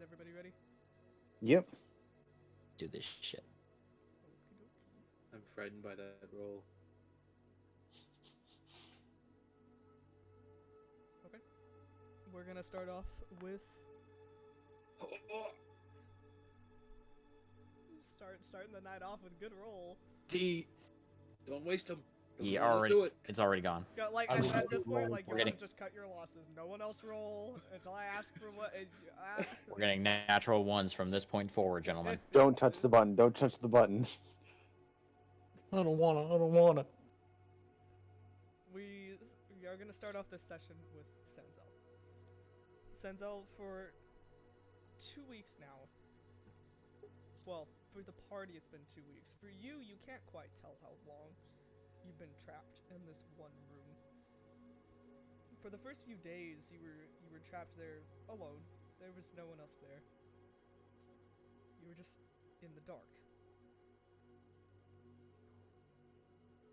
everybody ready? Yep. Do this shit. I'm frightened by that roll. Okay. We're gonna start off with starting the night off with good roll. D. Don't waste them. He Just already. do it. It's already gone. Got, like I mean, at this point, like we're y'all getting- just cut your losses. No one else roll until I ask for what. We're getting natural ones from this point forward, gentlemen. Don't touch the button. Don't touch the button. I don't wanna. I don't wanna. We are gonna start off this session with Sanzel. Sanzel, for 2 weeks now. Well, for the party, it's been 2 weeks. For you, you can't quite tell how long you've been trapped in this one room. For the first few days, you were trapped there alone. There was no one else there. You were just in the dark.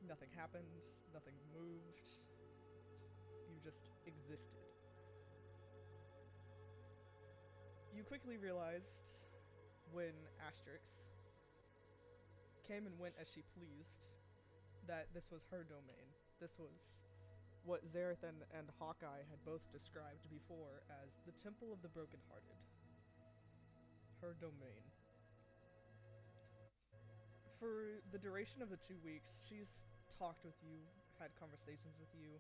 Nothing happened, nothing moved. You just existed. You quickly realized when Xastrix came and went as she pleased that this was her domain. This was what Zerith and Hawkeye had both described before as the Temple of the Brokenhearted. Her domain. For the duration of the 2 weeks, she's talked with you, had conversations with you.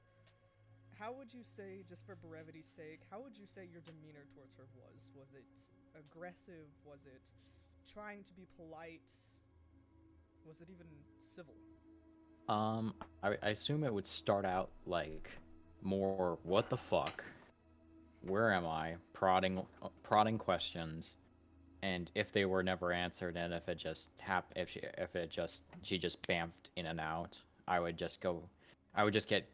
How would you say, just for brevity's sake, how would you say your demeanor towards her was? Was it aggressive? Was it trying to be polite? Was it even civil? I assume it would start out like more what the fuck, where am I, prodding questions, and if they were never answered, and if it just she just bamfed in and out, I would just get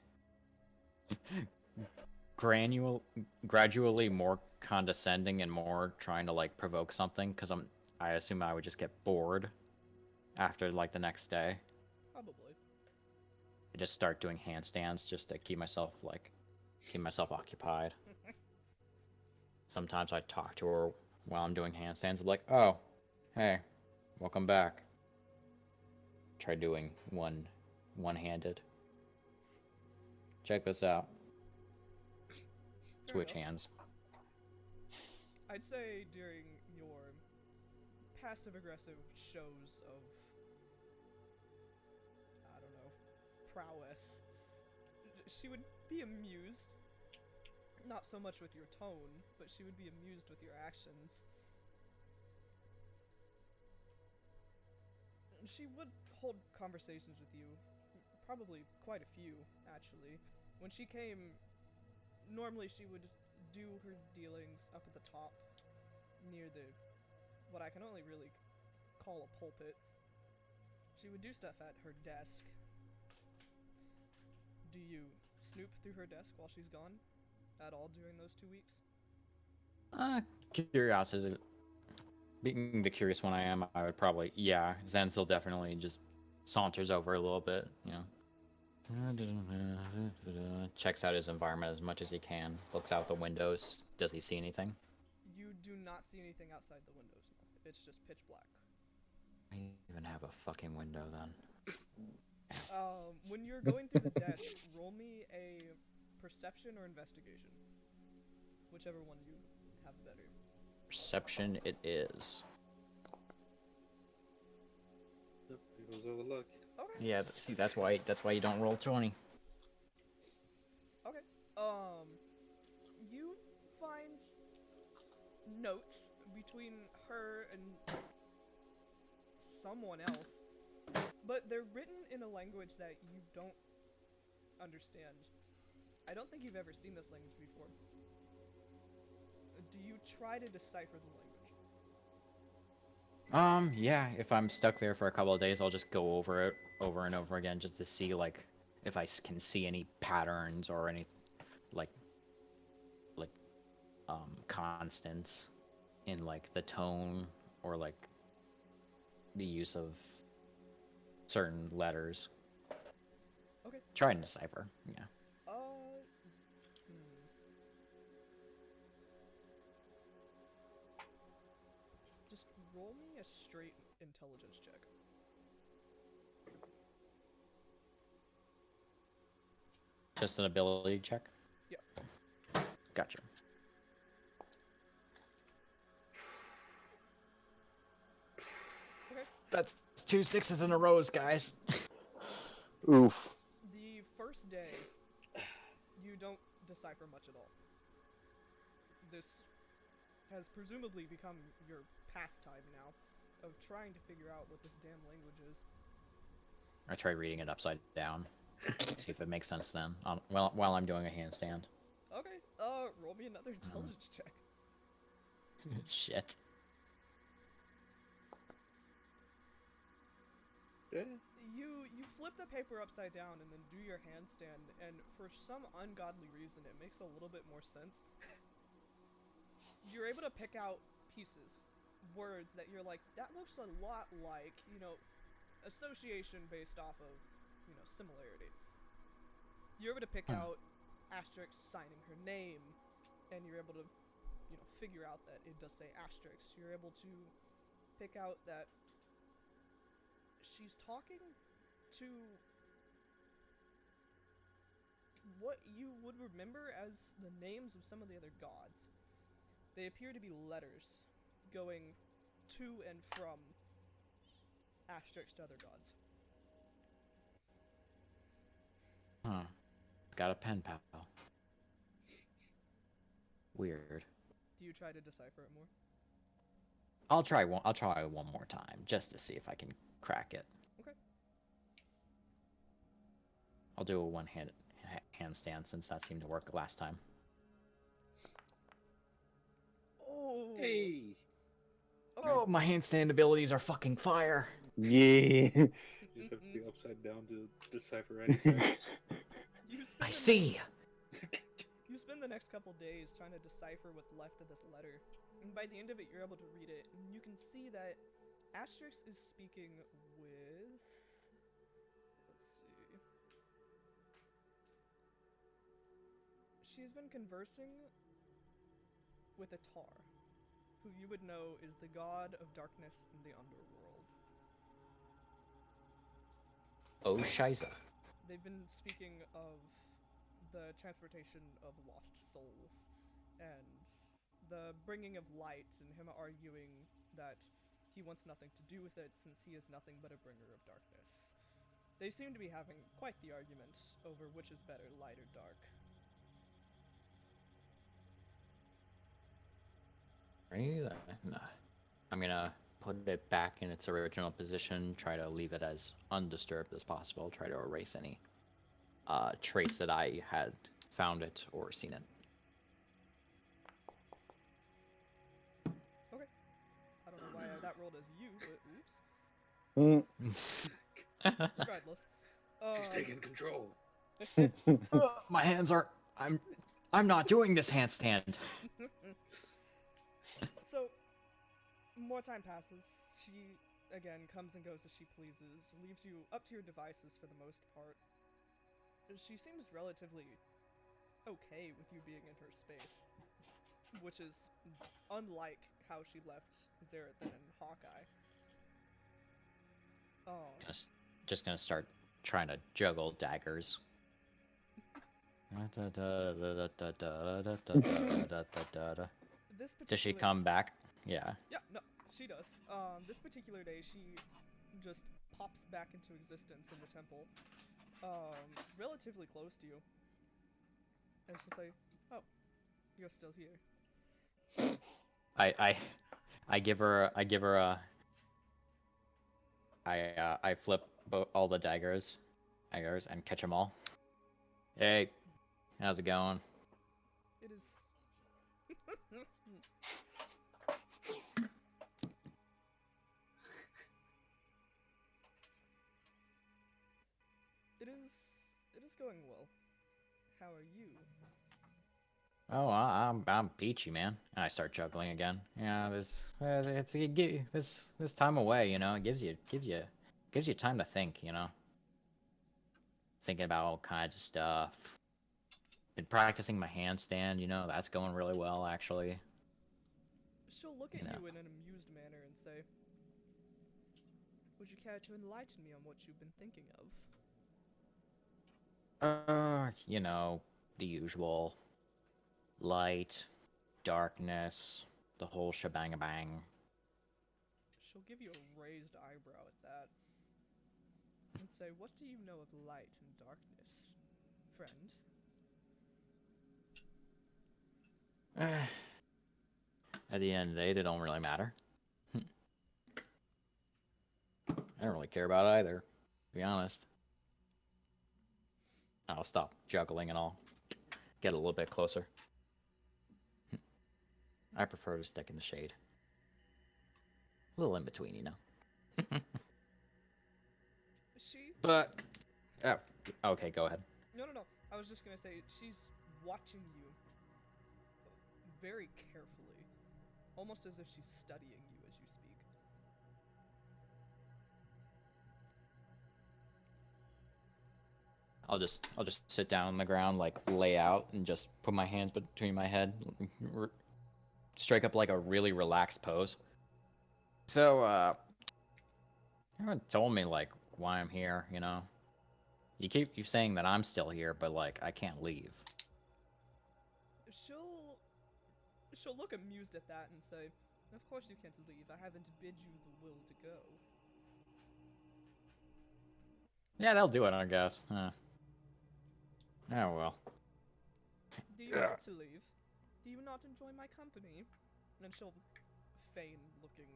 gradually more condescending and more trying to like provoke something, because I assume I would just get bored after like the next day. Probably. I just start doing handstands just to keep myself occupied. Sometimes I talk to her while I'm doing handstands. I'm like, oh, hey, welcome back. Try doing one-handed. Check this out. Switch enough. hands. I'd say during your passive-aggressive shows of, I don't know, prowess, she would be amused. Not so much with your tone, but she would be amused with your actions. She would hold conversations with you, probably quite a few, actually. When she came, normally she would do her dealings up at the top, near what I can only really call a pulpit. She would do stuff at her desk. Do you snoop through her desk while she's gone at all during those 2 weeks? Curiosity. Being the curious one I am, I would probably, yeah, Sanzel definitely just saunters over a little bit, you know. Checks out his environment as much as he can. Looks out the windows. Does he see anything? You do not see anything outside the windows. No. It's just pitch black. I even have a fucking window then. When you're going through the desk, roll me a perception or investigation. Whichever one you have better. Perception it is. Yep, here goes all the luck. Okay. Yeah, see, that's why you don't roll 20. Okay. You find notes between her and someone else, but they're written in a language that you don't understand. I don't think you've ever seen this language before. Do you try to decipher the language? Yeah, if I'm stuck there for a couple of days, I'll just go over it over and over again just to see, like, if I can see any patterns or any, like, constants in, like, the tone or, like, the use of certain letters. Okay. Try and decipher, yeah. roll me a straight intelligence check. Just an ability check? Yep. Gotcha. Okay. That's 2 6s in a row, guys. Oof. The first day, you don't decipher much at all. This has presumably become your pastime now, of trying to figure out what this damn language is. I try reading it upside down. See if it makes sense then. While I'm doing a handstand. Okay, roll me another intelligence check. Shit. Yeah. You flip the paper upside down and then do your handstand, and for some ungodly reason, it makes a little bit more sense. You're able to pick out pieces, words that you're like, that looks a lot like, you know, association based off of, you know, similarity. You're able to pick out Xastrix signing her name, and you're able to, you know, figure out that it does say Xastrix. You're able to pick out that she's talking to what you would remember as the names of some of the other gods. They appear to be letters going to and from Xastrix to other gods. Huh. Got a pen pal. Weird. Do you try to decipher it more? I'll try one more time just to see if I can crack it. Okay. I'll do a handstand since that seemed to work last time. Oh. Hey. Okay. Oh, my handstand abilities are fucking fire. Yeah. You just have to be upside down to decipher any sense. I see. You spend the next couple days trying to decipher what's left of this letter, and by the end of it, you're able to read it, and you can see that Xastrix is speaking with. Let's see. She's been conversing with a Tar, who you would know is the god of darkness in the underworld. Oh, Shiza. They've been speaking of the transportation of lost souls and the bringing of light, and him arguing that he wants nothing to do with it since he is nothing but a bringer of darkness. They seem to be having quite the argument over which is better, light or dark. I'm gonna put it back in its original position, try to leave it as undisturbed as possible, try to erase any trace that I had found it or seen it. Okay. I don't know why that rolled as you, but oops. Regardless. She's taking control. My hands are. I'm not doing this handstand. So, more time passes. She, again, comes and goes as she pleases, leaves you up to your devices for the most part. She seems relatively okay with you being in her space, which is unlike how she left Zerith and Hawkeye. Just gonna start trying to juggle daggers. Does she come back? Yeah. Yeah, no, she does. This particular day, she just pops back into existence in the temple, relatively close to you. And she'll say, "Oh, you're still here." I give her a. I flip all the daggers and catch them all. Hey, how's it going? It is. It is going well. How are you? Oh, I'm peachy, man. And I start juggling again. Yeah, this time away, you know, it gives you time to think, you know. Thinking about all kinds of stuff. Been practicing my handstand, you know, that's going really well actually. she'll look at You know. you in an amused manner and say, "Would you care to enlighten me on what you've been thinking of?" You know, the usual. Light, darkness, the whole shebang-a-bang. She'll give you a raised eyebrow at that and say, "What do you know of light and darkness, friend?" At the end of the day, they don't really matter. I don't really care about either, to be honest. I'll stop juggling and I'll get a little bit closer. I prefer to stick in the shade. A little in between, you know. She? But, okay, go ahead. No. I was just gonna say, she's watching you very carefully, almost as if she's studying you as you speak. I'll just sit down on the ground, like lay out, and just put my hands between my head, strike up like a really relaxed pose. So, you haven't told me like why I'm here, you know. You keep saying that I'm still here, but like I can't leave. She'll look amused at that and say, "Of course you can't leave. I haven't bid you the will to go." Yeah, that'll do it, I guess. Oh well. "Do you want to leave? Do you not enjoy my company?" And then she'll feign looking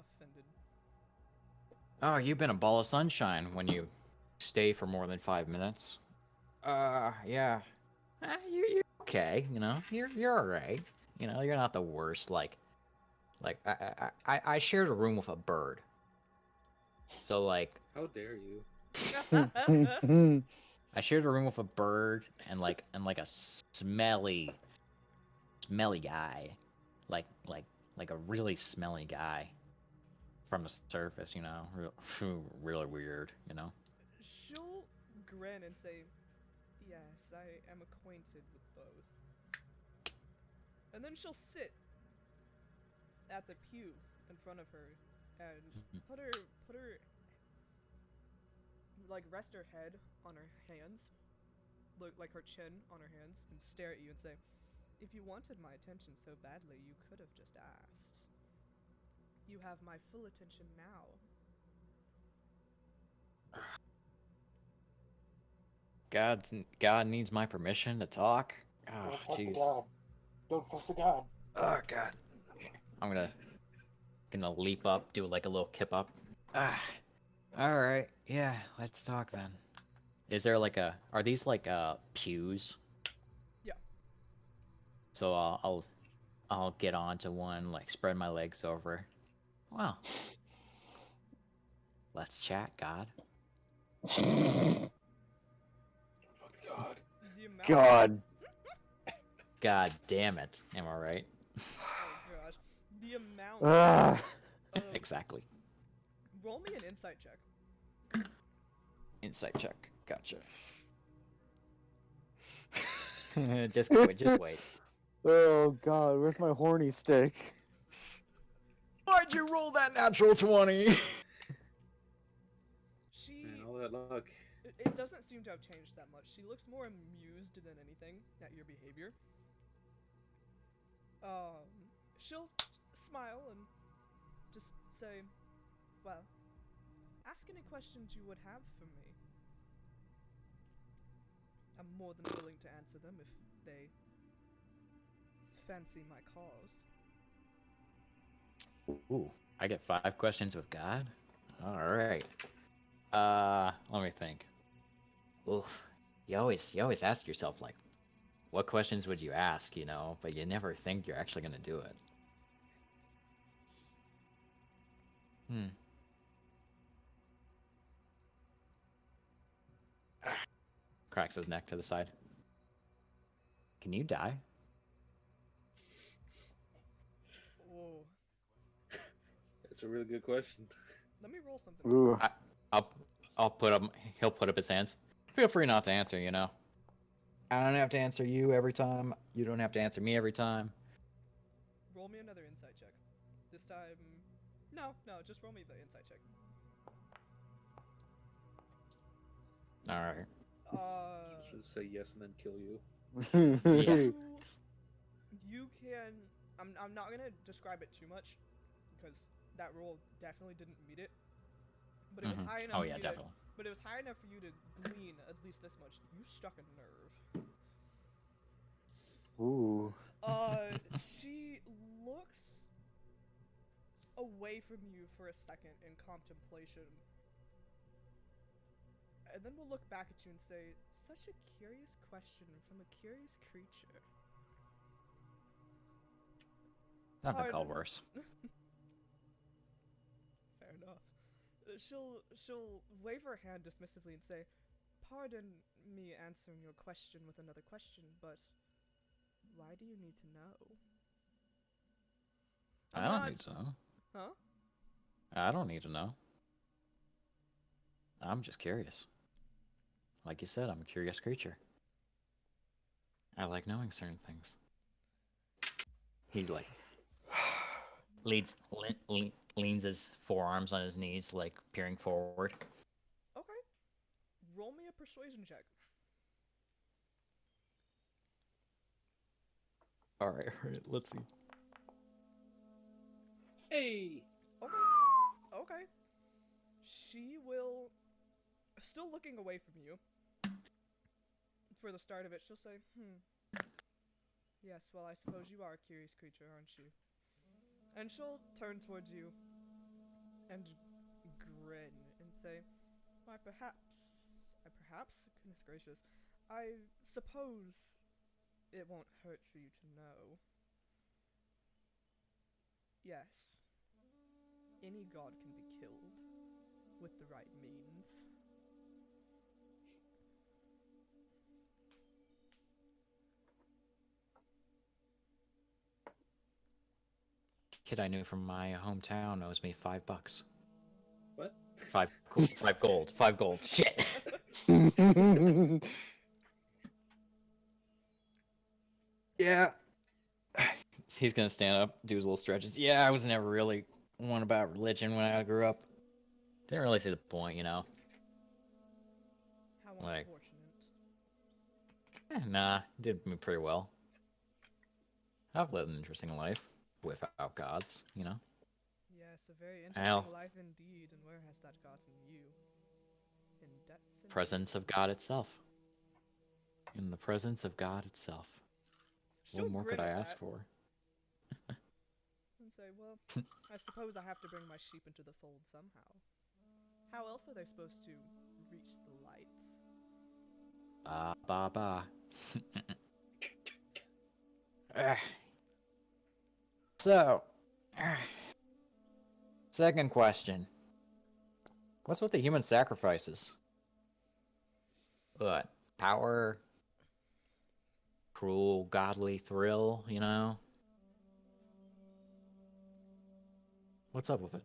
offended. Oh, you've been a ball of sunshine when you stay for more than 5 minutes. Yeah. You're okay, you know. You're alright. You know, you're not the worst. Like I shared a room with a bird. So like How dare you? I shared a room with a bird and like a smelly guy. Like a really smelly guy from the surface, you know. Really weird, you know. She'll grin and say, "Yes, I am acquainted with both." And then she'll sit at the pew in front of her and put her like rest her head on her hands, look like her chin on her hands, and stare at you and say, "If you wanted my attention so badly, you could have just asked. You have my full attention now." God needs my permission to talk. Oh, Don't fuck the jeez. god. Don't fuck the god. Oh God. I'm gonna leap up, do like a little kip up. All right. Yeah, let's talk then. Is there like are these like pews? Yeah. So I'll get onto one, like spread my legs over. Wow. Let's chat, God. Fuck God. The amount God. God damn it. Am I right? Oh gosh. The amount Ah. of Exactly. roll me an insight check. Insight check. Gotcha. Just wait. Oh god, where's my horny stick? Why'd you roll that natural 20? She Man, all that luck. it doesn't seem to have changed that much. She looks more amused than anything at your behavior. She'll smile and just say, "Well, ask any questions you would have for me. I'm more than willing to answer them if they fancy my cause." Ooh, I get 5 questions with God? Alright. Let me think. Oof. You always ask yourself, like, what questions would you ask, you know, but you never think you're actually gonna do it. Cracks his neck to the side. Can you die? Oh, That's a really good question. let me roll something. Ooh. I'll put up. He'll put up his hands. Feel free not to answer. You know. I don't have to answer you every time. You don't have to answer me every time. Roll me another insight check. This time, no, just roll me the insight check. All right. Just say yes and then kill you. Yeah. You can. I'm not gonna describe it too much, because that roll definitely didn't meet it. But it was high enough. Oh for yeah, you definitely. But it was high enough for you to glean at least this much. You struck a nerve. Ooh. She looks away from you for a second in contemplation. And then we'll look back at you and say, such a curious question from a curious creature. I've been called worse. Fair enough. She'll wave her hand dismissively and say, pardon me answering your question with another question, but why do you need to know? I don't need to know. Huh? I don't need to know. I'm just curious. Like you said, I'm a curious creature. I like knowing certain things. He's like leans his forearms on his knees, like peering forward. Okay. Roll me a persuasion check. All right, let's see. Hey! Okay. She will, still looking away from you, for the start of it, she'll say, yes, well, I suppose you are a curious creature, aren't you? And she'll turn towards you and grin and say, why, perhaps, goodness gracious, I suppose it won't hurt for you to know. Yes, any god can be killed with the right means. Kid I knew from my hometown owes me $5. What? 5 gold. 5 gold. Shit. Yeah. He's gonna stand up, do his little stretches. Yeah, I was never really one about religion when I grew up. Didn't really see the point, you know. How Like, unfortunate. nah, did me pretty well. I've lived an interesting life without gods, you know. Yes, a very interesting Well, life indeed, and where has that gotten you? In debts and presence of God itself. In the presence of God itself. She'll What more could grin I at ask that for? and say, well, I suppose I have to bring my sheep into the fold somehow. How else are they supposed to reach the light? Ba. So, second question. What's with the human sacrifices? What? Power? Cruel, godly thrill, you know? What's up with it?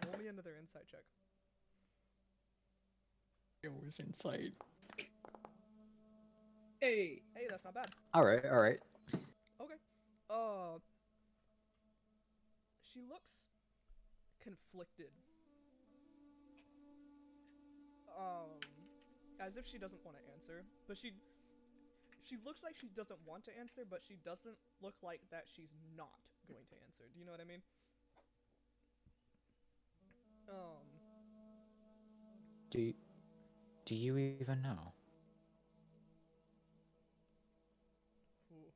Roll me another insight check. It was insight. Hey! Hey, that's not bad. Alright. Okay. She looks conflicted. As if she doesn't want to answer, but she looks like she doesn't want to answer, but she doesn't look like that she's not going to answer. Do you know what I mean? Do you even know? Ooh.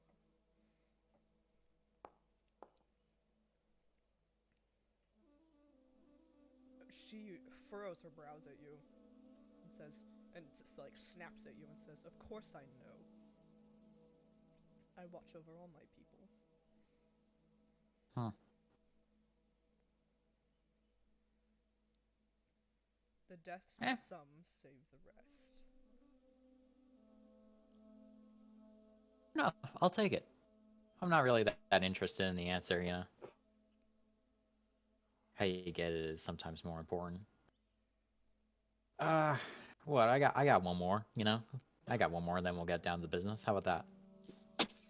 She furrows her brows at you and says, and just like snaps at you and says, of course I know. I watch over all my people. Huh. The deaths of some save the rest. No, I'll take it. I'm not really that interested in the answer, you know. How you get it is sometimes more important. What? I got one more, you know? I got one more, and then we'll get down to business. How about that?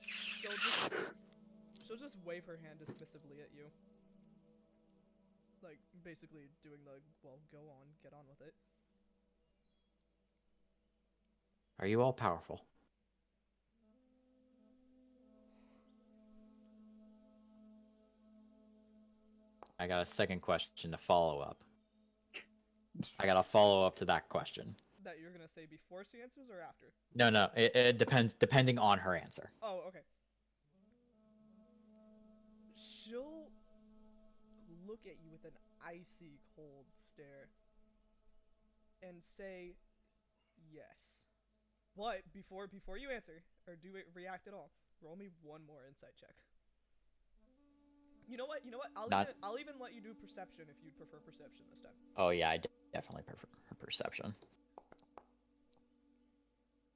She'll just wave her hand dismissively at you. Like, basically doing the, well, go on, get on with it. Are you all powerful? I got a second question to follow up. I got a follow up to that question. That you're gonna say before she answers or after? No, it depends, depending on her answer. Oh, okay. She'll look at you with an icy cold stare and say yes. But before you answer or do it react at all, roll me one more insight check. You know what? I'll even let you do perception if you'd prefer perception this time. Oh yeah, I definitely prefer perception.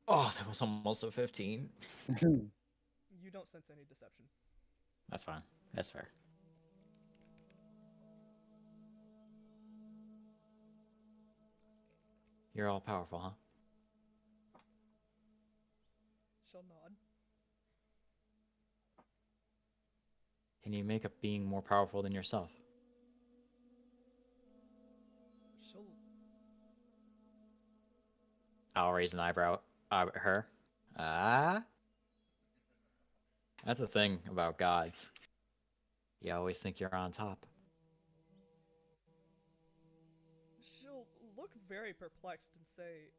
Oh, that was almost a 15. You don't sense any deception. That's fine. That's fair. You're all powerful, huh? She'll nod. Can you make a being more powerful than yourself? She'll... I'll raise an eyebrow at her. Ah? That's the thing about gods. You always think you're on top. She'll look very perplexed and say,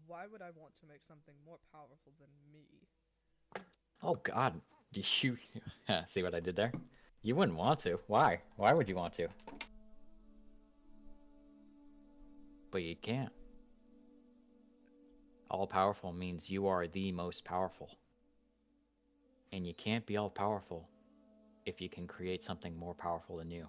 why would I want to make something more powerful than me? Oh god. You see what I did there? You wouldn't want to. Why? Why would you want to? But you can't. All powerful means you are the most powerful. And you can't be all powerful if you can create something more powerful than you.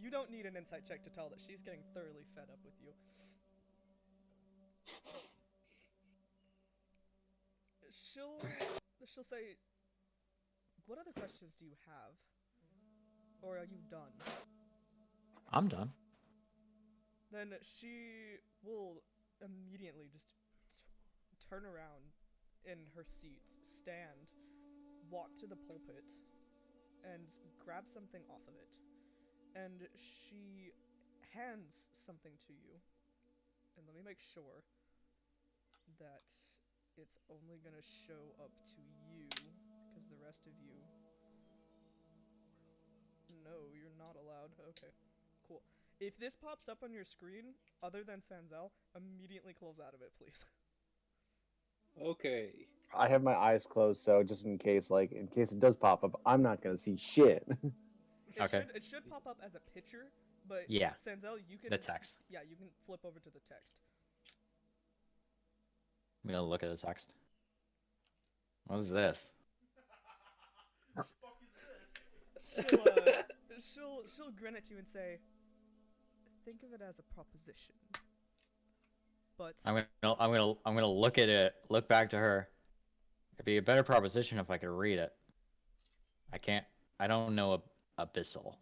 You don't need an insight check to tell that she's getting thoroughly fed up with you. She'll say, what other questions do you have? Or are you done? I'm done. Then she will immediately just turn around in her seat, stand, walk to the pulpit, and grab something off of it. And she hands something to you. And let me make sure that it's only gonna show up to you, because the rest of you... No, you're not allowed. Okay, cool. If this pops up on your screen, other than Sanzel, immediately close out of it, please. Okay. I have my eyes closed, so just in case it does pop up, I'm not gonna see shit. Okay. It should pop up as a picture, but Yeah. Sanzel, you can... The text. Yeah, you can flip over to the text. I'm gonna look at the text. What is this? She'll grin at you and say, think of it as a proposition. But I'm gonna look at it, look back to her. It'd be a better proposition if I could read it. I don't know abyssal.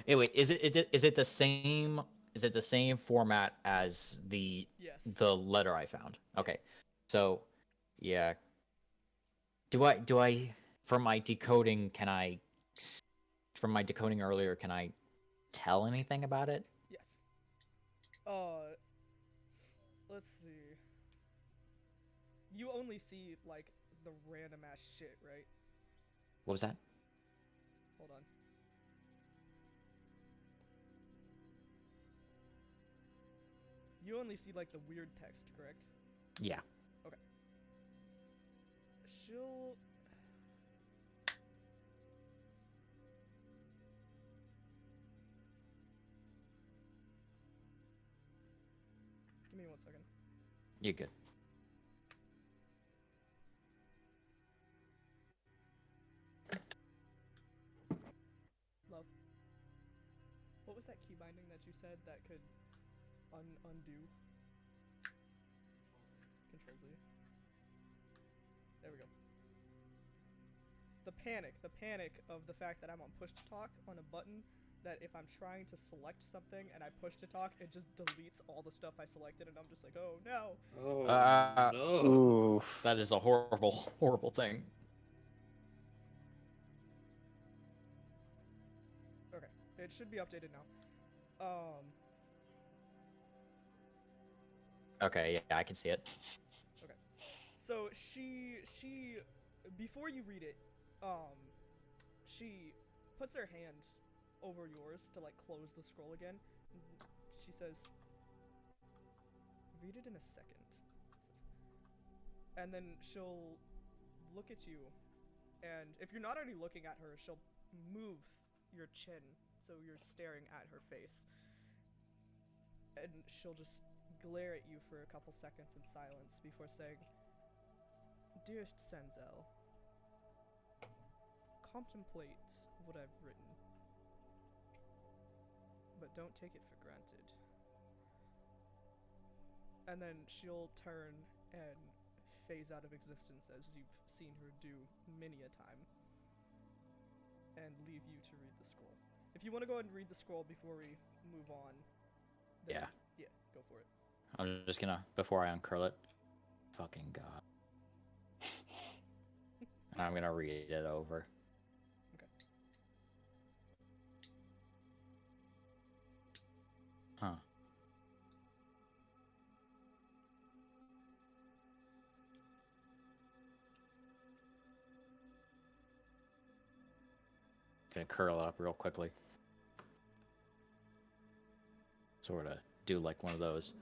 Anyway, is it the same format as the yes. letter I found? Okay. Yes. So, yeah. Do I from my decoding earlier, can I tell anything about it? Yes. Let's see. You only see, like, the random ass shit, right? What was that? Hold on. You only see, like, the weird text, correct? Yeah. Okay. She'll... Give me 1 second. You're good. Love. What was that key binding that you said that could undo? Control Z. There we go. The panic of the fact that I'm on push to talk on a button that if I'm trying to select something and I push to talk, it just deletes all the stuff I selected, and I'm just like, oh no. Oh no. Oof. That is a horrible, horrible thing. Okay, it should be updated now. Okay, yeah, I can see it. Okay. So she before you read it, she puts her hand over yours to like close the scroll again. She says, "Read it in a second." And then she'll look at you, and if you're not already looking at her, she'll move your chin so you're staring at her face. And she'll just glare at you for a couple seconds in silence before saying, "Dearest Sanzel, contemplate what I've written, but don't take it for granted." And then she'll turn and phase out of existence, as you've seen her do many a time, and leave you to read the scroll. If you want to go ahead and read the scroll before we move on, then yeah, go for it. I'm just gonna, before I uncurl it, fucking God. And I'm gonna read it over. Okay. Huh. Gonna curl it up real quickly. Sort of do like one of those.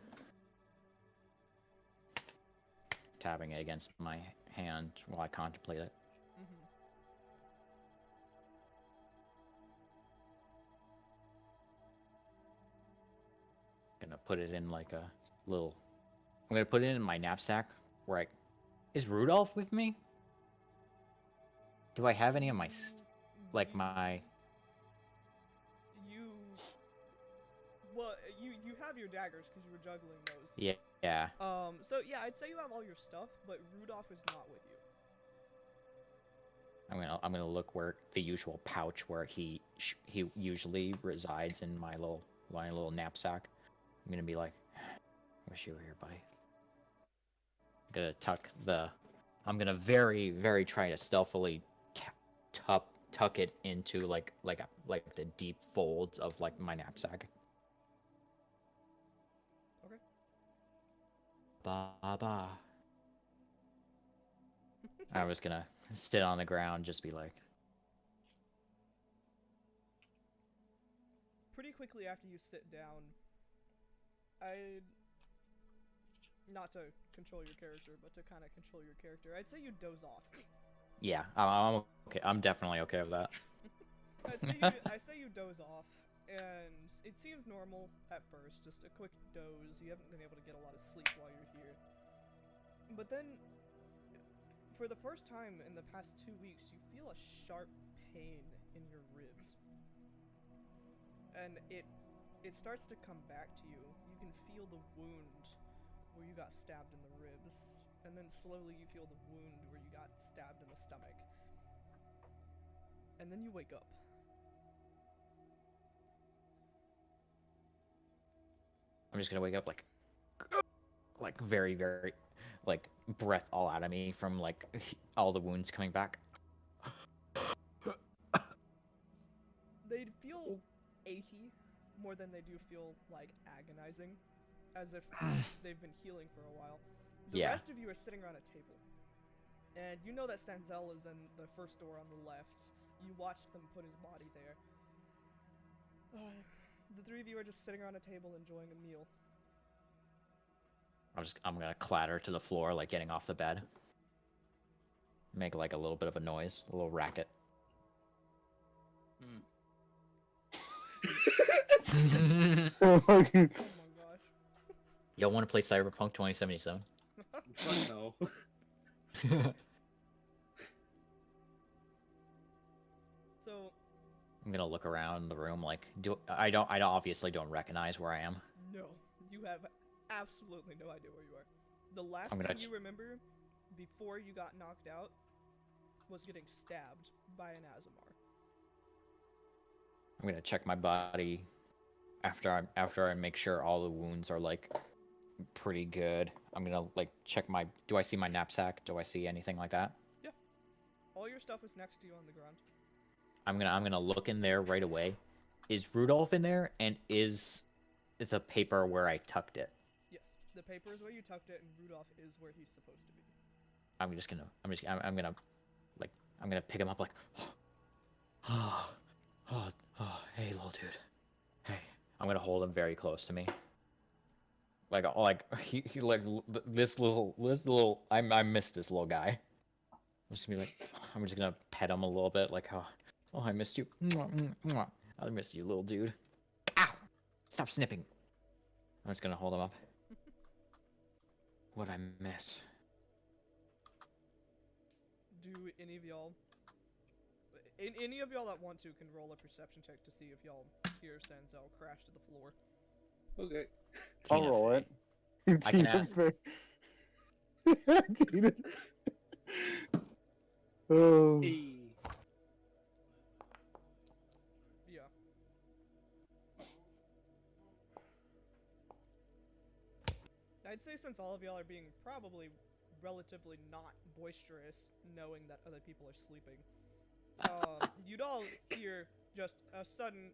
Tapping it against my hand while I contemplate it. Mm-hmm. Gonna put it in like a little. I'm gonna put it in my knapsack where I. Is Rudolph with me? Do I have any of my. Like my. Well, you have your daggers because you were juggling those. Yeah. Yeah. So yeah, I'd say you have all your stuff, but Rudolph is not with you. I'm gonna look where the usual pouch where he usually resides in my little knapsack. I'm gonna be like, wish you were here, buddy. I'm gonna I'm gonna very, very try to stealthily tuck it into like the deep folds of like my knapsack. Okay. Ba. I was gonna sit on the ground, just be like. Pretty quickly after you sit down, not to control your character, but to kind of control your character, I'd say you doze off. Yeah, I'm okay. I'm definitely okay with that. I say you doze off, and it seems normal at first, just a quick doze. You haven't been able to get a lot of sleep while you're here. But then, for the first time in the past 2 weeks, you feel a sharp pain in your ribs. And it starts to come back to you. You can feel the wound where you got stabbed in the ribs, and then slowly you feel the wound where you got stabbed in the stomach. And then you wake up. I'm just gonna wake up like very, very, like breath all out of me from like all the wounds coming back. They feel achy more than they do feel like agonizing, as if they've been healing for a while. The rest of you are sitting around a table, and you know that Sanzel is in the first door on the left. You watched them put his body there. The three of you are just sitting around a table enjoying a meal. I'm gonna clatter to the floor, like getting off the bed. Make like a little bit of a noise, a little racket. Oh my God. Oh my gosh. Y'all want to play Cyberpunk 2077? Fuck no. So I'm gonna look around the room, like I obviously don't recognize where I am. no, you have absolutely no idea where you are. The last I'm thing gonna you remember before you got knocked out was getting stabbed by an Azamar. I'm gonna check my body after I make sure all the wounds are like pretty good. I'm gonna like check my. Do I see my knapsack? Do I see anything like that? Yeah. All your stuff is next to you on the ground. I'm gonna look in there right away. Is Rudolph in there? And is the paper where I tucked it? Yes, the paper is where you tucked it, and Rudolph is where he's supposed to be. I'm gonna pick him up like, oh, hey little dude, hey. I'm gonna hold him very close to me. Like he like this little I miss this little guy. I'm just gonna pet him a little bit like, oh I missed you. I missed you, little dude. Ow! Stop snipping. I'm just gonna hold him up. What'd I miss? Do any of y'all... Any of y'all that want to can roll a perception check to see if y'all hear Sanzel crash to the floor. Okay. I'll roll it. I can ask. Tina. Oh. Hey. Yeah. I'd say since all of y'all are being probably relatively not boisterous, knowing that other people are sleeping, you'd all hear just a sudden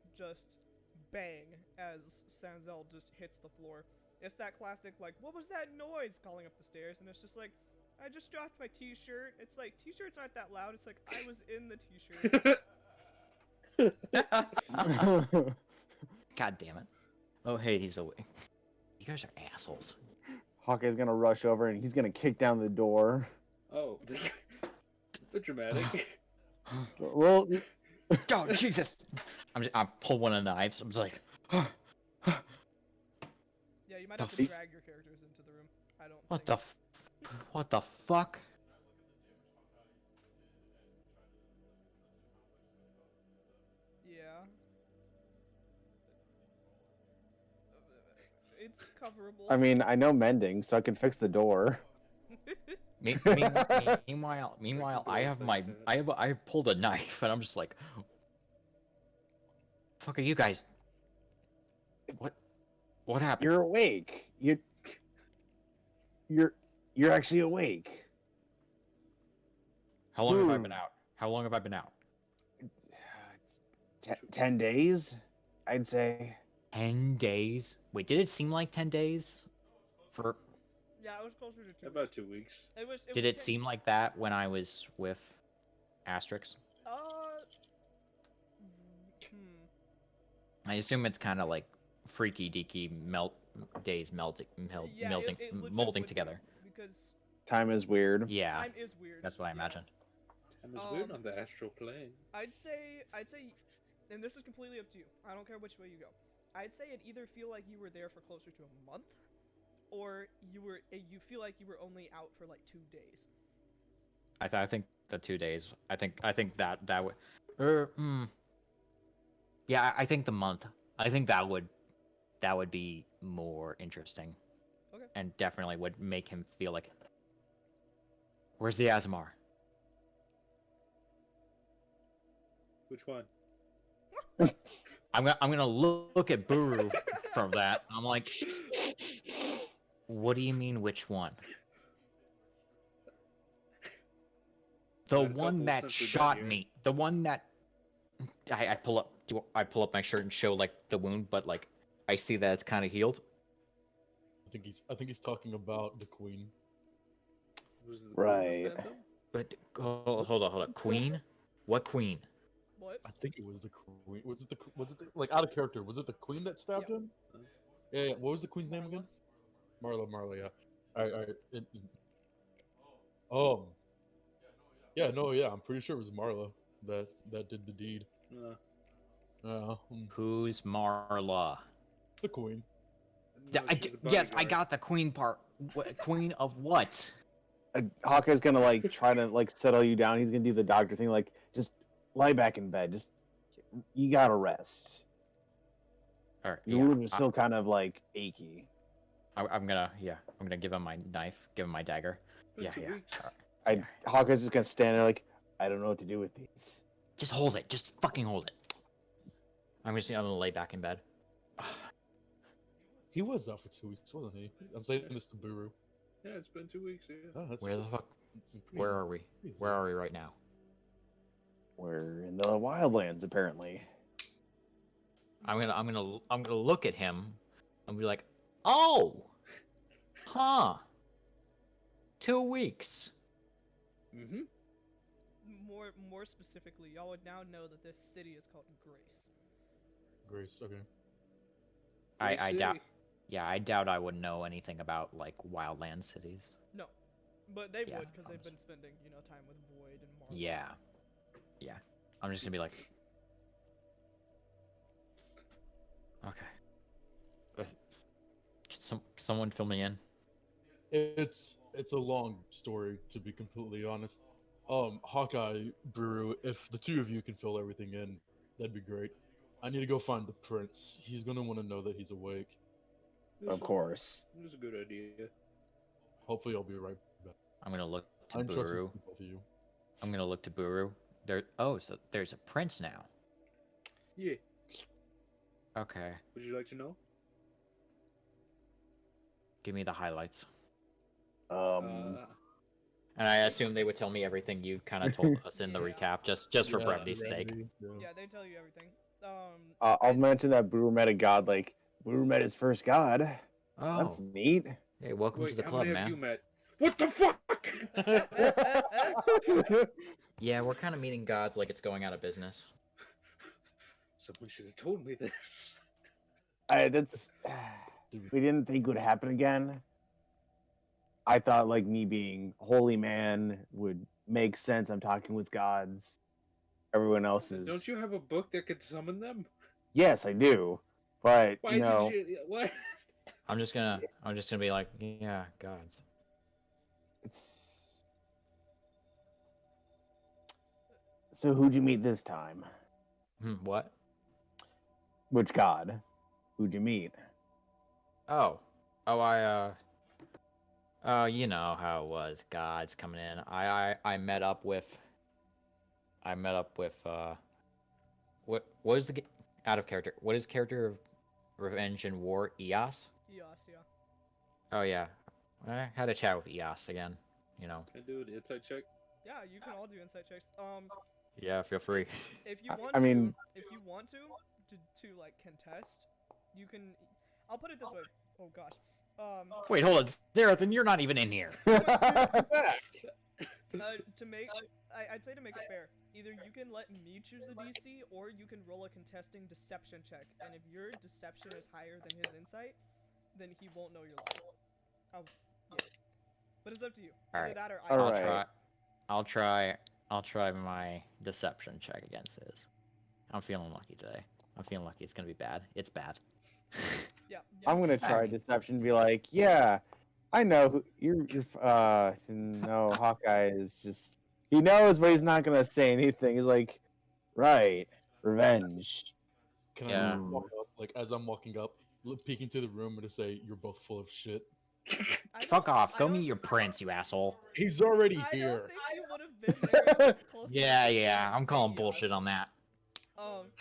bang as Sanzel just hits the floor. It's that classic, like, what was that noise, calling up the stairs, and it's just like, I just dropped my t-shirt. It's like, t-shirts aren't that loud. It's like, I was in the t-shirt. God damn it. Oh, hey, he's awake. You guys are assholes. Hawkeye's gonna rush over and he's gonna kick down the door. Oh, that's dramatic. Well, Oh, Jesus! I pull one of the knives. I'm just like, Yeah, you might have to drag your characters into the room. I don't what think... what the fuck? Yeah. It's coverable. I mean, I know mending, so I can fix the door. Meanwhile, I have pulled a knife, and I'm just like, fuck are you guys? What happened? You're awake. You're actually awake. How long have I been out? How long have I been out? 10 days, I'd say. 10 days? Wait, did it seem like 10 days? Yeah, it was closer to 2 About weeks. 2 weeks. Did it seem like that when I was with Xastrix? I assume it's kind of like freaky deaky Yeah, melting, it legit molding would be, together. Because Time is weird. Yeah, time is weird. that's what I imagined. Time is weird on the astral plane. I'd say, and this is completely up to you. I don't care which way you go. I'd say it either feel like you were there for closer to a month, or you feel like you were only out for like 2 days. I think the 2 days. I think that would. Yeah, I think the month. I think that would be more interesting. Okay. And definitely would make him feel like. Where's the Azamar? Which one? I'm gonna look at Buru from that. I'm like, what do you mean, which one? The one that shot me. The one that I pull up my shirt and show like the wound, but like I see that it's kind of healed. I think he's talking about the queen. Was Right. that them? But hold on. Queen? What queen? What? I think it was the queen. Was it like out of character? Was it the queen that stabbed him? Yeah. What was the queen's name again? Marla. Yeah. All right. Yeah. I'm pretty sure it was Marla that did the deed. Who's Marla? The queen. No, Yes, I got the queen part. Queen of what? Hawkeye's gonna like try to like settle you down. He's gonna do the doctor thing, like just lie back in bed. Just you gotta rest. All right. Your wound is still kind of like achy. I'm gonna give him my knife, give him my dagger. About 2 weeks. Hawkeye's just gonna stand there like, I don't know what to do with these. Just hold it. Just fucking hold it. I'm gonna lay back in bed. He was out for 2 weeks, wasn't he? I'm saying this to Buru. Yeah, it's been 2 weeks. Yeah. Oh, that's Where the fuck? it's Where are we? crazy. Where are we right now? We're in the wildlands, apparently. I'm gonna look at him and be like, oh, huh, 2 weeks. Mm-hmm. More specifically, y'all would now know that this city is called Grace. Grace, okay. I doubt. Yeah, I doubt I would know anything about like wildland cities. No, but they Yeah, would because they've obviously. been spending time with Void and Marvel. Yeah. I'm just gonna be like, okay. Someone fill me in. It's a long story, to be completely honest. Hawkeye, Buru, if the two of you can fill everything in, that'd be great. I need to go find the prince. He's gonna want to know that he's awake. Of course. It was a good idea. Hopefully, I'll be right back. I'm gonna look to I'm trusting Buru. both of you. I'm gonna look to Buru. So there's a prince now. Yeah. Okay. Would you like to know? Give me the highlights. Um, And I assume they would tell me everything you kind of told us in the recap, just for Yeah, brevity's sake. brevity, yeah. Yeah, they tell you everything. I'll mention that Buru met a god. Like Buru met his first god. Oh, That's neat. hey, welcome Wait, to the how club, many have you man. met? What the fuck? Yeah, we're kind of meeting gods like it's going out of business. Someone should have told me this. That's we didn't think would happen again. I thought like me being holy man would make sense. I'm talking with gods. Everyone else is. Don't you have a book that could summon them? Yes, I do. But Why you know, did you? What? I'm just gonna be like, yeah, gods. it's. So who'd you meet this time? What? Which god? Who'd you meet? Oh, you know how it was. Gods coming in. I met up with. What is the out of character? What is character of Revenge and War? Eos. Eos, yeah. Oh yeah, I had a chat with Eos again. You know. Can I do an insight check? Yeah, you can all do insight checks. Yeah, feel free. If you want I mean- if you want to like contest, you can. I'll put it this way. Oh gosh. Wait, hold on, Zerith, and you're not even in here. To make, I'd say to make it fair, either you can let me choose the DC, or you can roll a contesting deception check, and if your deception is higher than his insight, then he won't know you're lying. Yeah. But it's up to you. All Either right. that or I. All right. I'll try my deception check against his. I'm feeling lucky today. I'm feeling lucky. It's gonna be bad. It's bad. Yeah. I'm gonna try deception. Be like, yeah, I know who you're. No, Hawkeye is just. He knows, but he's not gonna say anything. He's like, right, revenge. Can Yeah. I just walk up, like as I'm walking up, peek into the room and to say you're both full of shit? Fuck off. Go meet your prince, you asshole. He's already I don't here. think he would have been there close Yeah. I'm to calling Eos. bullshit on that.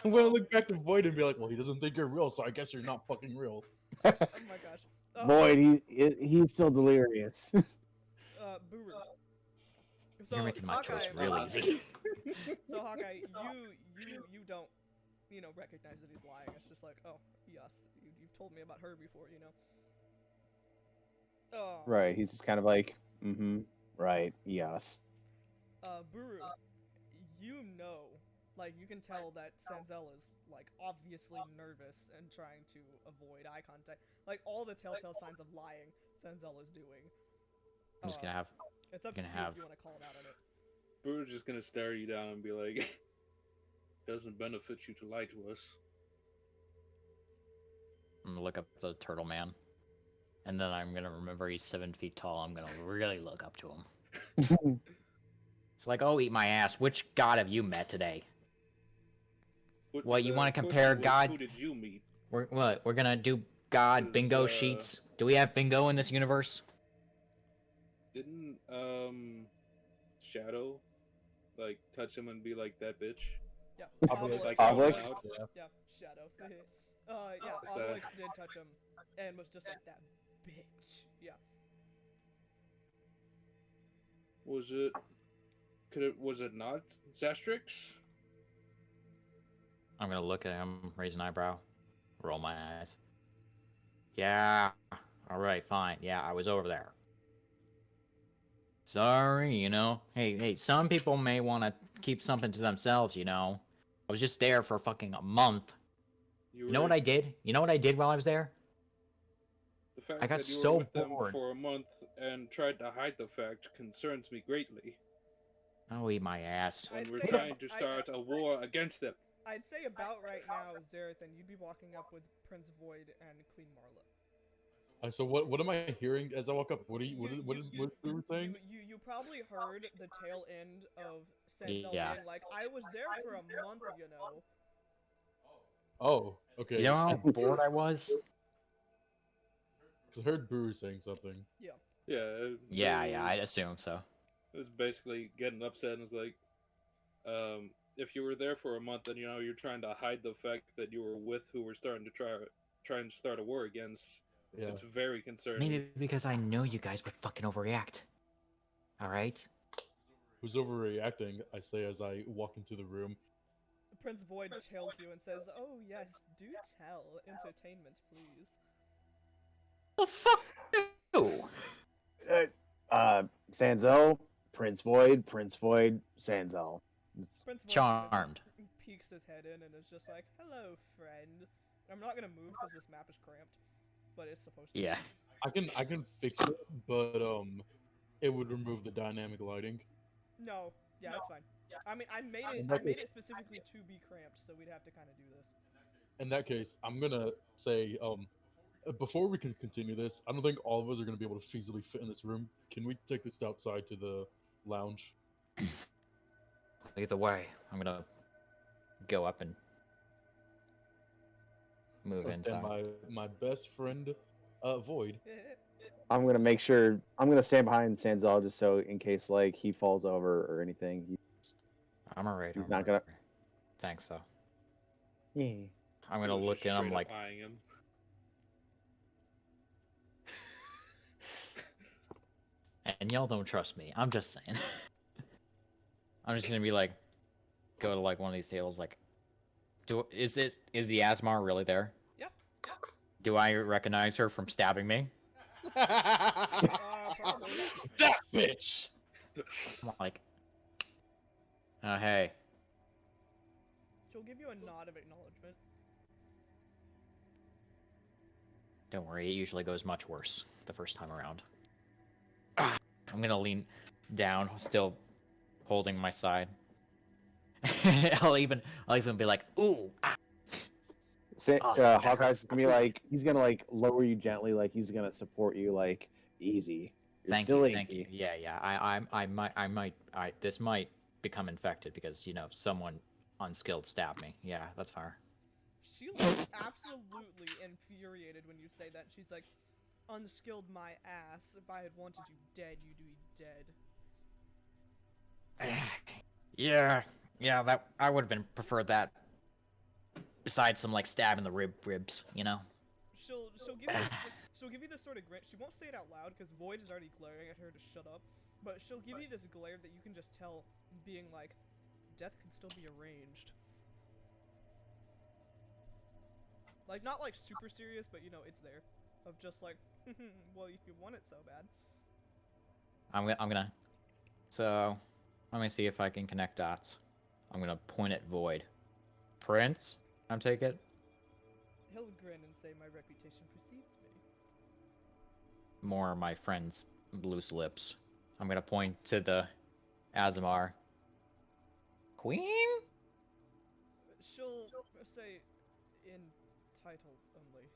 I'm gonna look back to Void and be like, well, he doesn't think you're real, so I guess you're not fucking real. Oh my gosh. Boy, he's still delirious. Buru. So, You're making my choice Hawkeye- real easy. So Hawkeye, you don't, recognize that he's lying. It's just like, oh, yes, you've told me about her before, Oh. Right, he's just kind of like, right, yes. Buru, you can tell that Sanzel is, obviously nervous and trying to avoid eye contact. Like, all the telltale signs of lying Sanzel is doing. I'm just gonna have. It's up to you gonna if you want to call it out on it. Buru's just gonna stare you down and be like, "Doesn't benefit you to lie to us." I'm gonna look up the turtle man, and then I'm gonna remember he's 7 feet tall. I'm gonna really look up to him. It's like, oh, eat my ass. Which god have you met today? What, you wanna compare God- Who did you meet? We're gonna do god bingo sheets. Do we have bingo in this universe? Didn't Shadow touch him and be like that bitch? Yeah, I'll be Obelix. like Obelix? out. Yeah. Yeah, Shadow. Yeah, Is that- Obelix did touch him, and was just like that bitch. Yeah. Was it? Was it not Xastrix? I'm gonna look at him, raise an eyebrow, roll my eyes. Yeah. All right, fine. Yeah, I was over there. Sorry, you know. Hey, some people may want to keep something to themselves, you know. I was just there for fucking a month. You You know what I did? You know what I did while I was there? The fact I got that you so were with them bored. for a month and tried to hide the fact concerns me greatly. Oh, eat my ass. I'd When we're say trying to start a war against them. I'd say about right now, Zerith, and you'd be walking up with Prince Void and Queen Marla. So what am I hearing as I walk up? What are you what you were saying? You probably heard the tail end of Sanzel Yeah. being like, I was there for a month, you know. Oh, okay. You know how bored I was? 'Cause I heard Buru saying something. Yeah. Yeah. Yeah, I assume so. It was basically getting upset and it's like, if you were there for a month and you're trying to hide the fact that you were with who were starting to try and start a war against, Yeah. it's very concerning. Maybe because I knew you guys would fucking overreact. Alright? Who's overreacting? I say as I walk into the room. Prince Void tails you and says, oh yes, do tell. Entertainment, please. The fuck you? Sanzel, Prince Void, Sanzel. It's- Prince Void Charmed. peeks his head in and is just like, hello, friend. I'm not gonna move because this map is cramped, but it's supposed to. Yeah. I can fix it, but it would remove the dynamic lighting. No, yeah, it's fine. I mean, I made it specifically to be cramped, so we'd have to kind of do this. In that case, I'm gonna say before we can continue this, I don't think all of us are gonna be able to feasibly fit in this room. Can we take this outside to the lounge? Either way, I'm gonna go up and move And inside. my best friend, Void. I'm gonna make sure I'm gonna stand behind Sanzel just so in case like he falls over or anything. I'm alright. He's I'm not gonna- alright. Thanks, though. He... I'm gonna He was look just at him straight like, up eyeing him. and y'all don't trust me. I'm just saying. I'm just gonna be like, go to like one of these tables, like, is the Asmar really there? Yeah. Do I recognize her from stabbing me? Probably. That bitch. I'm like, hey. She'll give you a nod of acknowledgement. Don't worry, it usually goes much worse the first time around. I'm gonna lean down, still holding my side. I'll even be like, ooh, ah. Hawkeye's gonna be like, he's gonna like lower you gently, like he's gonna support you, like easy. You're Thank still you, thank you. inky. Yeah. This might become infected because someone unskilled stabbed me. Yeah, that's fair. She looks absolutely infuriated when you say that. She's like, unskilled my ass. If I had wanted you dead, you'd be dead. Yeah, that I would have been preferred that. Besides some like stab in the ribs, you know. She'll give you she'll give you this sort of grin. She won't say it out loud because Void is already glaring at her to shut up. But she'll give you this glare that you can just tell, being like, death can still be arranged. Like, not like super serious, but it's there. Of just like, well, if you want it so bad. I'm gonna. So, let me see if I can connect dots. I'm gonna point at Void. Prince, I'm take it. He'll grin and say, my reputation precedes me. More my friend's loose lips. I'm gonna point to the Azamar. Queen? She'll say, in title only,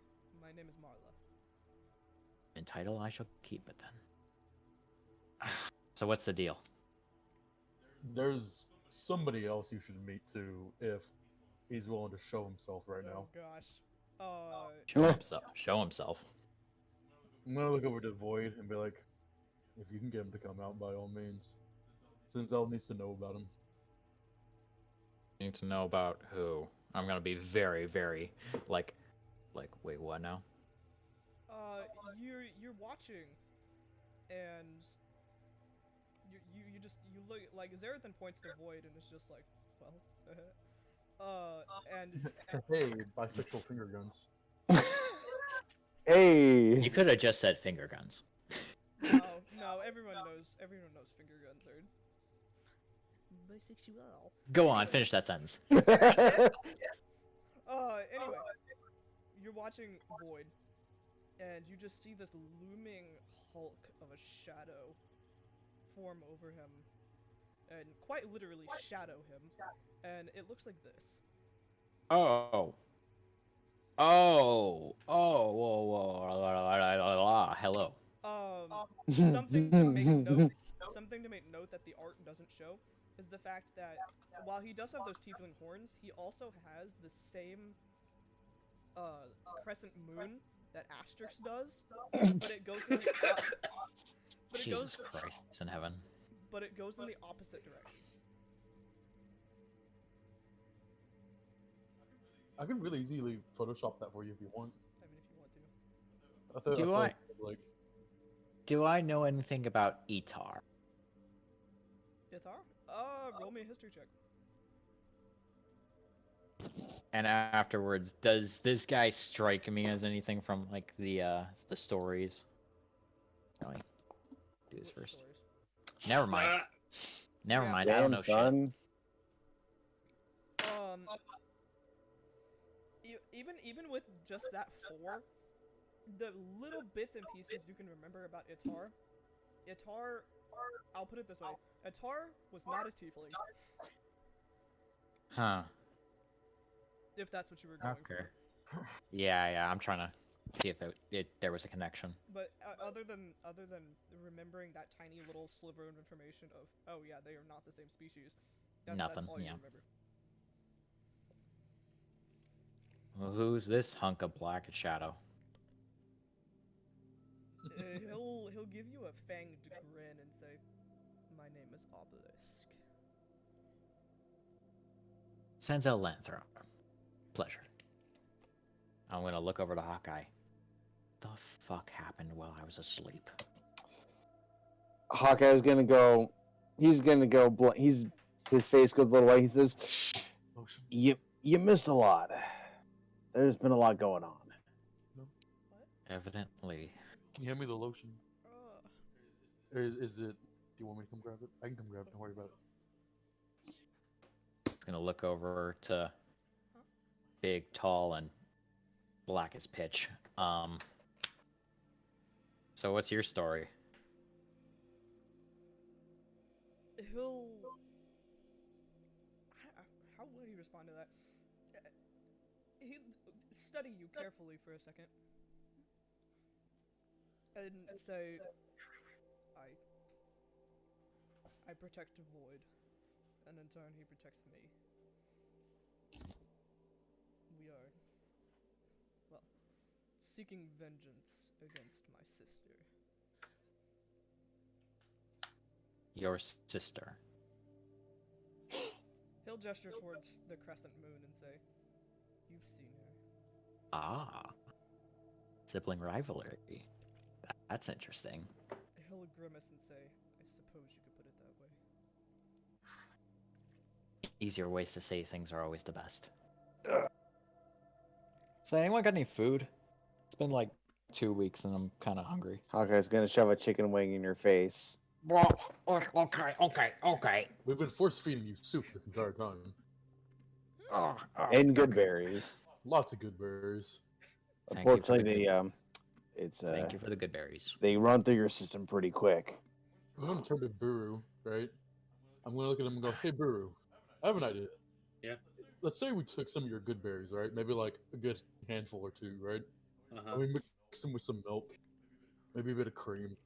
my name is Marla. In title, I shall keep it then. So what's the deal? There's somebody else you should meet too if he's willing to show himself right now. Oh gosh. Show himself. I'm gonna look over to Void and be like, if you can get him to come out by all means. Sanzel needs to know about him. need to know about who? I'm gonna be very, very, like, wait, what now? You're watching, and you look like Zerith points to Void, and it's just like, well, and Hey, bisexual finger guns. Hey. You could have just said finger guns. no, everyone knows finger guns are bisexual. Go on, finish that sentence. Anyway, you're watching Void, and you just see this looming hulk of a shadow form over him, and quite literally shadow him, and it looks like this. Oh. Oh. Oh. Whoa. Hello. Something to make note. Something to make note that the art doesn't show is the fact that while he does have those tiefling horns, he also has the same crescent moon that Xastrix does, but it goes in the Jesus Christ, it's in heaven. But it goes in the opposite direction. I can really easily Photoshop that for you if you want. I mean, if you want to. Do I know anything about Itar? Guitar? Roll me a history check. And afterwards, does this guy strike me as anything from like the stories? No, do this first. Stories. Never mind. Never Yeah. mind. I don't Damn, know son. Even with just that 4, the little bits and pieces you can remember about Itar, I'll put it this way, Itar was not a tiefling, shit. Huh. if that's what you were going Okay. for. Yeah. I'm trying to see if there was a connection. But other than remembering that tiny little sliver of information of, oh yeah, they are not the same species, Nothing, that's all you yeah. remember. Well, who's this hunk of black shadow? He'll give you a fanged grin and say, "My name is Obelix." Sanzel Lanthrop. Pleasure. I'm gonna look over to Hawkeye. The fuck happened while I was asleep? Hawkeye's gonna go. He's gonna go. His face goes a little white. He says, Lotion. You missed a lot. There's been a lot going on." Evidently. Can you hand me the lotion? Or is it? Do you want me to come grab it? I can come grab it. Don't worry about it. Gonna look over to big, tall, and black as pitch. So what's your story? He'll. How will he respond to that? He'll study you carefully for a second. And say, I protect Void, and in turn he protects me. We are, well, seeking vengeance against my sister. Your sister. He'll gesture towards the crescent moon and say, "You've seen her." Ah. Sibling rivalry. That's interesting. He'll grimace and say, "I suppose you could put it that way." Easier ways to say things are always the best. So anyone got any food? It's been like 2 weeks and I'm kind of hungry. Hawkeye's gonna shove a chicken wing in your face. Well, okay. We've been force feeding you soup this entire time. And good berries. Lots of good berries. Thank you for the Unfortunately, good- it's Thank you for the good berries. they run through your system pretty quick. I'm gonna turn to Buru, right? I'm gonna look at him and go, "Hey, Buru, I have an idea. Yeah. Let's say we took some of your good berries, right? Maybe like a good handful or two, right? Uh-huh. And we mixed them with some milk, maybe a bit of cream,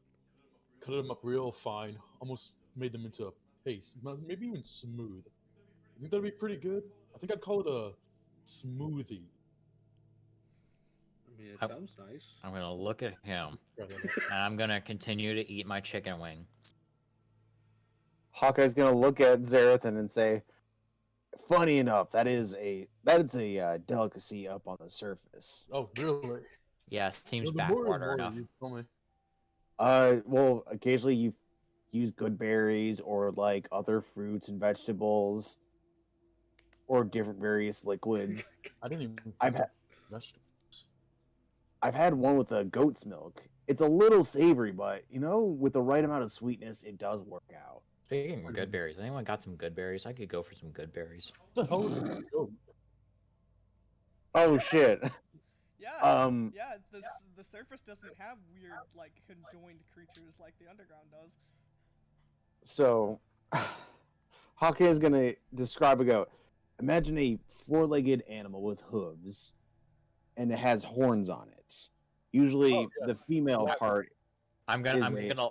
cut them up real fine, almost made them into a paste, maybe even smooth. You think that'd be pretty good? I think I'd call it a smoothie. I mean, it I- sounds nice. I'm gonna look at him Try that out. and I'm gonna continue to eat my chicken wing. Hawkeye's gonna look at Zerith and then say, funny enough, that's a delicacy up on the surface. Oh, really? Yeah, seems The more and backwater more enough. you tell me. Well, occasionally you use good berries or like other fruits and vegetables or different various liquids. I didn't even I've think had of vegetables. I've had one with a goat's milk. It's a little savory, but with the right amount of sweetness, it does work out. Speaking of good berries, anyone got some good berries? I could go for some good berries. What the hell is a goat? Oh shit. Yeah, Um, yeah. The surface doesn't have weird like conjoined creatures like the underground does. so Hawkeye is gonna describe a goat. Imagine a four-legged animal with hooves, and it has horns on it. Usually, Oh, the yes. female Yeah. part I'm gonna. is I'm a gonna.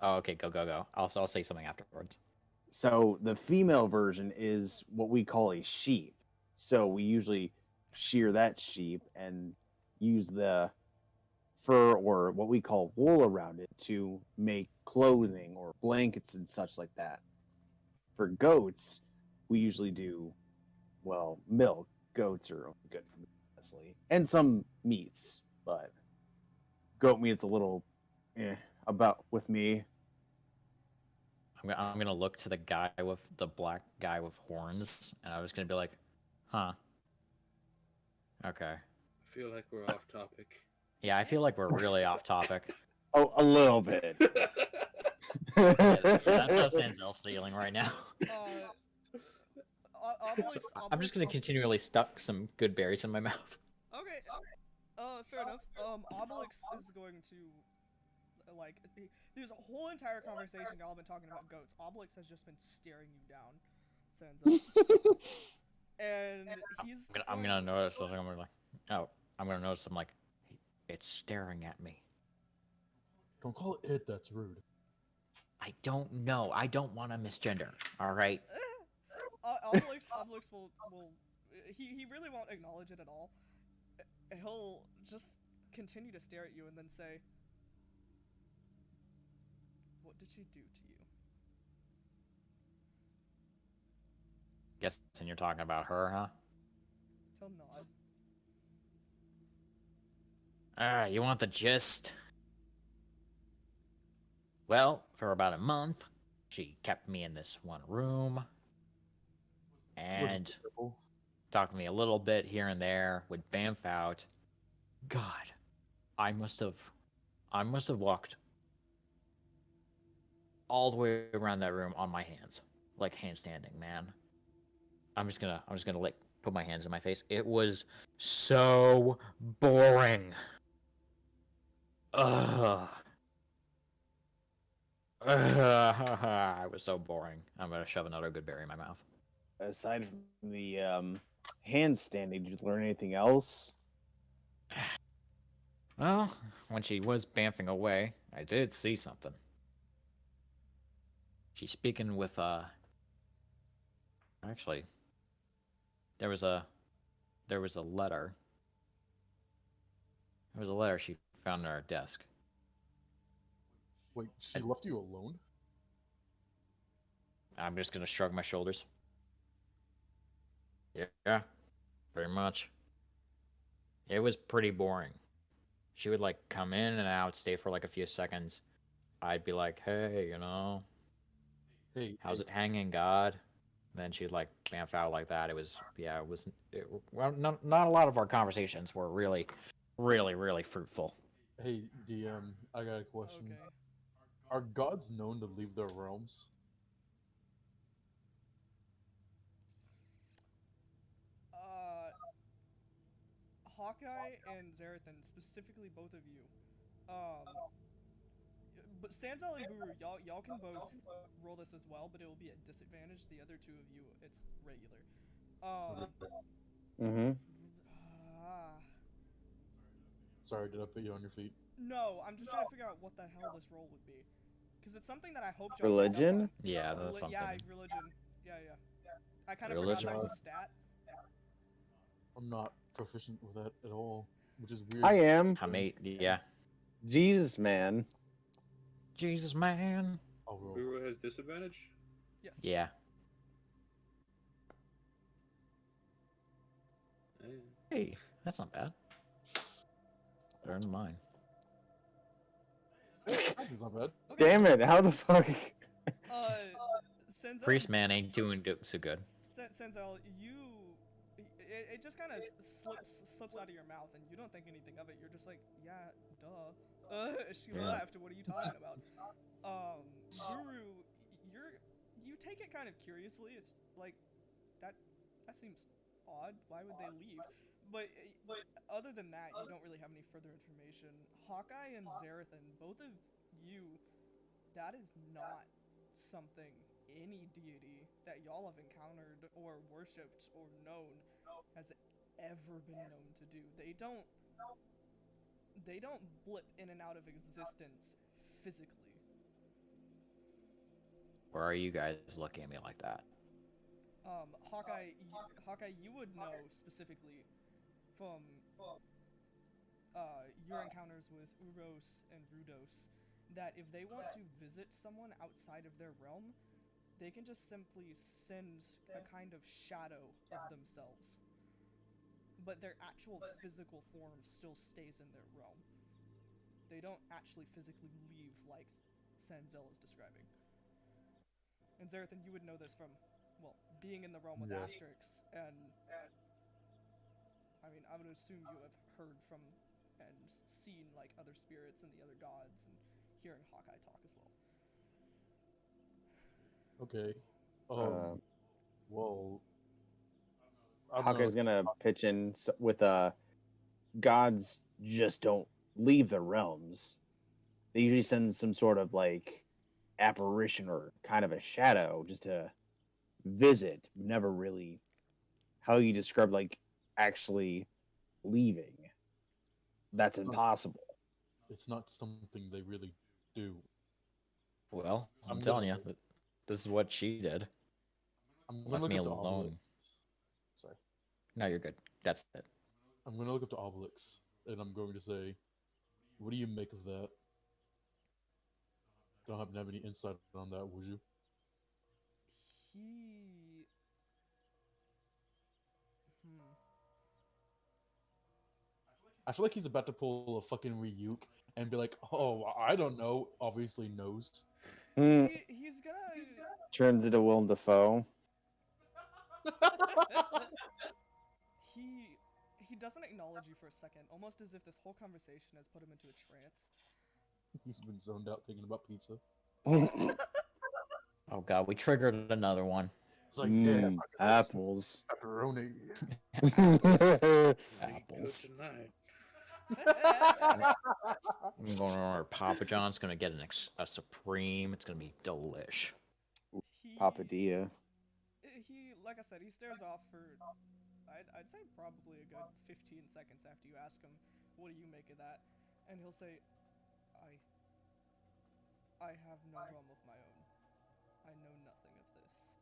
Oh, okay. Go. I'll say something afterwards. so the female version is what we call a sheep. So we usually shear that sheep and use the fur or what we call wool around it to make clothing or blankets and such like that. For goats, we usually do milk. Goats are only good for meat, honestly, and some meats, but goat meat's a little about with me. I'm gonna look to the black guy with horns, and I was gonna be like, huh. Okay. I feel like we're off topic. Yeah, I feel like we're really off topic. Oh, a little bit. That's how Sanzel's feeling right now. Obelix, I'm just gonna Obelix- continually stuck some good berries in my mouth. Okay. Fair enough. Obelix is going to there's a whole entire conversation y'all have been talking about goats. Obelix has just been staring you down, Sanzel. And he's I'm gonna notice. I'm gonna like, oh, I'm gonna notice. I'm like, it's staring at me. Don't call it that's rude. I don't know. I don't want to misgender. All right. Obelix will he really won't acknowledge it at all. He'll just continue to stare at you and then say, "What did she do to you?" Guessing you're talking about her, huh? He'll nod. You want the gist? Well, for about a month, she kept me in this one room and talked to me a little bit here and there, would bamf out. God, I must have walked all the way around that room on my hands, like handstanding, man. I'm just gonna like put my hands in my face. It was so boring. Ugh. It was so boring. I'm gonna shove another good berry in my mouth. Aside from the handstanding, did you learn anything else? Well, when she was bamfing away, I did see something. She's speaking with actually, there was a letter. There was a letter she found on her desk. Wait, she left you alone? I'm just gonna shrug my shoulders. Yeah, pretty much. It was pretty boring. She would like come in and out, stay for like a few seconds. I'd be like, hey, Hey, how's it hanging, God? And then she'd like bamf out like that. Well, not a lot of our conversations were really fruitful. Hey, DM, I got a question. Okay. Are gods known to leave their realms? Hawkeye and Zerith, and specifically both of you. But Sanzel and Buru, y'all can both roll this as well, but it will be at disadvantage. The other two of you, it's regular. Sorry, did I put you on your feet? No, I'm just trying to figure out what the hell this roll would be, because it's something that I hope y'all picked up Religion? on. Yeah, that's what I'm Yeah, thinking. religion. Yeah. I kind of forgot Religion? that was a stat. I'm not proficient with that at all, which is weird. I am. Yeah. Jesus, man. Jesus, man. I'll roll. Buru has disadvantage? Yes. Yeah. Hey, that's not bad. Better than mine. It's not bad. Okay. Damn it! How the fuck? Sanzel, Priest man ain't doing so good. Sanzel, it just kind of slips out of your mouth, and you don't think anything of it. You're just like, yeah, duh. She Yeah. left. What are you talking about? Buru, you take it kind of curiously. It's like that seems odd. Why would they leave? But other than that, you don't really have any further information. Hawkeye and Zerith, and both of you, that is not something any deity that y'all have encountered or worshipped or known has ever been known to do. They don't blip in and out of existence physically. Why are you guys looking at me like that? Hawkeye, you would know specifically from your encounters with Uros and Rudos that if they want to visit someone outside of their realm, they can just simply send a kind of shadow of themselves. But their actual physical form still stays in their realm. They don't actually physically leave like Sanzel is describing. And Zerith, you would know this from, well, being in the realm with Yeah. Xastrix, and I mean, I would assume you have heard from and seen like other spirits and the other gods, and hearing Hawkeye talk as well. Okay. Well, I'm Hawkeye's not- gonna pitch in with gods just don't leave their realms. They usually send some sort of like apparition or kind of a shadow just to visit. Never really how you describe like actually leaving. That's impossible. It's not something they really do. Well, I'm I'm telling you, gonna- this is what she did. I'm gonna Left look me up the alone. Obelix. Sorry. No, you're good. That's it. I'm gonna look up the Obelix, and I'm going to say, what do you make of that? Don't happen to have any insight on that, would you? He. I feel like he's about to pull a fucking Ryuk and be like, "Oh, I don't know." Obviously knows. Hmm. He's gonna. Turns into Willem Dafoe. He doesn't acknowledge you for a second, almost as if this whole conversation has put him into a trance. He's been zoned out thinking about pizza. Oh god, we triggered another one. It's like, damn, Apples. pepperoni. Apples. Tonight. I'm going to order Papa John's. Gonna get a Supreme. It's gonna be delish. Papadilla. He, like I said, he stares off for, I'd say probably a good 15 seconds after you ask him, what do you make of that? And he'll say, I have no realm of my own. I know nothing of this.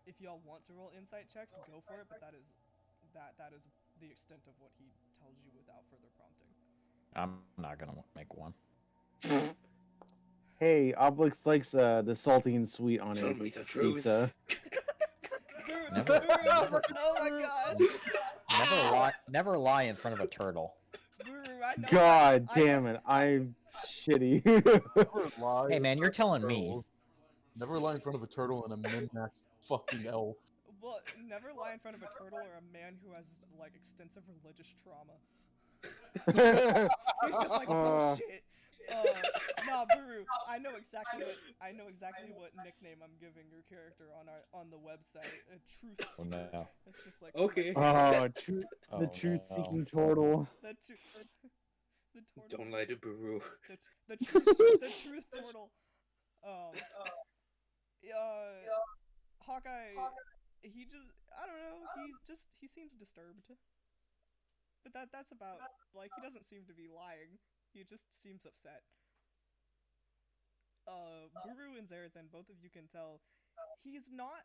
If y'all want to roll insight checks, go for it, but that is the extent of what he tells you without further prompting. I'm not gonna make one. Hey, Obelix likes the salty and sweet on Tell his me the truth. pizza. Never- never- Oh my gosh! Never lie in front of a turtle. Buru, I know God I know- damn it, I'm shitty. Never lie Hey in man, you're front of a telling me. turtle. Never lie in front of a turtle and a min-maxed fucking elf. Well, never lie in front of a turtle or a man who has like extensive religious trauma. He's just like bullshit. Nah, Buru, I know exactly what nickname I'm giving your character on the website. Truth Oh Seeker. no. It's just like Okay. Oh, Oh, the truth-seeking no. turtle. the turtle. Don't lie to Buru. The truth turtle. Hawkeye. He just, I don't know. He seems disturbed. But that's about, like, he doesn't seem to be lying. He just seems upset. Buru and Zerith, both of you can tell, he's not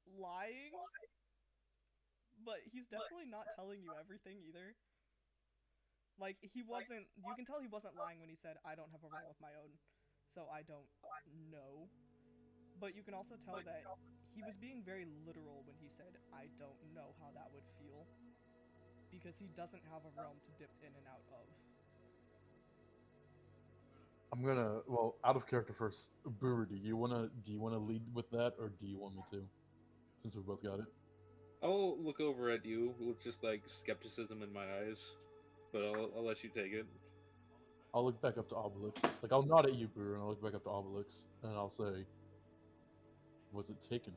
lying, but he's definitely not telling you everything either. Like, you can tell he wasn't lying when he said, I don't have a realm of my own, so I don't know. But you can also tell that he was being very literal when he said, "I don't know how that would feel," because he doesn't have a realm to dip in and out of. I'm gonna, well, out of character first. Buru, do you wanna lead with that, or do you want me to? Since we both got it. I'll look over at you with just like skepticism in my eyes, but I'll let you take it. I'll look back up to Obelix. Like, I'll nod at you, Buru, and I'll look back up to Obelix, and I'll say, "Was it taken?"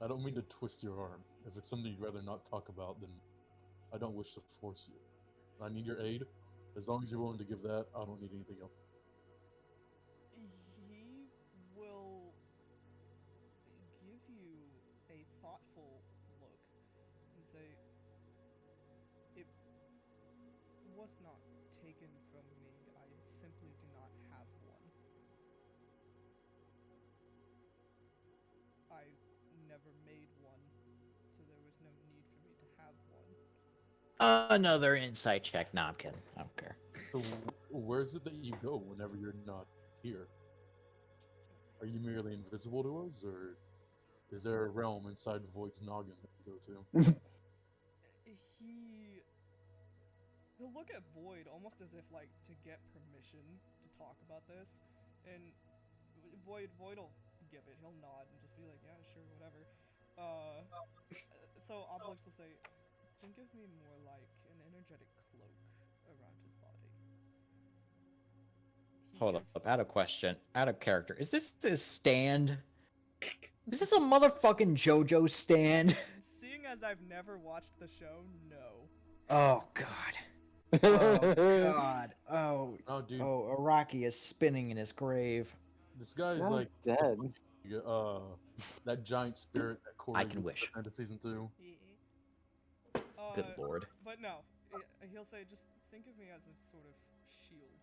I don't mean to twist your arm. If it's something you'd rather not talk about, then I don't wish to force you. I need your aid. As long as you're willing to give that, I don't need anything else. He will give you a thoughtful look and say, "It was not taken from me. I simply do not have one. I never made one, so there was no need for me to have one." Another insight check. No, I'm kidding. I don't care. So, where is it that you go whenever you're not here? Are you merely invisible to us, or is there a realm inside Void's noggin that you go to? He'll look at Void almost as if like to get permission to talk about this, and Void'll give it. He'll nod and just be like, "Yeah, sure, whatever." So Obelix will say, "Think of me more like an energetic cloak around his body." Hold up. Out of question. Out of character. Is this his stand? Is this a motherfucking JoJo stand? Seeing as I've never watched the show, no. Oh god. Oh god. Oh. Oh, dude, Oh, Araki is spinning in his grave. this guy's Not like dead. that giant spirit that Corey I can wish. into season 2. Good lord. But no, he'll say, "Just think of me as a sort of shield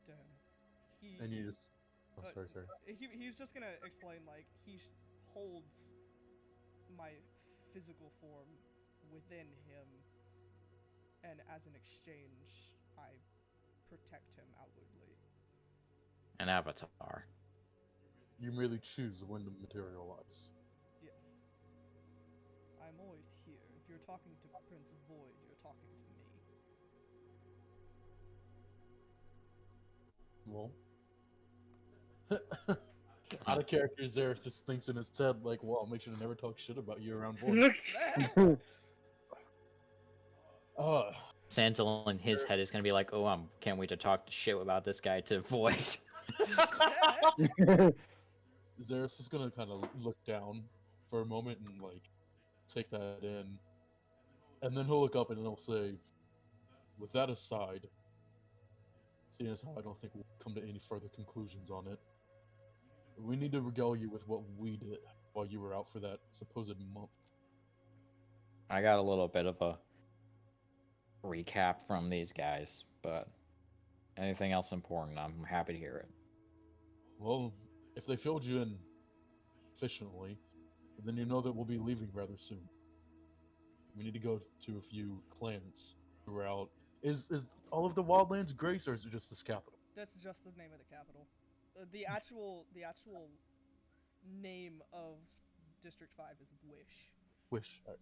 to him." And you just, oh, sorry. He's just gonna explain, like, he holds my physical form within him, and as an exchange, I protect him outwardly. An avatar. You merely choose when to materialize. Yes. I'm always here. If you're talking to Prince Void, you're talking to me. Well, out of character, Zerith just thinks in his head, like, well, I'll make sure to never talk shit about you around Void. Sanzel in his head is gonna be like, "Oh, can't wait to talk shit about this guy to Void." Zerith is gonna kind of look down for a moment and, like, take that in. And then he'll look up and he'll say, with that aside, seeing as how I don't think we'll come to any further conclusions on it, we need to regale you with what we did while you were out for that supposed month. I got a little bit of a recap from these guys, but anything else important, I'm happy to hear it. Well, if they filled you in efficiently, then you know that we'll be leaving rather soon. We need to go to a few clans throughout. Is all of the Wildlands Grace, or is it just this capital? That's just the name of the capital. The actual name of District 5 is Wish. Wish. All right.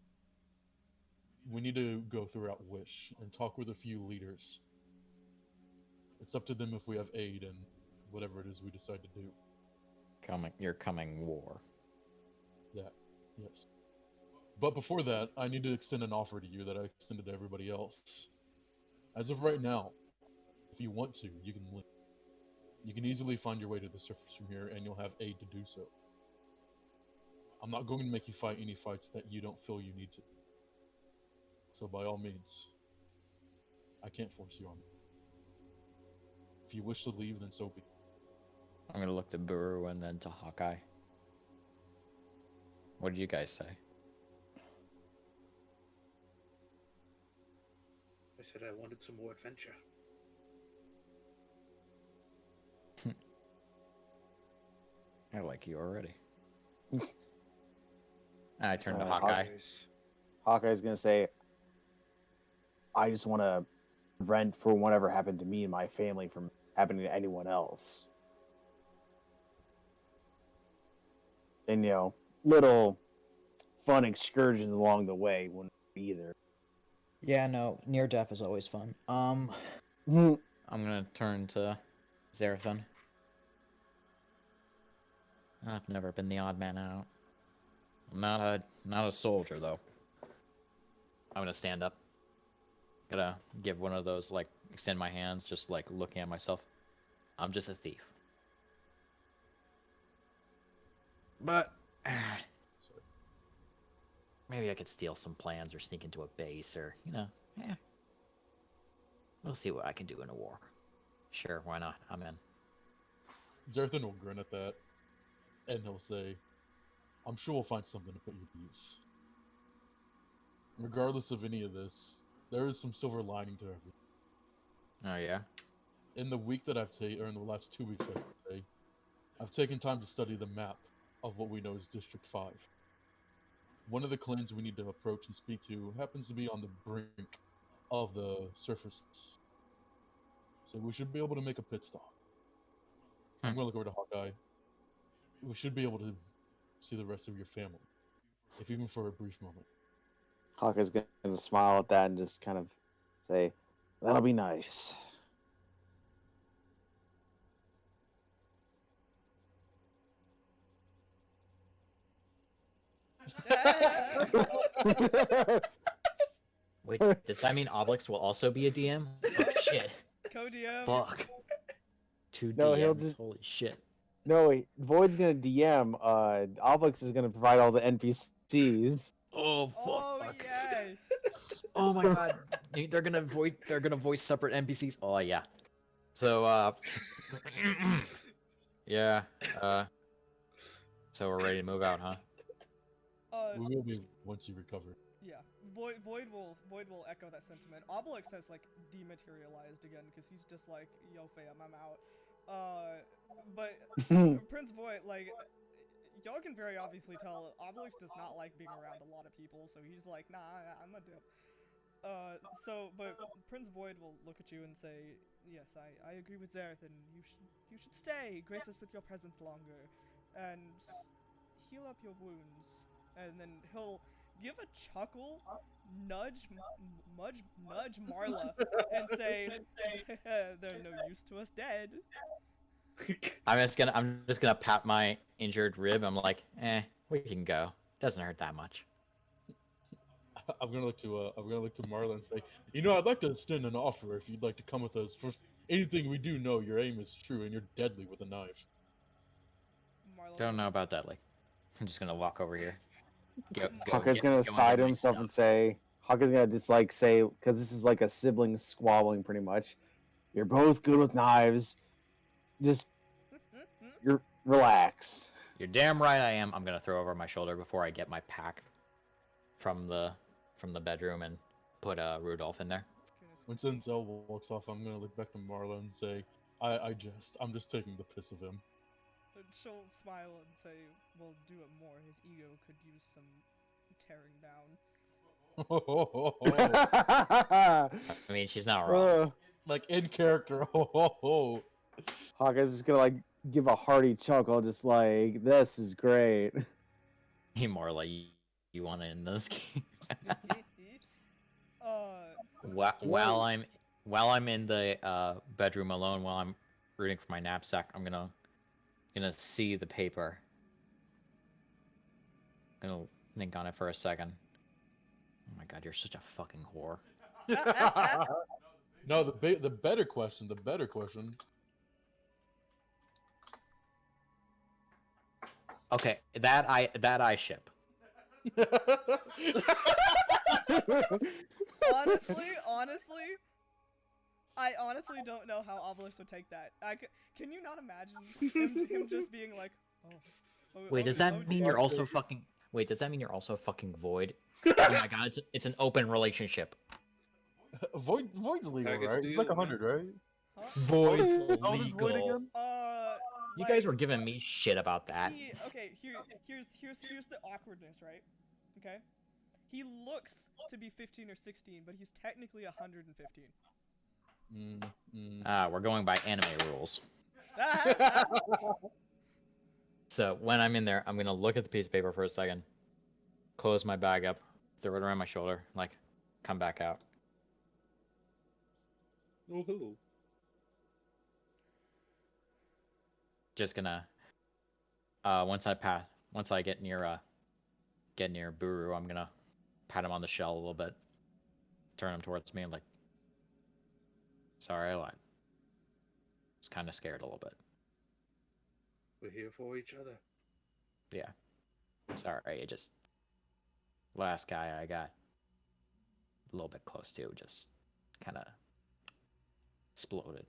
We need to go throughout Wish and talk with a few leaders. It's up to them if we have aid and whatever it is we decide to do. Your coming war. That, yes. But before that, I need to extend an offer to you that I extended to everybody else. As of right now, if you want to, you can leave. You can easily find your way to the surface from here, and you'll have aid to do so. I'm not going to make you fight any fights that you don't feel you need to. So by all means, I can't force you on it. If you wish to leave, then so be it. I'm gonna look to Buru and then to Hawkeye. What did you guys say? I said I wanted some more adventure. I like you already. I turned to Hawkeye. Hawkeye's gonna say, I just want to prevent for whatever happened to me and my family from happening to anyone else. And, little fun excursions along the way wouldn't be either. Yeah, no, near death is always fun. Mhm. I'm gonna turn to Zerith then. I've never been the odd man out. I'm not a soldier though. I'm gonna stand up. Gotta give one of those like extend my hands, just like looking at myself. I'm just a thief. But maybe I could steal some plans or sneak into a base or, yeah. We'll see what I can do in a war. Sure, why not? I'm in. Zerthan will grin at that, and he'll say, I'm sure we'll find something to put you to use. Regardless of any of this, there is some silver lining to everything. Oh yeah? In the week that I've taken, or in the last 2 weeks, I should say, I've taken time to study the map of what we know as District 5. One of the clans we need to approach and speak to happens to be on the brink of the surface. So we should be able to make a pit stop. I'm going to look over to Hawkeye. We should be able to see the rest of your family, if even for a brief moment. Hawkeye's gonna smile at that and just kind of say, that'll be nice. Wait, does that mean Obelix will also be a DM? Oh shit. Co-DM. Fuck. 2 No, he'll DMs, just- holy shit. No, wait. Void's gonna DM. Obelix is gonna provide all the NPCs. Oh fuck. Oh yes. Oh my god. They're gonna voice separate NPCs. Oh yeah. So yeah. So we're ready to move out, huh? We will be once you recover. Yeah. Void will echo that sentiment. Obelix has like dematerialized again because he's just like, yo fam, I'm out. But Prince Void, like, y'all can very obviously tell Obelix does not like being around a lot of people, so he's like, nah, I'm a dip. But Prince Void will look at you and say, yes, I agree with Zerith, and you should stay, grace us with your presence longer, and heal up your wounds. And then he'll give a chuckle, nudge Marla, and say, they're no use to us dead. I'm just gonna pat my injured rib. I'm like, we can go. Doesn't hurt that much. I'm gonna look to Marla and say, I'd like to extend an offer if you'd like to come with us. For anything we do know, your aim is true and you're deadly with a knife. Marla Don't know about that. Like, I'm just gonna walk over here. Hawkeye's gonna side himself and say, Hawkeye's gonna just like say, because this is like a sibling squabbling pretty much. You're both good with knives. Just relax. You're damn right I am. I'm gonna throw over my shoulder before I get my pack from the bedroom and put Rudolph in there. When Sanzel walks off, I'm gonna look back to Marla and say, I'm just taking the piss of him. She'll smile and say, we'll do it more. His ego could use some tearing down. I mean, she's not wrong. Like in character. Hawkeye's just gonna like give a hearty chuckle, just like, this is great. Hey, Marla, you want to end this game? While I'm in the bedroom alone, while I'm rooting for my knapsack, I'm gonna see the paper. Gonna think on it for a second. Oh my god, you're such a fucking whore. No, the better question. Okay, that I ship. honestly, I honestly don't know how Obelix would take that. Can you not imagine him just being like, oh. Wait, does that mean you're also fucking? Wait, does that mean you're also fucking Void? Oh my god, it's an open relationship. Void's legal, Package right? deal, Like man. 100, right? Huh? Void's How old is Void legal. again? You guys were giving me shit about that. Okay, here's the awkwardness, right? Okay, He looks to be 15 or 16, but he's technically 115. We're going by anime rules. So when I'm in there, I'm gonna look at the piece of paper for a second, close my bag up, throw it around my shoulder, like, come back out. Woohoo. Just gonna, once I get near Buru, I'm gonna pat him on the shell a little bit, turn him towards me, and like, sorry, I lied. Was kind of scared a little bit. We're here for each other. Yeah. Sorry, it just last guy I got a little bit close to just kind of exploded.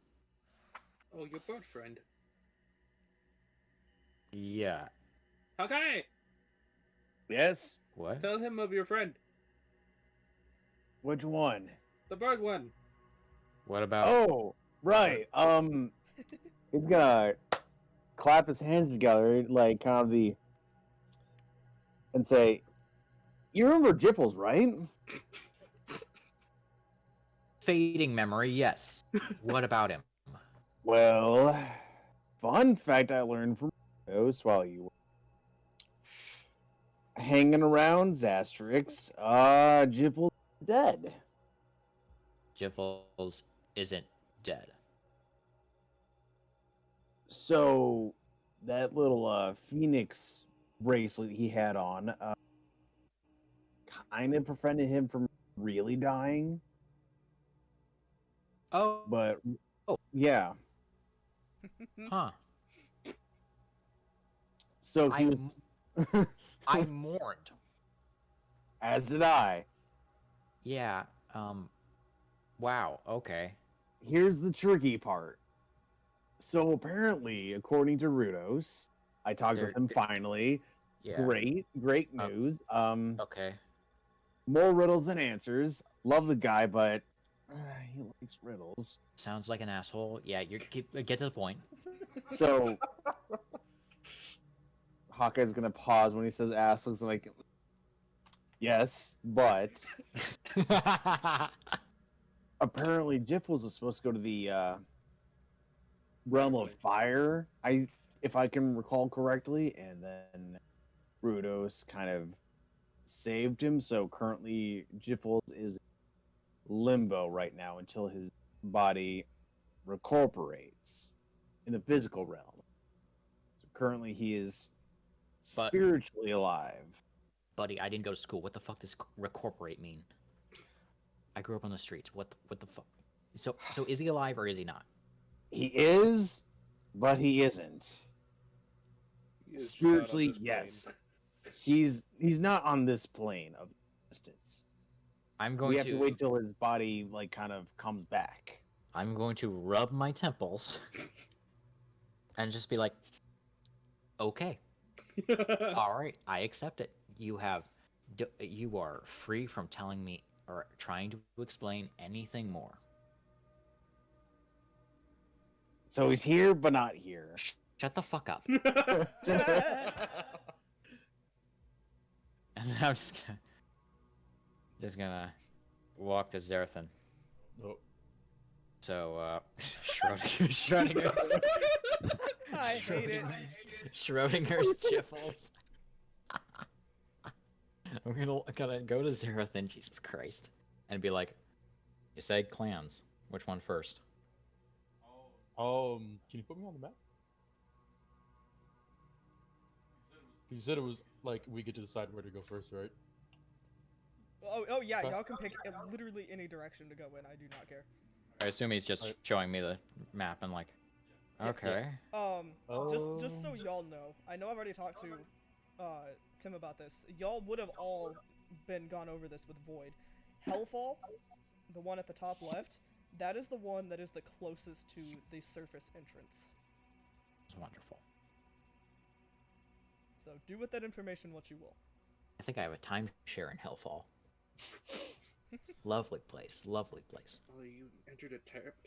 Oh, your bird friend. Yeah. Hawkeye! Yes. What? Tell him of your friend. Which one? The bird one. What about? Oh, right. He's gonna clap his hands together, like kind of and say, "You remember Jipples, right?" Fading memory, yes. What about him? Well, fun fact I learned from those while you were hanging around Xastrix, Jipples is dead. Jiffles isn't dead. So that little Phoenix bracelet he had on kind of prevented him from really dying. Oh, But Oh. yeah. huh. So he was I mourned. as did I. Yeah. Wow. Okay. Here's the tricky part. So apparently, according to Rudos, I talked with him finally. Yeah. Great news. Okay. More riddles than answers. Love the guy, but he likes riddles. Sounds like an asshole. Yeah. Get to the point. So Hawkeye's gonna pause when he says ass. Looks like yes, but apparently Jiffles was supposed to go to the realm of fire. If I can recall correctly, and then Rudos kind of saved him. So currently Jiffles is limbo right now until his body recuperates in the physical realm. So currently he is But- spiritually alive. Buddy, I didn't go to school. What the fuck does recorporate mean? I grew up on the streets. What the fuck? So is he alive or is he not? He is, but he isn't. He is Spiritually, not on this yes. plane. He's not on this plane of existence. I'm We going have to wait till his body like kind of comes back. I'm going to rub my temples and just be like, okay, all right, I accept it. You are free from telling me or trying to explain anything more. So he's here, but not here. Shut the fuck up. And then I'm just gonna walk to Zerith. Nope. So, Schrodinger's I hate it. Schrodinger's Jiffles. I'm gonna go to Zerith and Jesus Christ, and be like, "You said clans. Which one first?" Can you put me on the map? You said it was like we get to decide where to go first, right? Oh yeah, y'all can pick literally any direction to go in. I do not care. I assume he's just showing me the map and like, okay. Just so y'all know, I know I've already talked to Tim about this. Y'all would have all been gone over this with Void. Hellfall, the one at the top left, that is the one that is the closest to the surface entrance. It's wonderful. So do with that information what you will. I think I have a timeshare in Hellfall. Lovely place, lovely place. Oh, you entered a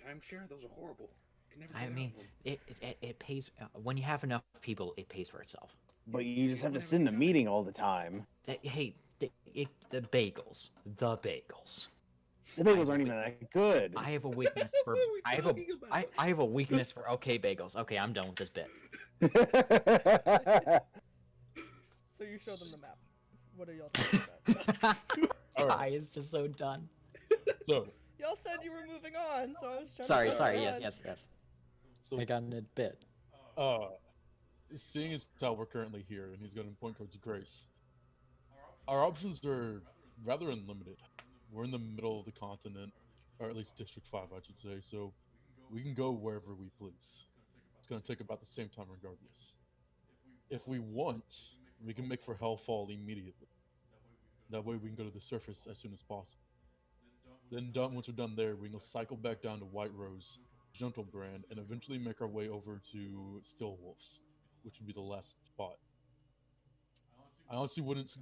timeshare? Those are horrible. Can never I get out mean, of them. it pays when you have enough people. It pays for itself. but you just have to sit in a meeting all the time. Hey, the bagels. The bagels. The bagels aren't even that good. I have a weakness for. What are we talking about? I have a weakness for okay bagels. Okay, I'm done with this bit. So you show them the map. What are y'all talking about? Ty is just so done. So, Y'all said you were moving on, so I was trying Sorry, to sorry. follow Yes. on. so I got in a bit. seeing as how we're currently here, and he's going to point towards Grace, our options are rather unlimited. We're in the middle of the continent, or at least District 5, I should say, so we can go wherever we please. It's going to take about the same time regardless. If we want, we can make for Hellfall immediately. That way we can go to the surface as soon as possible. Then once we're done there, we can go cycle back down to White Rose, Gentlebrand, and eventually make our way over to Stillwolves, which would be the last spot. I honestly wouldn't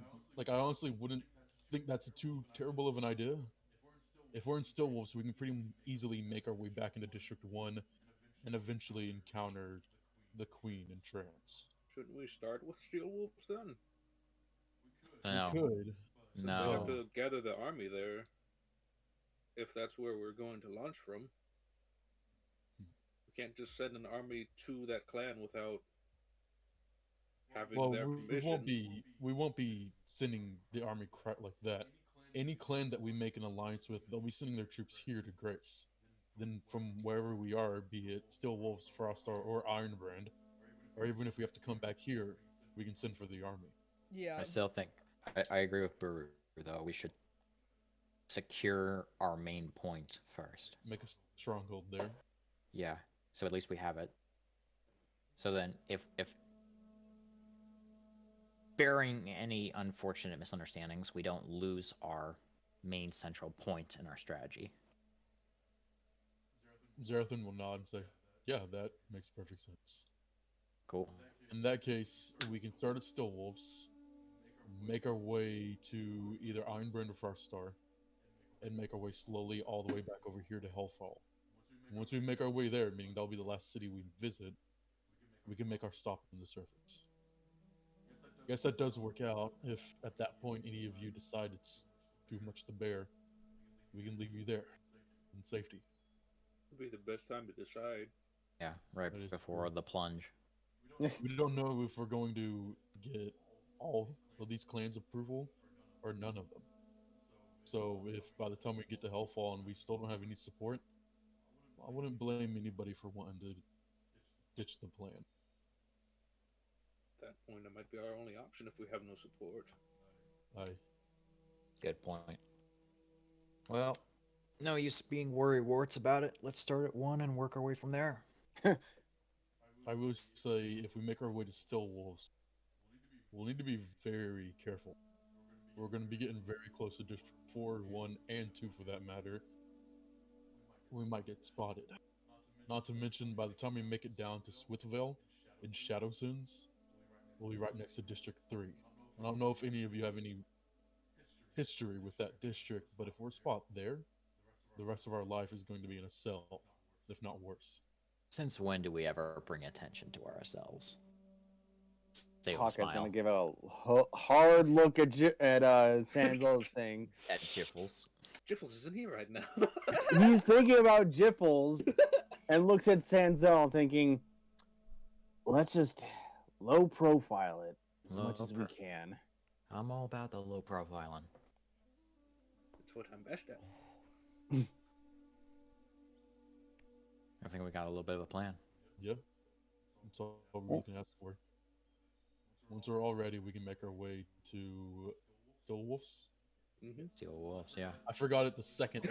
think that's too terrible of an idea. If we're in Stillwolves, we can pretty easily make our way back into District 1 and eventually encounter the Queen in trance. Shouldn't we start with Steel Wolves then? No. We could. Since we have No. to gather the army there. If that's where we're going to launch from. We can't just send an army to that clan without having Well, their we permission. won't be sending the army like that. Any clan that we make an alliance with, they'll be sending their troops here to Grace. Then from wherever we are, be it Stillwolves, Frostar, or Ironbrand, or even if we have to come back here, we can send for the army. Yeah. I still think I agree with Buru though. We should secure our main point first. Make a stronghold there. Yeah. So at least we have it. So then if bearing any unfortunate misunderstandings, we don't lose our main central point in our strategy. Zerathan will nod and say, "Yeah, that makes perfect sense." Cool. In that case, we can start at Stillwolves, make our way to either Ironbrand or Farstar, and make our way slowly all the way back over here to Hellfall. Once we make our way there, meaning that'll be the last city we visit, we can make our stop on the surface. Guess that does work out. If at that point any of you decide it's too much to bear, we can leave you there in safety. Would be the best time to decide. Yeah, right That is before true. the plunge. We don't know if we're going to get all of these clans' approval or none of them. So if by the time we get to Hellfall and we still don't have any support, I wouldn't blame anybody for wanting to ditch the plan. At that point, it might be our only option if we have no support. Good point. Well, no use being worry-warts about it. Let's start at 1 and work our way from there. I will say, if we make our way to Stillwolves, we'll need to be very careful. We're going to be getting very close to District 4, 1, and 2 for that matter. We might get spotted. Not to mention, by the time we make it down to Swittvale in Shadowsins, we'll be right next to District 3. I don't know if any of you have any history with that district, but if we're spot there, the rest of our life is going to be in a cell, if not worse. Since when do we ever bring attention to ourselves? Say with a Hawkeye's smile. gonna give a hard look at Sanzel's thing. At Jiffles. Jiffles isn't here right now. He's thinking about Jiffles and looks at Sanzel thinking, let's just low profile it as Low much as we pro- can. I'm all about the low profiling. That's what I'm best at. I think we got a little bit of a plan. Yep. That's all we can ask for. Once we're all ready, we can make our way to Stillwolves. Mm-hmm. Steel Wolves, yeah. I forgot it the second.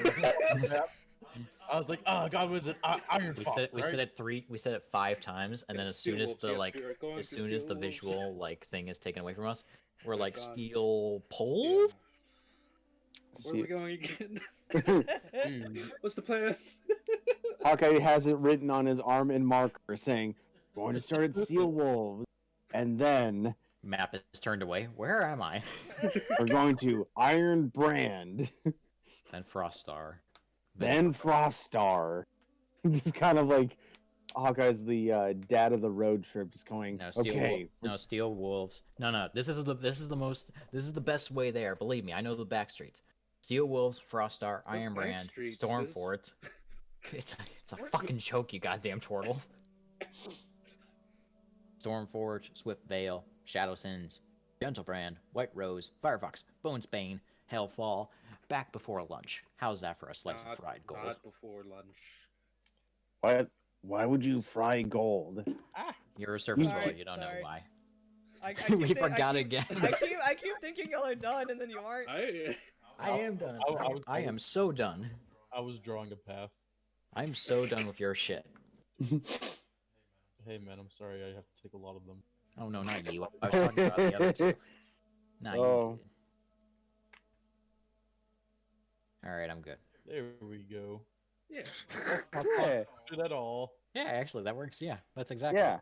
I was like, oh god, was it Iron We Fox, said we right? said it 3. We said it 5 times, and then as soon as the Steel Wolves, yes, we are going as to soon as Steel the Wolves. visual thing is taken away from us, we're like It's on. steel pole. Yeah. Where are See, we going again? Dude, What's the plan? Hawkeye has it written on his arm in marker saying, going to start at Seal Wolves, and then Map is turned away. Where am I? we're going to Iron Brand, Then Froststar. then Froststar. Just kind of like Hawkeye's the dad of the road trip, just going, No, steel. okay, No, steel wolves. No. This is the best way there. Believe me, I know the back streets. Steel wolves, Froststar, Iron back Brand, streets? Stormfort. It's a fucking joke, you goddamn turtle. Stormforge, Swift Veil, Shadow Sins, Gentle Brand, White Rose, Firefox, Bonesbane, Hellfall, back before lunch. How's that for a slice of fried gold? Not before lunch. why would you fry gold? You're a surface Sorry, roller, you don't sorry. know why. We forgot again. I keep thinking y'all are done, and then you aren't. I am done. I am so done. I was drawing a path. I am so done with your shit. Hey man, I'm sorry. I have to take a lot of them. Oh no, not you. I was talking about the other two. Not Oh. you. Alright, I'm good. There we go. Yeah. Yeah, Did that all. Yeah, actually, that works. Yeah, that's exactly. yeah.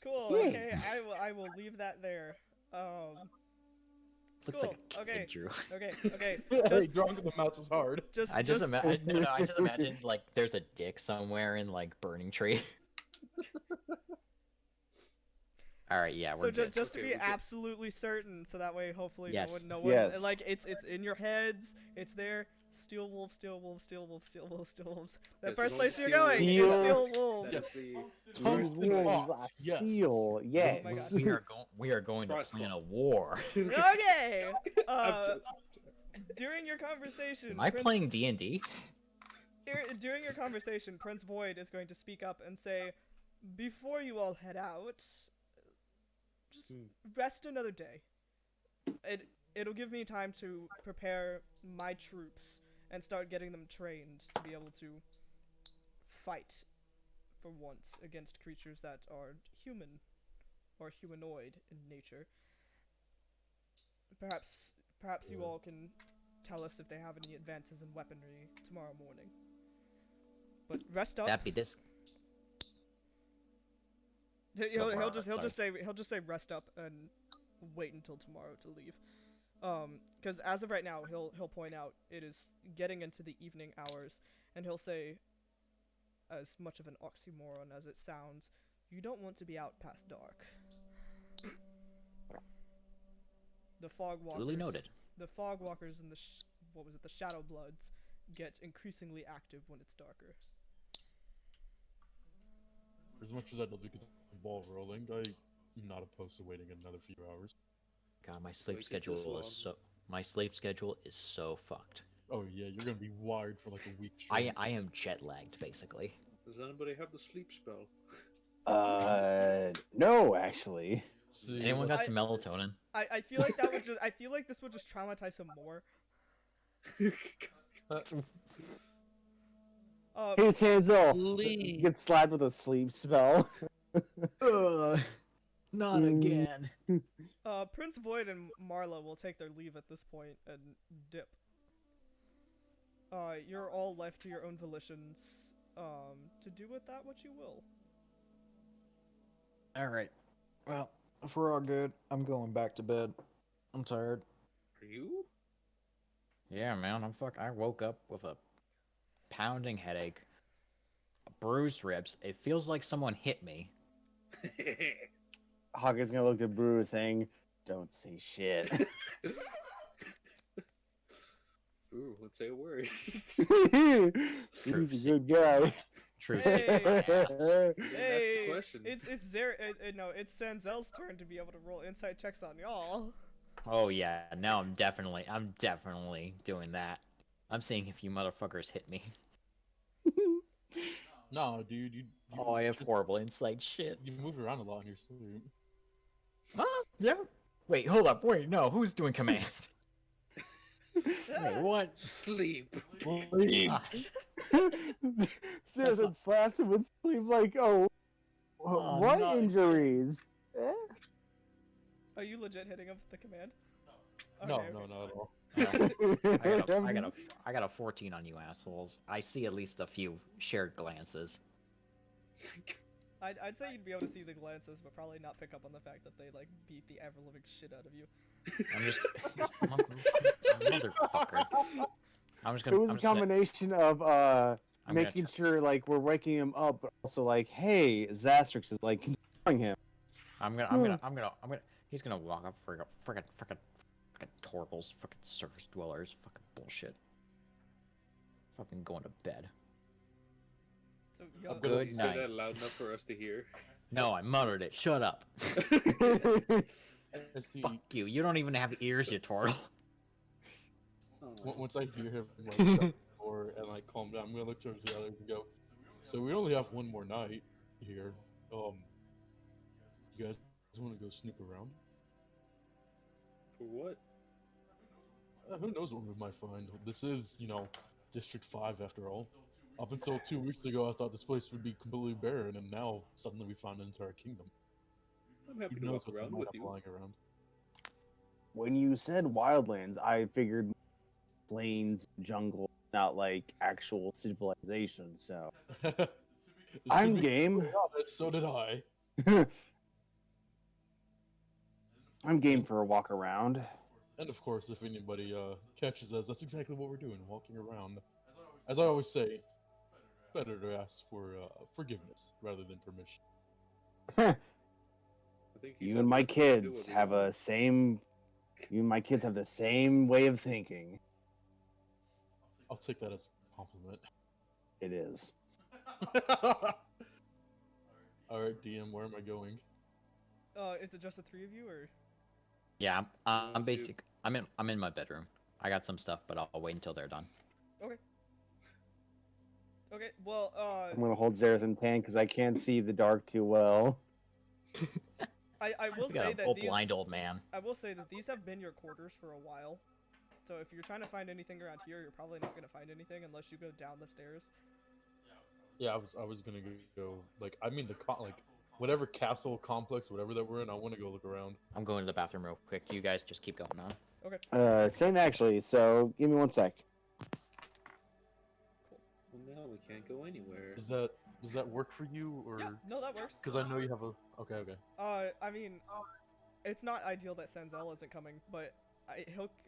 Cool. Yeah. Okay, I will leave that there. Looks Cool, like a kid, okay. Drew. Okay. Hey, Just, drawing the mouse is hard. I just imagine like there's a dick somewhere in like Burning Tree. All right, yeah, So we're good. just to Okay, be we're good. absolutely certain, so that way hopefully Yes. no one Yes. like it's in your heads, it's there. Steel wolves, steel wolves, steel wolves, steel wolves, steel wolves. That That's first the place you're steel going is wolves. steel wolves. That's the Tungsten Wolves, fox, yes. steel, yes. my God. We are going to Frost plan a claw. war. Okay. I'm During your conversation, Am I playing D&D? During your conversation, Prince Void is going to speak up and say, "Before you all head out, just rest another day. It'll give me time to prepare my troops and start getting them trained to be able to fight for once against creatures that are human or humanoid in nature. Perhaps you all can tell us if they have any advances in weaponry tomorrow morning. But rest up." That'd be this. He'll for it, just say rest up and wait until tomorrow to leave. Because as of right now, he'll point out it is getting into the evening hours, and he'll say, as much of an oxymoron as it sounds, you don't want to be out past dark. The fog walkers. Duly noted. The fog walkers and the the shadow bloods get increasingly active when it's darker. As much as I'd love to get the ball rolling, I'm not opposed to waiting another few hours. God, my sleep Wait, this schedule long? is so fucked. Oh yeah, you're gonna be wired for like a week straight. I am jet lagged basically. Does anybody have the sleep spell? No, actually. See, Anyone got I- some melatonin? I feel like that would just I feel like this would just traumatize him more. Hey, Sanzel. Leave. Get slapped with a sleep spell. Not again. Prince Void and Marla will take their leave at this point and dip. You're all left to your own volitions, to do with that what you will. All right. Well, if we're all good, I'm going back to bed. I'm tired. Are you? Yeah, man. I woke up with a pounding headache, bruised ribs. It feels like someone hit me. Hawkeye's gonna look at Buru saying, "Don't say shit." Ooh, let's say a word. He's a good guy. Truth. Hey. the Hey, question. it's Sanzel's turn to be able to roll insight checks on y'all. Oh yeah. Now I'm definitely doing that. I'm seeing if you motherfuckers hit me. No, dude, you Oh, I have horrible insight shit. you move around a lot in your sleep. Yeah. Wait, hold up. Wait, no. Who's doing command? Wait, what? Sleep. Gosh. Seriously, slaps him with sleep like, oh, Oh, what no. injuries? Eh? Are you legit hitting him with the command? No, Okay, no, okay. not at all. I got a 14 on you assholes. I see at least a few shared glances. I'd say you'd be able to see the glances, but probably not pick up on the fact that they like beat the ever living shit out of you. I'm just motherfucker. I'm just It gonna. was I'm a just gonna combination of I'm gonna making sure like we're waking him up, but also like, hey, Xastrix is like controlling him. He's gonna walk up for frickin' turtles, frickin' surface dwellers, fucking bullshit. Fucking going to bed. So But Good did you night. say that loud enough for us to hear? No, I muttered it. Shut up. As he, Fuck you. You don't even have ears, you turtle. Oh, once I hear him like shut the door and like calm down, I'm gonna look towards the others and go. So we only have one more night here. You guys want to go snoop around? for what? Who knows what we might find? This is, District 5 after all. Up until 2 weeks ago, I thought this place would be completely barren, and now suddenly we found an entire kingdom. I'm happy Who to knows walk what they around might with have you. lying around. When you said wildlands, I figured plains, jungle, not like actual civilization. So To I'm be game. completely honest, so did I. I'm game for a walk around. And of course, if anybody catches us, that's exactly what we're doing, walking around. As I always say, better to ask for forgiveness rather than permission. I think he You said and my that's what you do kids with have your a same. You and my kids have the same way of thinking. I'll take that as a compliment. It is. Alright, DM, where am I going? Is it just the three of you, or? Yeah, I'm Let's see. basic. I'm in my bedroom. I got some stuff, but I'll wait until they're done. Okay, well, I'm gonna hold Zerith in tan because I can't see the dark too well. I will We got say a that old these blind old man. I will say that these have been your quarters for a while. So if you're trying to find anything around here, you're probably not gonna find anything unless you go down the stairs. Yeah, I was gonna go like whatever castle complex, whatever that we're in. I want to go look around. I'm going to the bathroom real quick. You guys just keep going on. Okay. Same actually. So give me 1 sec. Well, now we can't go anywhere. Does that work for you or? Yeah, no, that works. Because I know you have a. Okay. I mean, it's not ideal that Sanzel isn't coming, but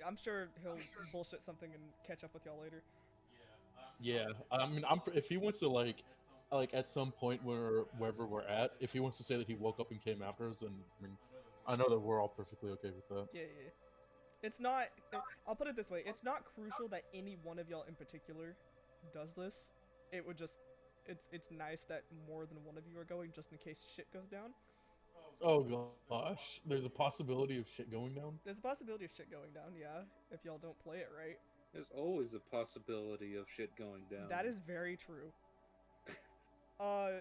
I'm sure he'll bullshit something and catch up with y'all later. Yeah, I mean, if he wants to like at some point wherever we're at, if he wants to say that he woke up and came after us, then I mean, I know that we're all perfectly okay with that. Yeah. It's not. I'll put it this way: it's not crucial that any one of y'all in particular does this. It would just. It's nice that more than one of you are going, just in case shit goes down. Oh gosh, there's a possibility of shit going down. There's a possibility of shit going down, yeah, if y'all don't play it right. There's always a possibility of shit going down. That is very true.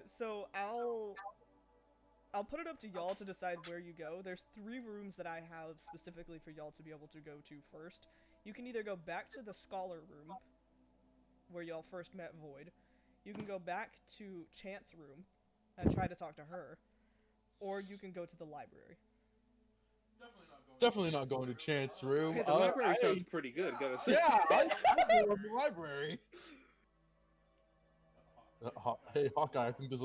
So I'll put it up to y'all to decide where you go. There's 3 rooms that I have specifically for y'all to be able to go to first. You can either go back to the Scholar Room, where y'all first met Void. You can go back to Chant's room and try to talk to her. Or you can go to the library. Definitely not going to Chance room. Hey, the library sounds pretty good, gotta say. Yeah, I go to the library. Hey Hawkeye, I think there's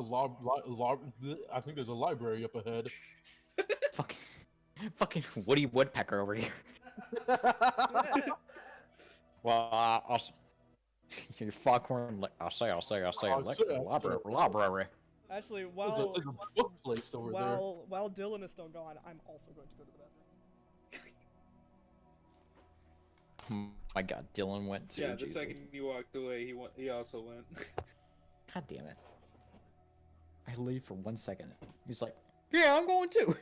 I think there's a library up ahead. Fucking Woody Woodpecker over here. Well, your foghorn. I'll say. Library. Actually, There's a book place over there. while Dylan is still gone, I'm also going to go to the bathroom. Oh my God, Dylan went too. Yeah, the Jesus. second you walked away, he also went. God damn it. I leave for 1 second. He's like, yeah, I'm going too.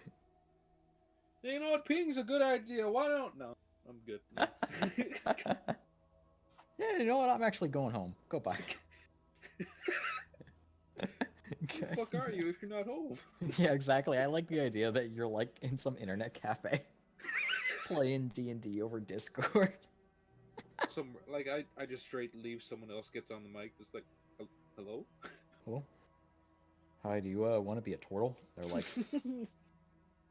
You know what? Peeing's a good idea. Why don't? No, I'm good. Yeah, you know what? I'm actually going home. Go bye. Who the fuck are you if you're not home? Yeah, exactly. I like the idea that you're like in some internet cafe playing D&D over Discord. I just straight leave. Someone else gets on the mic. Just like, hello. Hello. Hi, do you want to be a turtle? They're like,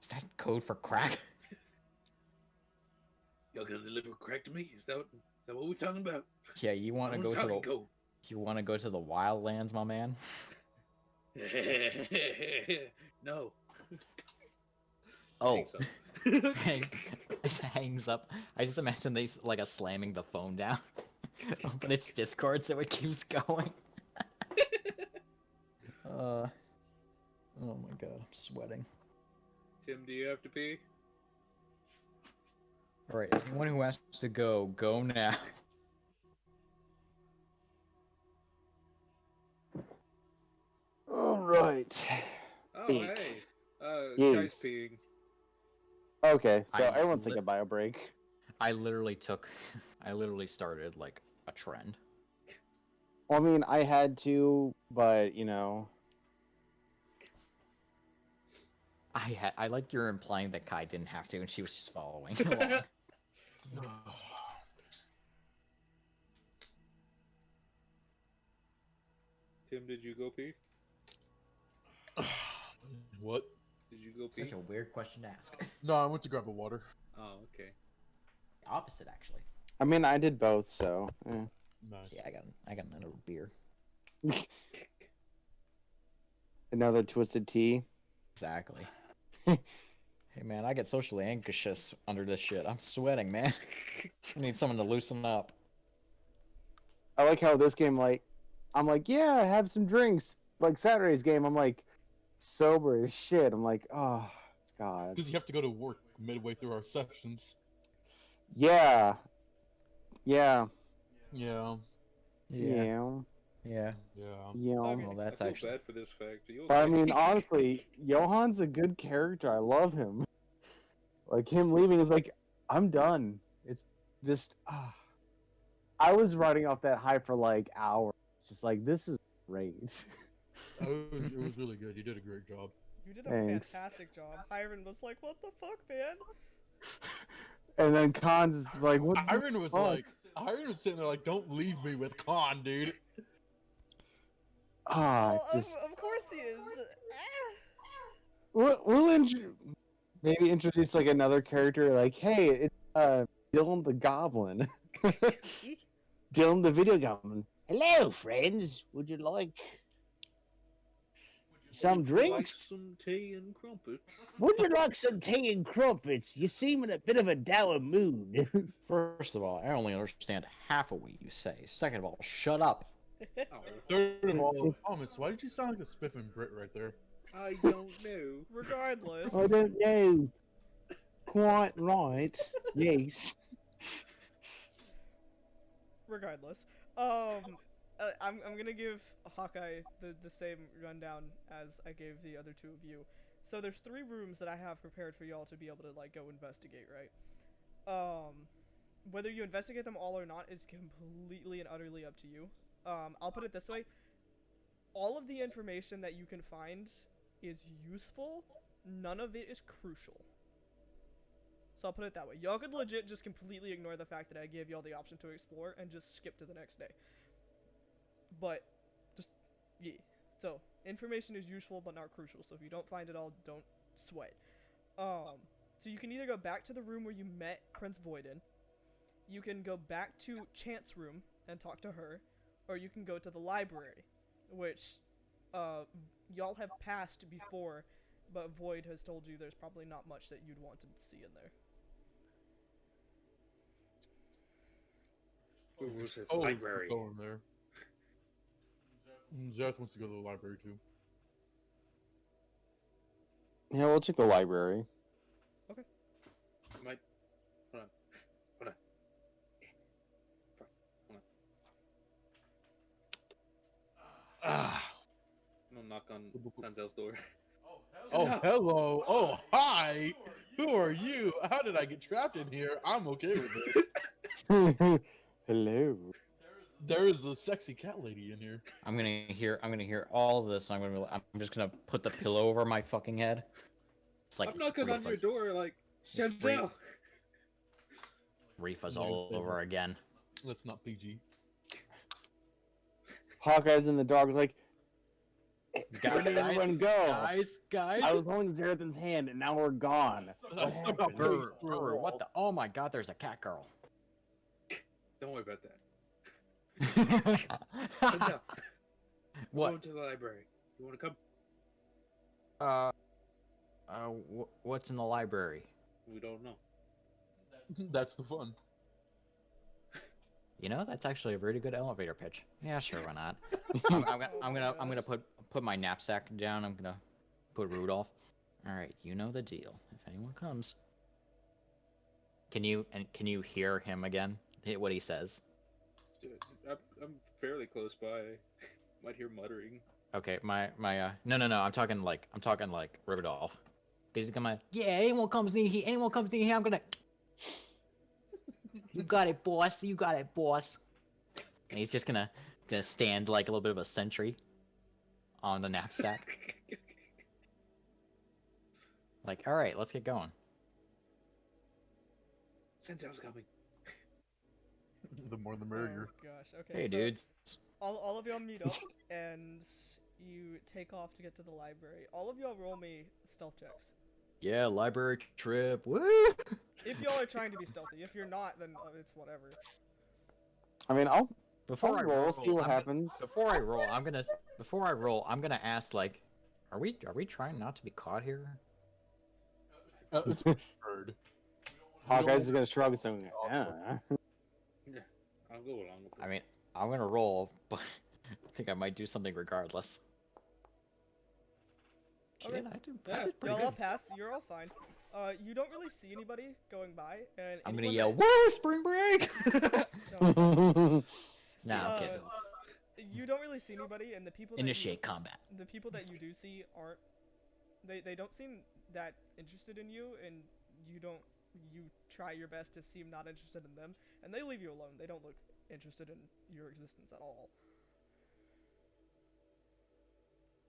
is that code for crack? Y'all gonna deliver crack to me? Is that what we're talking about? Yeah, you want to go to the you want to go to the wildlands, my man? No. Oh. Hangs up. I just imagine they like a slamming the phone down. But it's Discord, so it keeps going. Oh my god, I'm sweating. Tim, do you have to pee? Alright, anyone who has to go now. All right. Oh, Speak. hey. Guy's Yes. peeing. Okay, so I everyone's lit- take a bio break. I literally started like a trend. Well, I mean, I had to, but you know, I like you're implying that Kai didn't have to and she was just following along. Tim, did you go pee? What? Did you go pee? Such a weird question to ask. No, I went to grab a water. Oh, okay. Opposite, actually. I mean, I did both, so. Nice. Yeah, I got another beer. Another twisted tea. Exactly. Hey man, I get socially anxious under this shit. I'm sweating, man. I need someone to loosen up. I like how this game, like, I'm like, yeah, have some drinks. Like Saturday's game, I'm like, sober as shit. I'm like, oh, God. Because you have to go to work midway through our sessions. Yeah. Yeah. Yeah. Yeah. Yeah. Yeah. Yeah. Okay. Well, that's I feel actually. bad for this fact. Are you But I okay? mean, honestly, Johan's a good character. I love him. Like, him leaving is like, I'm done. It's just, I was riding off that high for like hours. It's just like, this is great. It was really good. You did a great job. You did a Thanks. fantastic job. Hiron was like, what the fuck, man? And then Khan's is like, what the Iron was fuck? like, Iron was sitting there like, don't leave me with Khan, dude. Well, Just of course he is. we'll maybe introduce like another character. Like, hey, it's Dylan the Goblin, Dylan the Video Goblin. Hello, friends. Would you like some Would you like drinks? some tea and crumpets? Would you like some tea and crumpets? You seem in a bit of a dour mood. First of all, I only understand half of what you say. Second of all, shut up. Oh, Third of all, Thomas, why did you sound like the spiffing Brit right there? I don't know. Regardless. I don't know. Quite right. Yes. Regardless. I'm gonna give Hawkeye the same rundown as I gave the other two of you. So there's 3 rooms that I have prepared for y'all to be able to like go investigate, right? Whether you investigate them all or not is completely and utterly up to you. I'll put it this way. All of the information that you can find is useful. None of it is crucial. So I'll put it that way. Y'all could legit just completely ignore the fact that I gave y'all the option to explore and just skip to the next day. But, just, yeah. So, information is useful but not crucial. So if you don't find it all, don't sweat. So you can either go back to the room where you met Prince Voiden. You can go back to Chant's room and talk to her. Or you can go to the library, which y'all have passed before, but Void has told you there's probably not much that you'd want to see in there. Buru's his Oh, library. go in there. Zerith wants to go to the library too. Yeah, we'll check the library. Might. Hold on. Ah. I'm gonna knock on Sanzel's door. Oh, hello. Oh, hi. Who are you? How did I get trapped in here? I'm okay with it. Hello. There is a sexy cat lady in here. I'm gonna hear all of this. And I'm just gonna put the pillow over my fucking head. It's like I'm knocking on your Reefa's- door like, It's Sanzel! Reefa's all over again. That's not PG. Hawkeye's in the dog, like, where did Guys, everyone go? Guys. I was holding Zerithan's hand, and now we're gone. I somehow happened? pushed Buru, through a Buru, wall. what the? Oh my God! There's a cat girl. Don't worry about that. Sanzel, we're What? going to the library. You wanna come? What's in the library? We don't know. That's the fun. You know, that's actually a really good elevator pitch. Yeah, sure, why not? I'm gonna put my knapsack down. I'm gonna put Rudolph. All right, you know the deal. If anyone comes, can you hear him again? What he says? I'm fairly close by. Might hear muttering. Okay, no, I'm talking like Rudolph. He's gonna, yeah, anyone comes near here, I'm gonna. You got it, boss. You got it, boss. And he's just gonna stand like a little bit of a sentry on the knapsack. Like, all right, let's get going. Sanzel's coming. The more the Oh merrier. gosh. Okay. Hey, so dudes. all of y'all meet up and you take off to get to the library. All of y'all roll me stealth checks. Yeah, library trip. Woo! If y'all are trying to be stealthy. If you're not, then it's whatever. I mean, I'll Before I roll, see what happens. Before I roll, I'm gonna ask, like, are we trying not to be caught here? It's bird. Hawkeye's just gonna shrug and say, yeah. Yeah, I'll go along with it. I mean, I'm gonna roll, but I think I might do something regardless. Okay. Shit, I did pretty Y'all all good. pass. You're all fine. You don't really see anybody going by, and I'm gonna anyone yell, that- "Woo, spring break!" No, Nah, I'm kidding. you don't really see anybody, and the people that Initiate combat. the people that you do see aren't. They don't seem that interested in you, and you try your best to seem not interested in them, and they leave you alone. They don't look interested in your existence at all.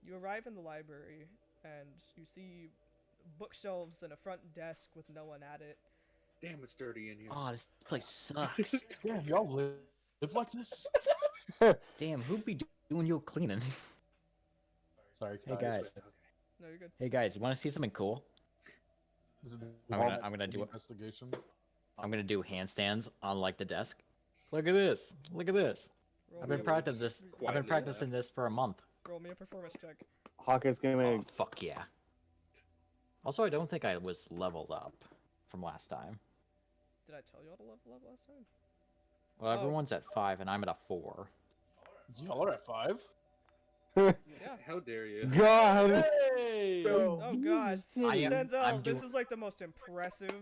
You arrive in the library, and you see bookshelves and a front desk with no one at it. Damn, it's dirty in here. Oh, this place sucks. Damn, y'all live like this? Damn, who'd be doing your cleaning? Sorry, Hey guys, No, you're good. hey guys, want to see something cool? This is I'm gonna do it. investigation. I'm gonna do handstands on like the desk. Look at this. Look at this. Roll I've me been a- practicing this. I've been Quietly practicing this for a month. Roll me a performance check. Hawkeye's gonna Oh, fuck yeah. Also, I don't think I was leveled up from last time. Did I tell y'all to level up last time? Well, Oh. everyone's at 5 and I'm at a 4. Y'all are at 5? Yeah. How dare you? God. Hey! Oh god. I am- Sanzel, I'm this doing- is like the most impressive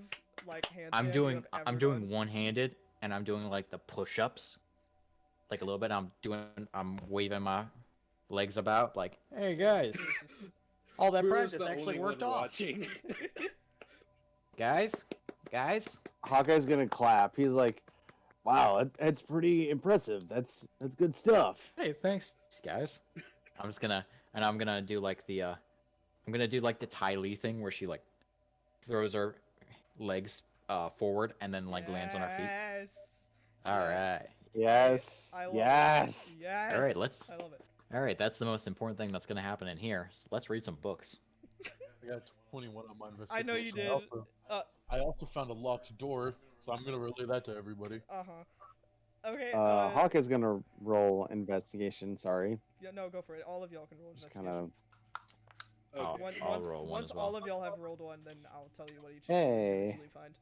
like handstand I'm you doing have I'm ever doing done. one-handed and I'm doing like the push-ups. Like a little bit. I'm waving my legs about like, "Hey guys, all that Buru's practice the actually only worked one off." watching. Guys? Hawkeye's gonna clap. He's like, "Wow, that's pretty impressive. That's good stuff." Hey, thanks, guys. I'm gonna do like the Ty Lee thing where she like throws her legs forward and then like lands on her feet. Yes. All Yes. right. Yes. I love Yes. it. Yes. All right, let's- I love it. All right, that's the most important thing that's gonna happen in here. So let's read some books. I got 21 on my investigation. I know you did. I also found a locked door, so I'm gonna relay that to everybody. Okay. Hawkeye's gonna roll investigation. Sorry, Yeah, no, go for it. All of y'all can roll just investigation. kind of. Okay. I'll roll one once as well. all of y'all have rolled one, then I'll tell you what each Hey. usually find.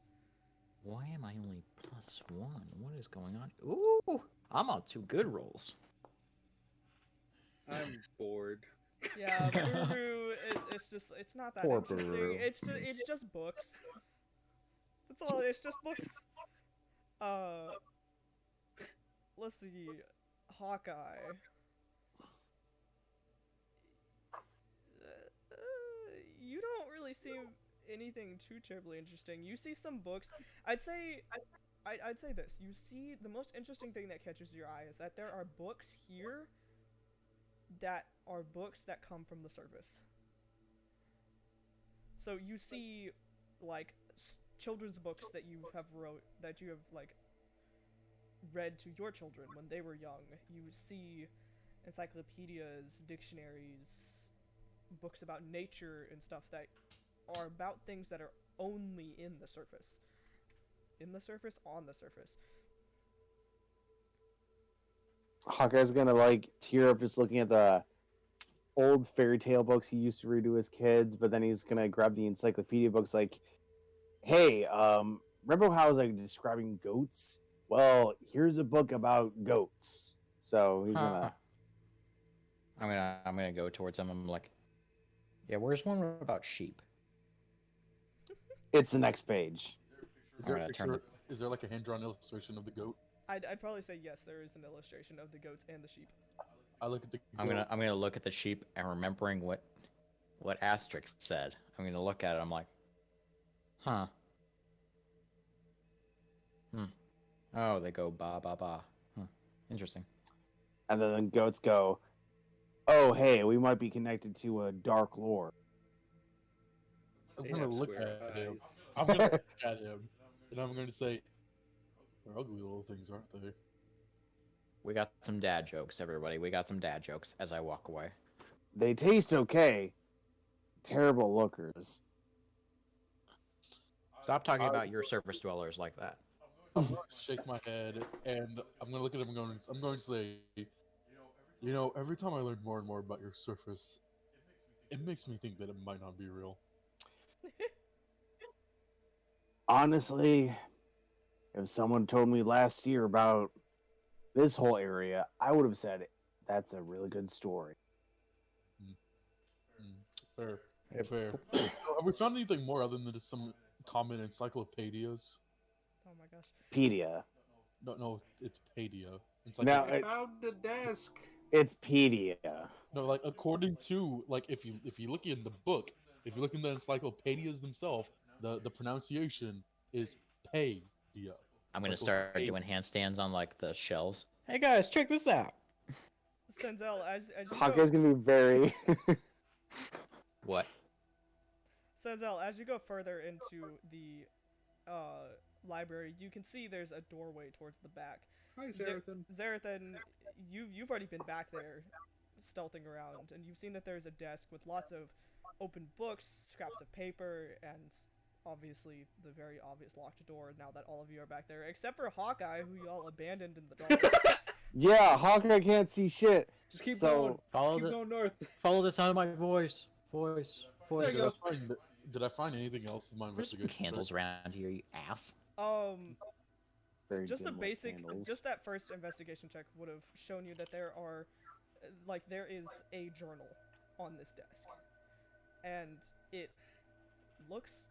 Why am I only +1? What is going on? Ooh, I'm on 2 good rolls. I'm bored. Yeah, Buru, it's not that Poor interesting. Buru. It's just books. That's all. It's just books. Let's see, Hawkeye. You don't really see anything too terribly interesting. You see some books. I'd say this. You see the most interesting thing that catches your eye is that there are books here that are books that come from the surface. So you see, like, children's books that you have like read to your children when they were young. You see encyclopedias, dictionaries, books about nature and stuff that are about things that are only in the surface. In the surface, on the surface. Hawkeye's gonna like tear up just looking at the old fairy tale books he used to read to his kids, but then he's gonna grab the encyclopedia books like, "Hey, remember how I was like describing goats? Well, here's a book about goats." So he's gonna I'm gonna go towards him. I'm like, yeah, where's one about sheep? It's the next page. Is there, a Alright, I turned picture, is there like a hand-drawn illustration of the goat? I'd probably say yes. There is an illustration of the goats and the sheep. I look at the I'm goat. gonna look at the sheep and remembering what Xastrix said. I'm gonna look at it. I'm like, huh. Oh, they go ba ba ba. Interesting. And then the goats go, "Oh, hey, we might be connected to a dark lord." I'm They gonna have look square at him. eyes. I'm gonna look at him, and I'm gonna say, "They're ugly little things, aren't they?" We got some dad jokes, everybody. We got some dad jokes as I walk away. They taste okay. Terrible lookers. Stop talking about your surface dwellers like that. I'm going to shake my head, and I'm gonna look at him. I'm going to say, you know, every time I learn more and more about your surface, it makes me think that it might not be real. Honestly, if someone told me last year about this whole area, I would have said that's a really good story. Fair, Yeah, fair. So, have we found anything more other than just some common encyclopedias? Oh my gosh. Pedia. No, it's pedia. Now, I found the desk. It's Pedia. No, like according to like if you look in the book, if you look in the encyclopedias themselves, the pronunciation is pedia. I'm gonna It's start like, doing handstands on like the shelves. Hey guys, check this out. Sanzel, as you Hawkeye's go, gonna be very. What? Sanzel, as you go further into the library, you can see there's a doorway towards the back. Hi, Zer- Zerith. Zerithan, you've already been back there, stealthing around, and you've seen that there's a desk with lots of open books, scraps of paper, and obviously the very obvious locked door. Now that all of you are back there, except for Hawkeye, who you all abandoned in the dark. Yeah, Hawkeye can't see shit. Just keep So- going. Follow Keep the- going north. Follow the sound of my voice. Voice. There you go. Did I find anything else in my There's some investigation? candles around here, you ass. Very Just a dim basic, candles. just that first investigation check would have shown you that there are, there is a journal on this desk, and it looks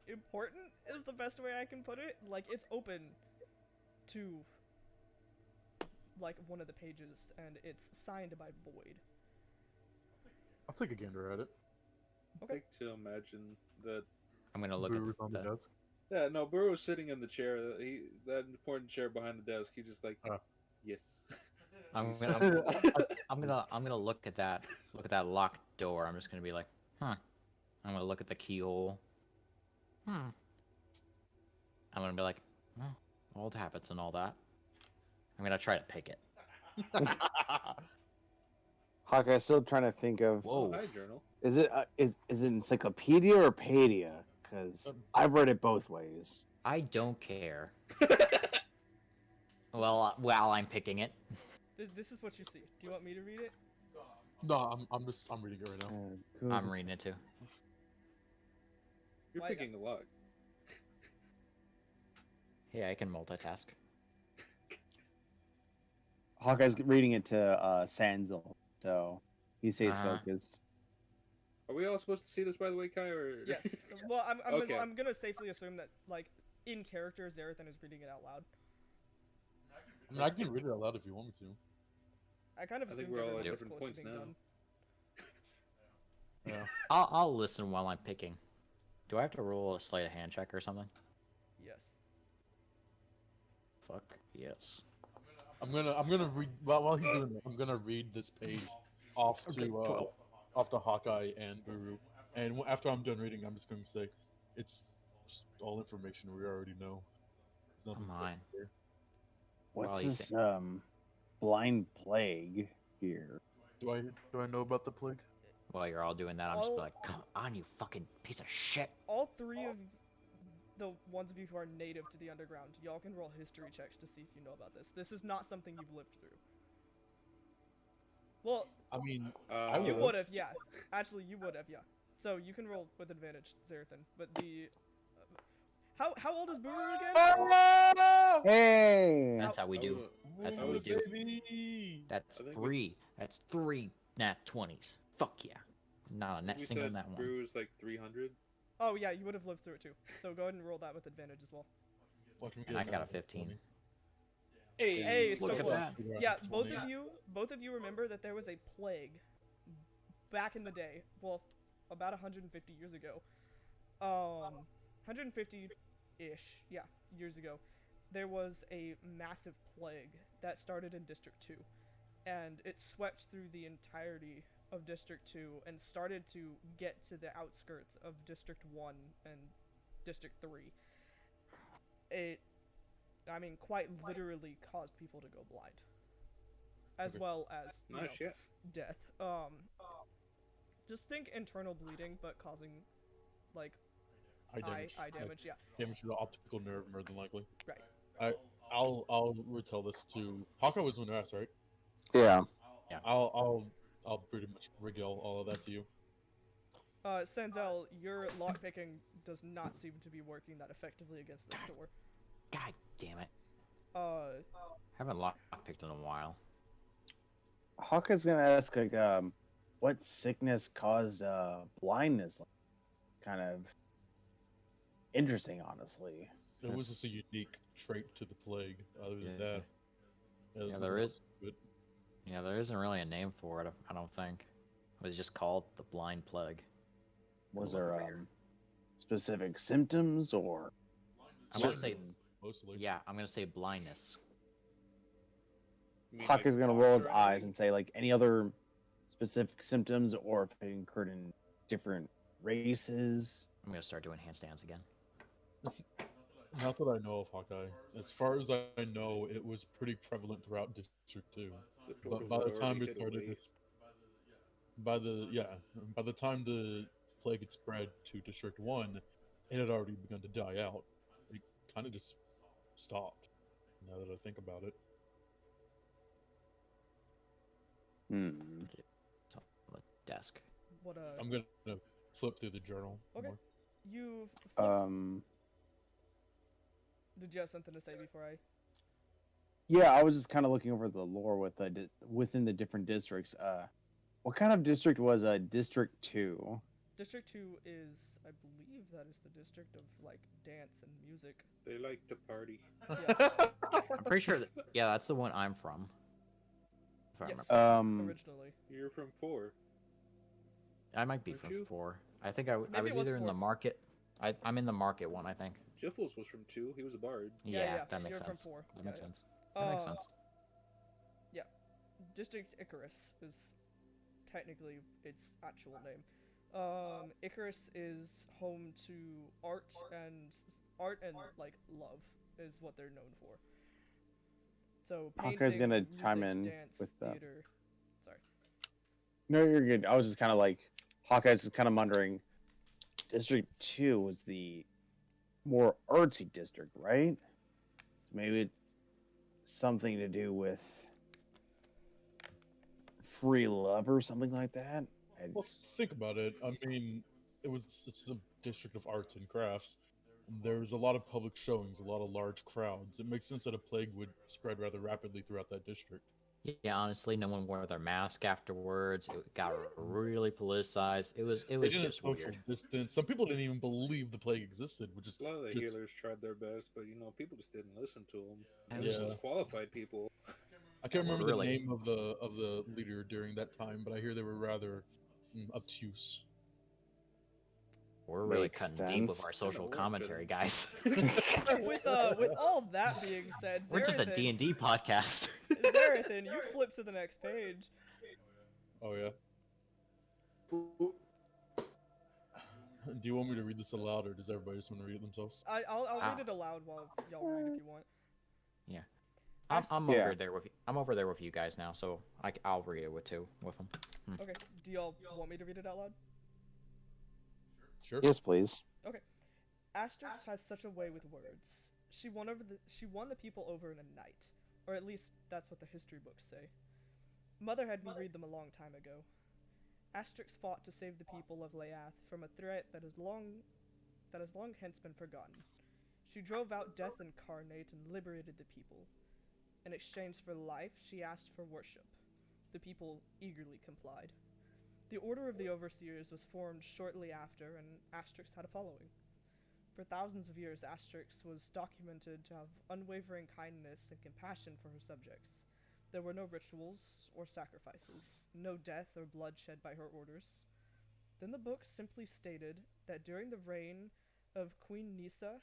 important is the best way I can put it. Like, it's open to like one of the pages, and it's signed by Void. I'll take a gander at it. I like to imagine that. I'm gonna look Brewer's at on the the. desk. Yeah, no, Buru was sitting in the chair. That important chair behind the desk. He just like, Ah. yes. I'm gonna look at that locked door. I'm just gonna be like, huh. I'm gonna look at the keyhole. I'm gonna be like, well, old habits and all that. I'm gonna try to pick it. Hawkeye's still trying to think of. Whoa. Hi, journal. Is it is it encyclopedia or pedia? Because I've read it both ways. I don't care. Well, while I'm picking it. This is what you see. Do you want me to read it? No, I'm reading it right now. I'm reading it too. You're Why- picking a lot. Yeah, I can multitask. Hawkeye's reading it to Sanzel, so he stays Uh-huh. focused. Are we all supposed to see this, by the way, Kai? Or Yes. Well, Okay. I'm gonna safely assume that, like, in character, Zerithan is reading it out loud. I mean, I can read it out loud if you want me to. I kind of I think assumed we're all everyone at was different close to points being now. done. Yeah. I'll listen while I'm picking. Do I have to roll a sleight of hand check or something? Yes. Fuck yes. I'm gonna read while he's doing that. I'm gonna read this page off Okay, to 12. off to Hawkeye and Buru, and after I'm done reading, I'm just gonna say it's just all information we already know. There's nothing Come on. here. What's Well, you this blind plague here? Do I know about the plague? While you're all doing that, I'm just Oh. like, come on, you fucking piece of shit. All three of the ones of you who are native to the underground, y'all can roll history checks to see if you know about this. This is not something you've lived through. Well, I mean, you would. would have, yeah. Actually, you would have, yeah. So you can roll with advantage, Zerithan. But the how old is Buru again? Hey! That's how we do. That's how we do. Baby! That's I think 3. That's 3 nat 20s. Fuck yeah. Not a net We single said nat one. Brew is like 300. Oh yeah, you would have lived through it too. So go ahead and roll that with advantage as well. Watch me And get I got a another 15. 20. Hey, it's Look still at close. that. Figure out Yeah, the both 20. of you remember that there was a plague back in the day. Well, about 150 years ago. 150-ish, yeah, years ago. There was a massive plague that started in District 2, and it swept through the entirety of District 2 and started to get to the outskirts of District 1 and District 3. It, I mean, quite literally caused people to go blind. As Okay. well as, you Nice know, shit. death. Just think internal bleeding, but causing, like, Eye damage. eye damage, yeah. Damage to the optical nerve, more than likely. Right. I'll retell this to Hawkeye was in S, right? Yeah. I'll pretty much regale all of that to you. Sanzel, your lockpicking does not seem to be working that effectively against this door. God damn it. Uh, Haven't lockpicked in a while. Hawkeye's gonna ask like, what sickness caused blindness? Kind of interesting, honestly. It was That's- just a unique trait to the plague. Other than Yeah. that, there's Yeah, nothing there else is. to it. Yeah, there isn't really a name for it, I don't think. It was just called the Blind Plague. Was Look there over here. specific symptoms or? I'm gonna say, Certain, mostly. yeah, I'm gonna say blindness. You mean, Hawkeye's like, gonna roll his box or eyes anything? and say like any other specific symptoms or if it occurred in different races. I'm gonna start doing handstands again. Not that I know of Hawkeye. As far as I know, it was pretty prevalent throughout District 2. The But tortoise by the had time already it hid started away. to, by the time the plague had spread to District 1, it had already begun to die out. It kind of just stopped, now that I think about it. Hmm. It's on the desk. what, I'm going to flip through the journal Okay. more. you flipped... Did you have something to say before I... Yeah, I was just kind of looking over the lore with within the different districts. What kind of district was District 2? District 2 is, I believe that is the district of, like, dance and music. They like to party. Yeah, I'm pretty sure that, yeah, that's the one I'm from. If I yes, remember. originally. You're from 4. I might be Aren't from you? 4. I think I Maybe was it was either in the 4. market. I'm in the market one, I think. Jiffles was from 2. He was a bard. Yeah, that makes you're sense. from 4. That makes Yeah, sense. That makes Uh, sense. District Icarus is technically its actual name. Icarus is home to art and like love is what they're known for. So Hawkeye's painting, gonna music, chime in dance, with that. theater. Sorry. No, you're good. I was just kind of like, Hawkeye's just kind of wondering. District 2 was the more artsy district, right? Maybe it's something to do with free love or something like that. Well, think about it. I mean, it's a district of arts and crafts. There's a lot of public showings, a lot of large crowds. It makes sense that a plague would spread rather rapidly throughout that district. Yeah, honestly, no one wore their mask afterwards. It got really politicized. It was They didn't just social weird. distance. Some people didn't even believe the plague existed, which is A lot of the just, healers tried their best, but people just didn't listen to them. Yeah. It was just qualified people. I can't remember Really? the name of the leader during that time, but I hear they were rather obtuse. We're really Makes cutting deep with sense. our social Kinda commentary, warped guys. with all that being said, We're just a Zerithan, D&D podcast. Zerithan, you flip to the next page. Oh yeah. Do you want me to read this aloud, or does everybody just want to read it themselves? I'll Ah. read it aloud while y'all read if you want. I'm Yeah. over there with I'm over there with you guys now, so I'll read it with them. Okay, do y'all want me to read it out loud? Sure. Yes, please. Xastrix has such a way with words. She won the people over in a night, or at least that's what the history books say. Mother had me read them a long time ago. Xastrix fought to save the people of Laexath from a threat that has long hence been forgotten. She drove out death incarnate and liberated the people. In exchange for life, she asked for worship. The people eagerly complied. The Order of the Overseers was formed shortly after, and Xastrix had a following. For thousands of years, Xastrix was documented to have unwavering kindness and compassion for her subjects. There were no rituals or sacrifices, no death or bloodshed by her orders. Then the book simply stated that during the reign of Queen Nisa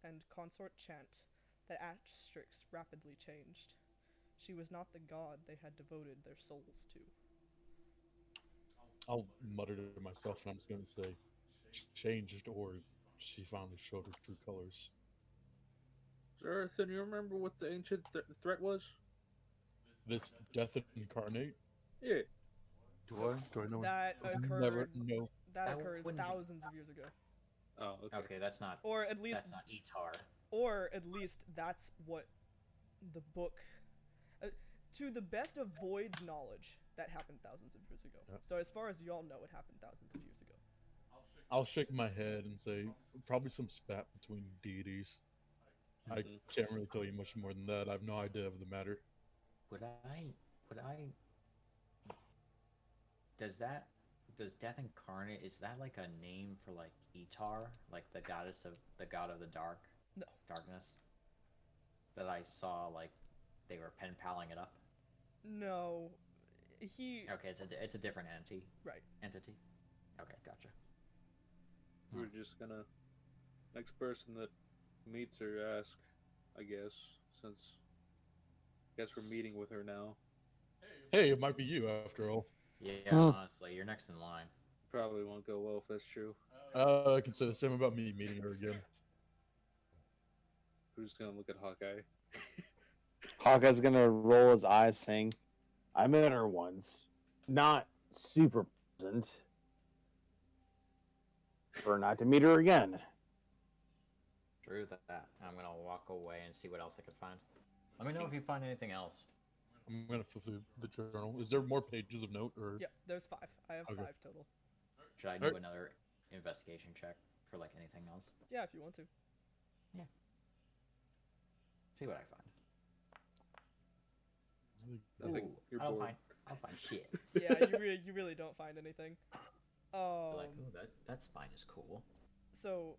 and Consort Chant, that Xastrix rapidly changed. She was not the god they had devoted their souls to. I'll mutter to myself, and I'm just going to say, changed, or she finally showed her true colors. Zerith, you remember what the ancient threat was? This death incarnate. Yeah. Do I know? That occurred. Never know. That That occurred wouldn't be- thousands of years ago, Oh, okay. Okay, that's not or at least, that's what the book. To the best of Void's knowledge, that happened thousands of years ago. Yep. So as far as y'all know, it happened thousands of years ago. I'll shake my head and say, probably some spat between deities. I Mhm. can't really tell you much more than that. I have no idea of the matter. Would I? Does Death Incarnate, is that like a name for like Etar, like the god of the No. darkness? That I saw like they were pen paling it up. No, he. Okay, it's a different entity. Right. Entity. Okay, gotcha. We're just gonna next person that meets her ask, I guess, since I guess we're meeting with her now. Hey, it might be you after all. Yeah, Hmm. honestly, you're next in line. Probably won't go well if that's true. I can say the same about me meeting her again. Who's gonna look at Hawkeye? Hawkeye's gonna roll his eyes, saying, "I met her once. Not super pleasant. Prefer not to meet her again." True that. I'm gonna walk away and see what else I can find. Let me know if you find anything else. I'm gonna flip through the journal. Is there more pages of note, or Yeah, there's 5. I have Okay. 5 total. Should I do Alright. another investigation check for like anything else? Yeah, if you want to. See what I find. I think Ooh, you're I'll bored. find shit. Yeah, you really don't find anything. Like, ooh, that spine is cool. So,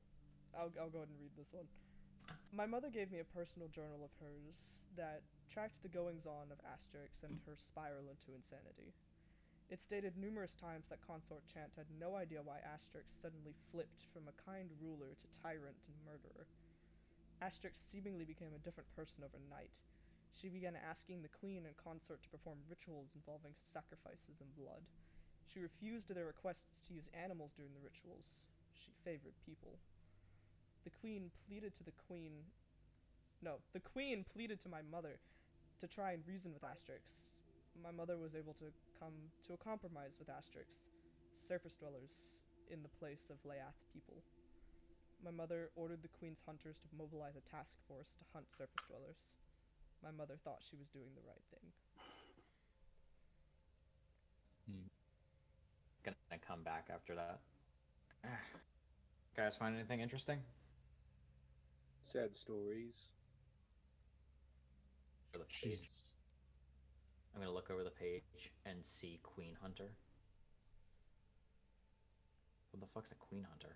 I'll go ahead and read this one. My mother gave me a personal journal of hers that tracked the goings-on of Xastrix and her spiral into insanity. It stated numerous times that Consort Chant had no idea why Xastrix suddenly flipped from a kind ruler to tyrant and murderer. Xastrix seemingly became a different person overnight. She began asking the queen and consort to perform rituals involving sacrifices and blood. She refused their requests to use animals during the rituals. She favored people. The queen pleaded to my mother to try and reason with Xastrix. My mother was able to come to a compromise with Xastrix, surface dwellers in the place of Laexath people. My mother ordered the queen's hunters to mobilize a task force to hunt surface dwellers. My mother thought she was doing the right thing. Gonna come back after that. Guys, find anything interesting? Sad stories. For the page. Jeez. I'm gonna look over the page and see Queen Hunter. What the fuck's a Queen Hunter?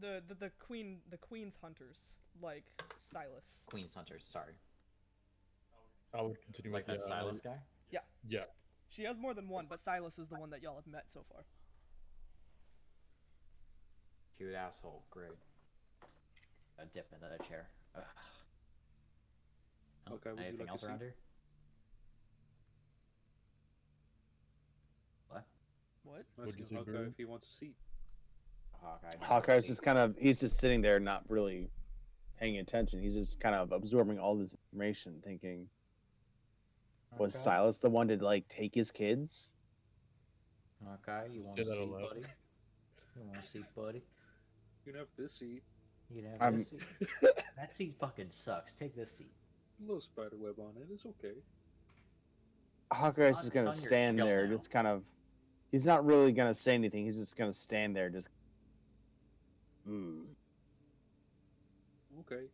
The queen's hunters, like Silas. Queen's Hunter, sorry. I would continue Like with that Silas guy? Yeah. She has more than one, but Silas is the one that y'all have met so far. Cute asshole, great. A dip into the chair. Ugh. Oh, Okay, would you anything like a else around seat? here? What? What? What'd you Asking say, Hawkeye Buru? if he wants a seat. Hawkeye. Hawkeye's just he's just sitting there, not really paying attention. He's just kind of absorbing all this information, thinking, was Silas the one to like take his kids? Hawkeye, you want Say a that seat, aloud. buddy? You want a seat, buddy? You can have this seat. You can have I'm- this seat. That seat fucking sucks. Take this seat. A little spider web on it. It's okay. Hawkeye's It's just on gonna your stand shelf there, now. just kind of. He's not really gonna say anything. He's just gonna stand there, just. Okay.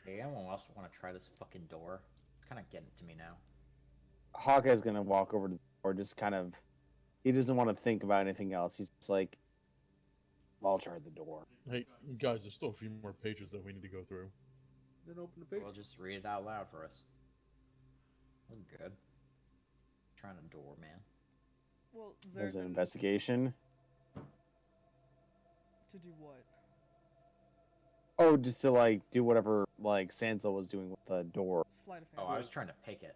Hey, anyone else want to try this fucking door? It's kind of getting to me now. Hawkeye's gonna walk over to the door, just kind of. He doesn't want to think about anything else. He's just like, I'll try the door. Hey, guys, there's still a few more pages that we need to go through. Then open the page. We'll just read it out loud for us. We're good. Trying a door, man. Well, There's an Zerith, investigation. to do what? Oh, just to like do whatever like Sanzel was doing with the door. Sleight of hand. Oh, I was trying to pick it.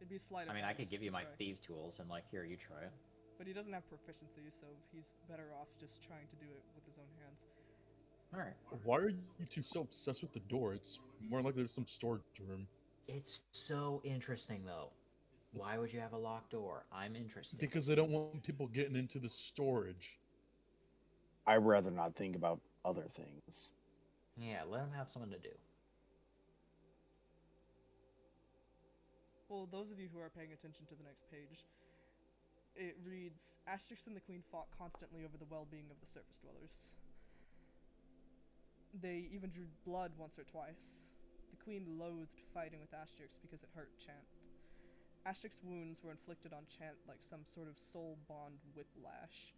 It'd be sleight of I mean, hand. I could give you to my try. thief tools and like, here, you try it. But he doesn't have proficiency, so he's better off just trying to do it with his own hands. All right. Why are you two so obsessed with the door? It's more like there's some storage room. It's so interesting, though. Why would you have a locked door? I'm interested. Because they don't want people getting into the storage. I'd rather not think about other things. Yeah, let him have something to do. Well, those of you who are paying attention to the next page, it reads, Xastrix and the Queen fought constantly over the well-being of the surface dwellers. They even drew blood once or twice. The Queen loathed fighting with Xastrix because it hurt Chant. Xastrix's wounds were inflicted on Chant like some sort of soul bond whiplash.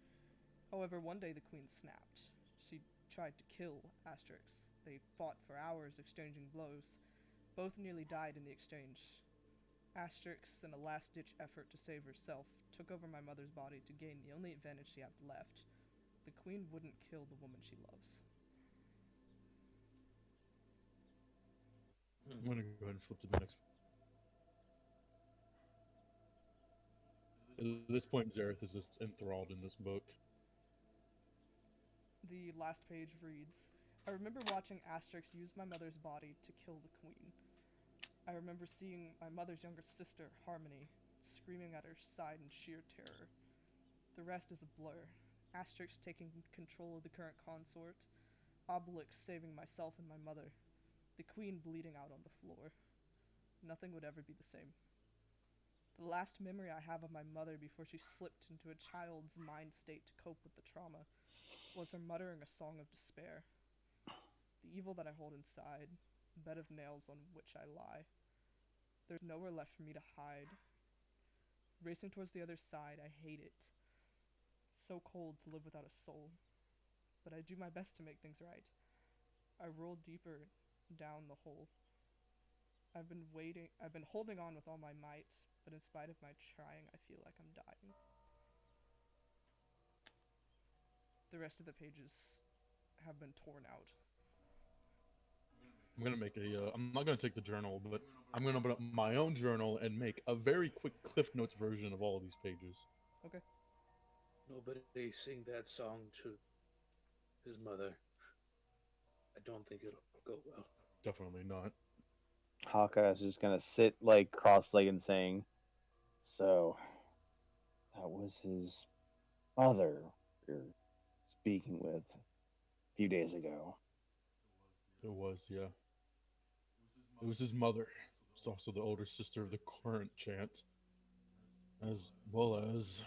However, one day the Queen snapped. She tried to kill Xastrix. They fought for hours, exchanging blows. Both nearly died in the exchange. Xastrix, in a last-ditch effort to save herself, took over my mother's body to gain the only advantage she had left. The Queen wouldn't kill the woman she loves. I'm gonna go ahead and flip to the next. At this point, Zerith is just enthralled in this book. The last page reads, I remember watching Xastrix use my mother's body to kill the Queen. I remember seeing my mother's younger sister, Harmony, screaming at her side in sheer terror. The rest is a blur. Xastrix taking control of the current consort, Obelix saving myself and my mother, the Queen bleeding out on the floor. Nothing would ever be the same. The last memory I have of my mother before she slipped into a child's mind state to cope with the trauma was her muttering a song of despair. The evil that I hold inside, a bed of nails on which I lie. There's nowhere left for me to hide. Racing towards the other side, I hate it. So cold to live without a soul. But I do my best to make things right. I roll deeper down the hole. I've been holding on with all my might, but in spite of my trying, I feel like I'm dying. The rest of the pages have been torn out. I'm gonna make a. I'm not gonna take the journal, but I'm gonna open up my own journal and make a very quick Cliff Notes version of all of these pages. Okay. Nobody sing that song to his mother. I don't think it'll go well. Definitely not. Hawkeye is just gonna sit like cross-legged and saying, "So, that was his mother you're speaking with a few days ago." It was, yeah. It was his mother. It's also the older sister of the current Chant, as well as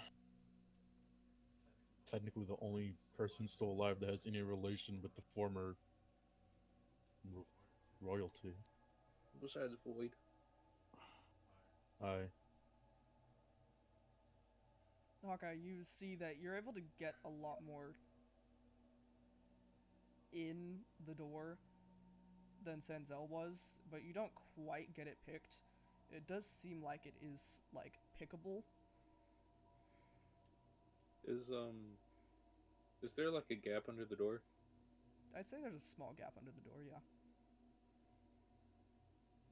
technically the only person still alive that has any relation with the former royalty. Besides Void. Hawkeye, you see that you're able to get a lot more in the door than Sanzel was, but you don't quite get it picked. It does seem like it is, like, pickable. Is there like a gap under the door? I'd say there's a small gap under the door, yeah.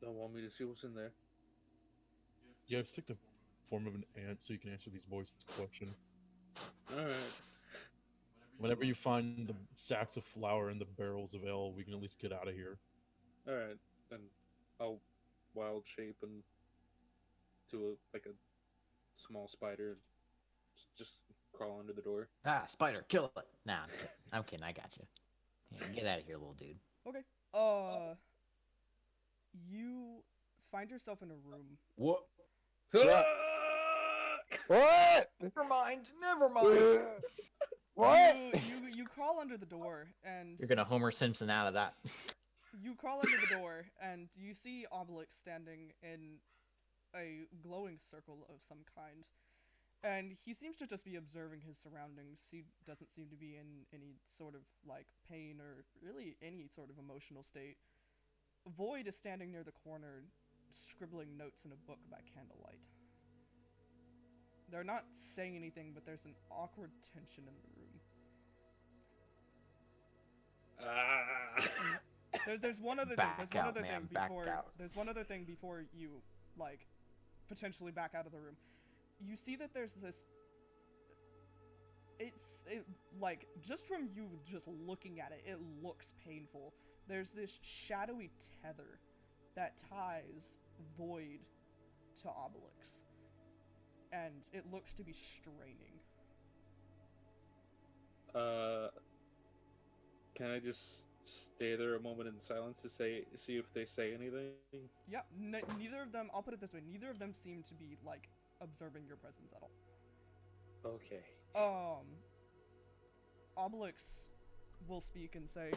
Don't want me to see what's in there. Yeah, it's like the form of an ant, so you can answer these boys' question. Alright. Whenever you find the sacks of flour and the barrels of ale, we can at least get out of here. Alright. Then I'll wild shape and to a small spider. Just crawl under the door. Ah, spider, kill it. Nah, I'm kidding. I got you. Yeah, get out of here, little dude. Okay. You find yourself in a room. What? What? Never mind. Never mind. What? You crawl under the door, and You're gonna Homer Simpson out of that. You crawl into the door, and you see Obelix standing in a glowing circle of some kind. And he seems to just be observing his surroundings. He doesn't seem to be in any sort of, like, pain or really any sort of emotional state. Void is standing near the corner, scribbling notes in a book by candlelight. They're not saying anything, but there's an awkward tension in the room. There's one other thing. There's one other thing before. There's one other thing before you, like, potentially back out of the room. You see that there's this. Like, just from you just looking at it, it looks painful. There's this shadowy tether that ties Void to Obelix, and it looks to be straining. Can I just stay there a moment in silence to see if they say anything? Yeah, neither of them. I'll put it this way: neither of them seem to be like observing your presence at all. Okay. Obelix will speak and say,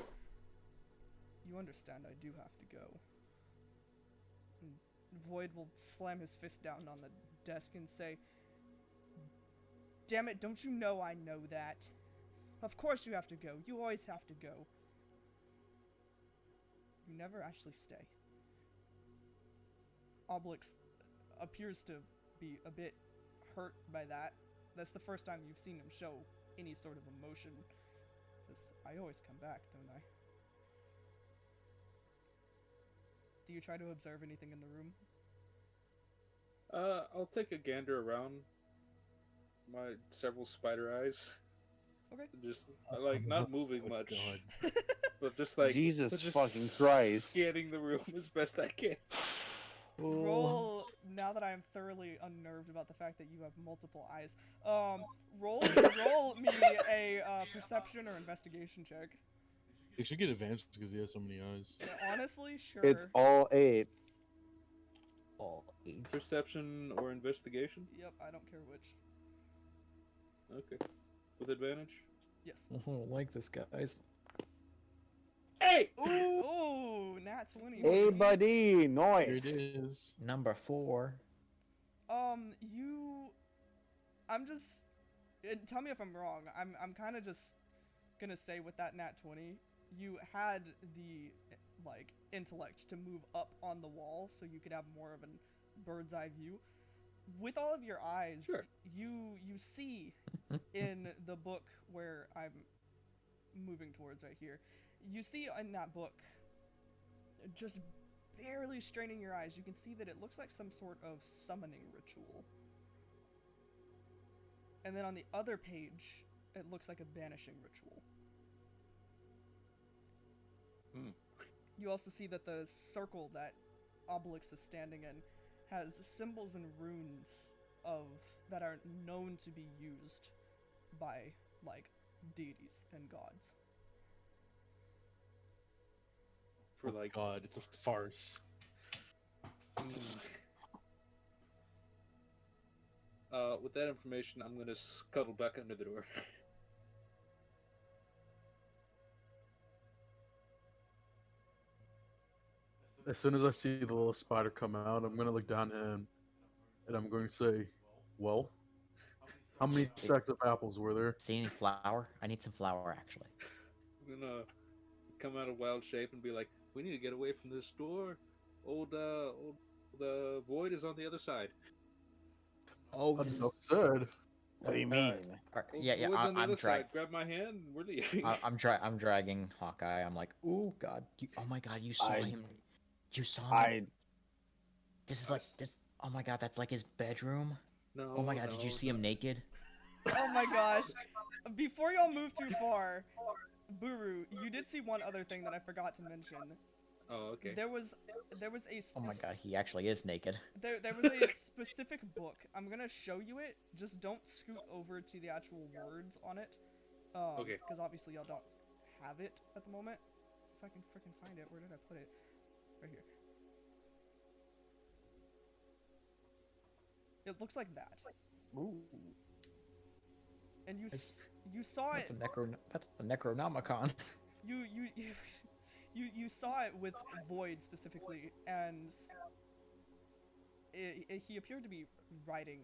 "You understand, I do have to go." And Void will slam his fist down on the desk and say, "Damn it, don't you know I know that? Of course you have to go. You always have to go. You never actually stay." Obelix appears to be a bit hurt by that. That's the first time you've seen him show any sort of emotion. He says, "I always come back, don't I?" Do you try to observe anything in the room? I'll take a gander around my several spider eyes. Okay. Just like not moving much, God. but just like Jesus just fucking Christ. scanning the room as best I can. Roll, now that I am thoroughly unnerved about the fact that you have multiple eyes, roll me a perception or investigation check. He should get advantage because he has so many eyes. Honestly, sure. It's all 8. All 8. Perception or investigation? Yep, I don't care which. Okay. With advantage? Yes. I don't like this, guys. Hey! Ooh, nat 20. Hey, buddy, Here it nice. is. Number 4. I'm just, and tell me if I'm wrong. I'm kind of just gonna say with that nat 20, you had the, like, intellect to move up on the wall so you could have more of a bird's eye view. With all of your eyes, Sure. you see in the book where I'm moving towards right here, you see in that book, just barely straining your eyes, you can see that it looks like some sort of summoning ritual. And then on the other page, it looks like a banishing ritual. You also see that the circle that Obelix is standing in has symbols and runes that are known to be used by, like, deities and gods. For Oh like God, it's a farce. with that information, I'm gonna scuttle back under the door. As soon as I see the little spider come out, I'm gonna look down at him, and I'm going to say, "Well, how many stacks of apples were there?" See any flour? I need some flour, actually. I'm gonna come out of wild shape and be like, "We need to get away from this door. The void is on the other side." Oh, this Enough is... said. What do you mean? Yeah, Void's on the I'm other dragging. side. Grab my hand. We're leaving. I'm dragging Hawkeye. I'm like, oh God, oh my God, you saw him. You saw him. This is like this. Oh my God, that's like his bedroom. No. Oh my God, did you see him naked? Oh my gosh. Before y'all move too far, Buru, you did see one other thing that I forgot to mention. Oh, okay. There was a Oh my God, he actually is naked. there was a specific book. I'm gonna show you it. Just don't scoot over to the actual words on it. Okay. Because obviously y'all don't have it at the moment. If I can freaking find it, where did I put it? Right here. It looks like that. Ooh. And you It's- saw That's it. a Necronomicon. you saw it with Void specifically, and he appeared to be writing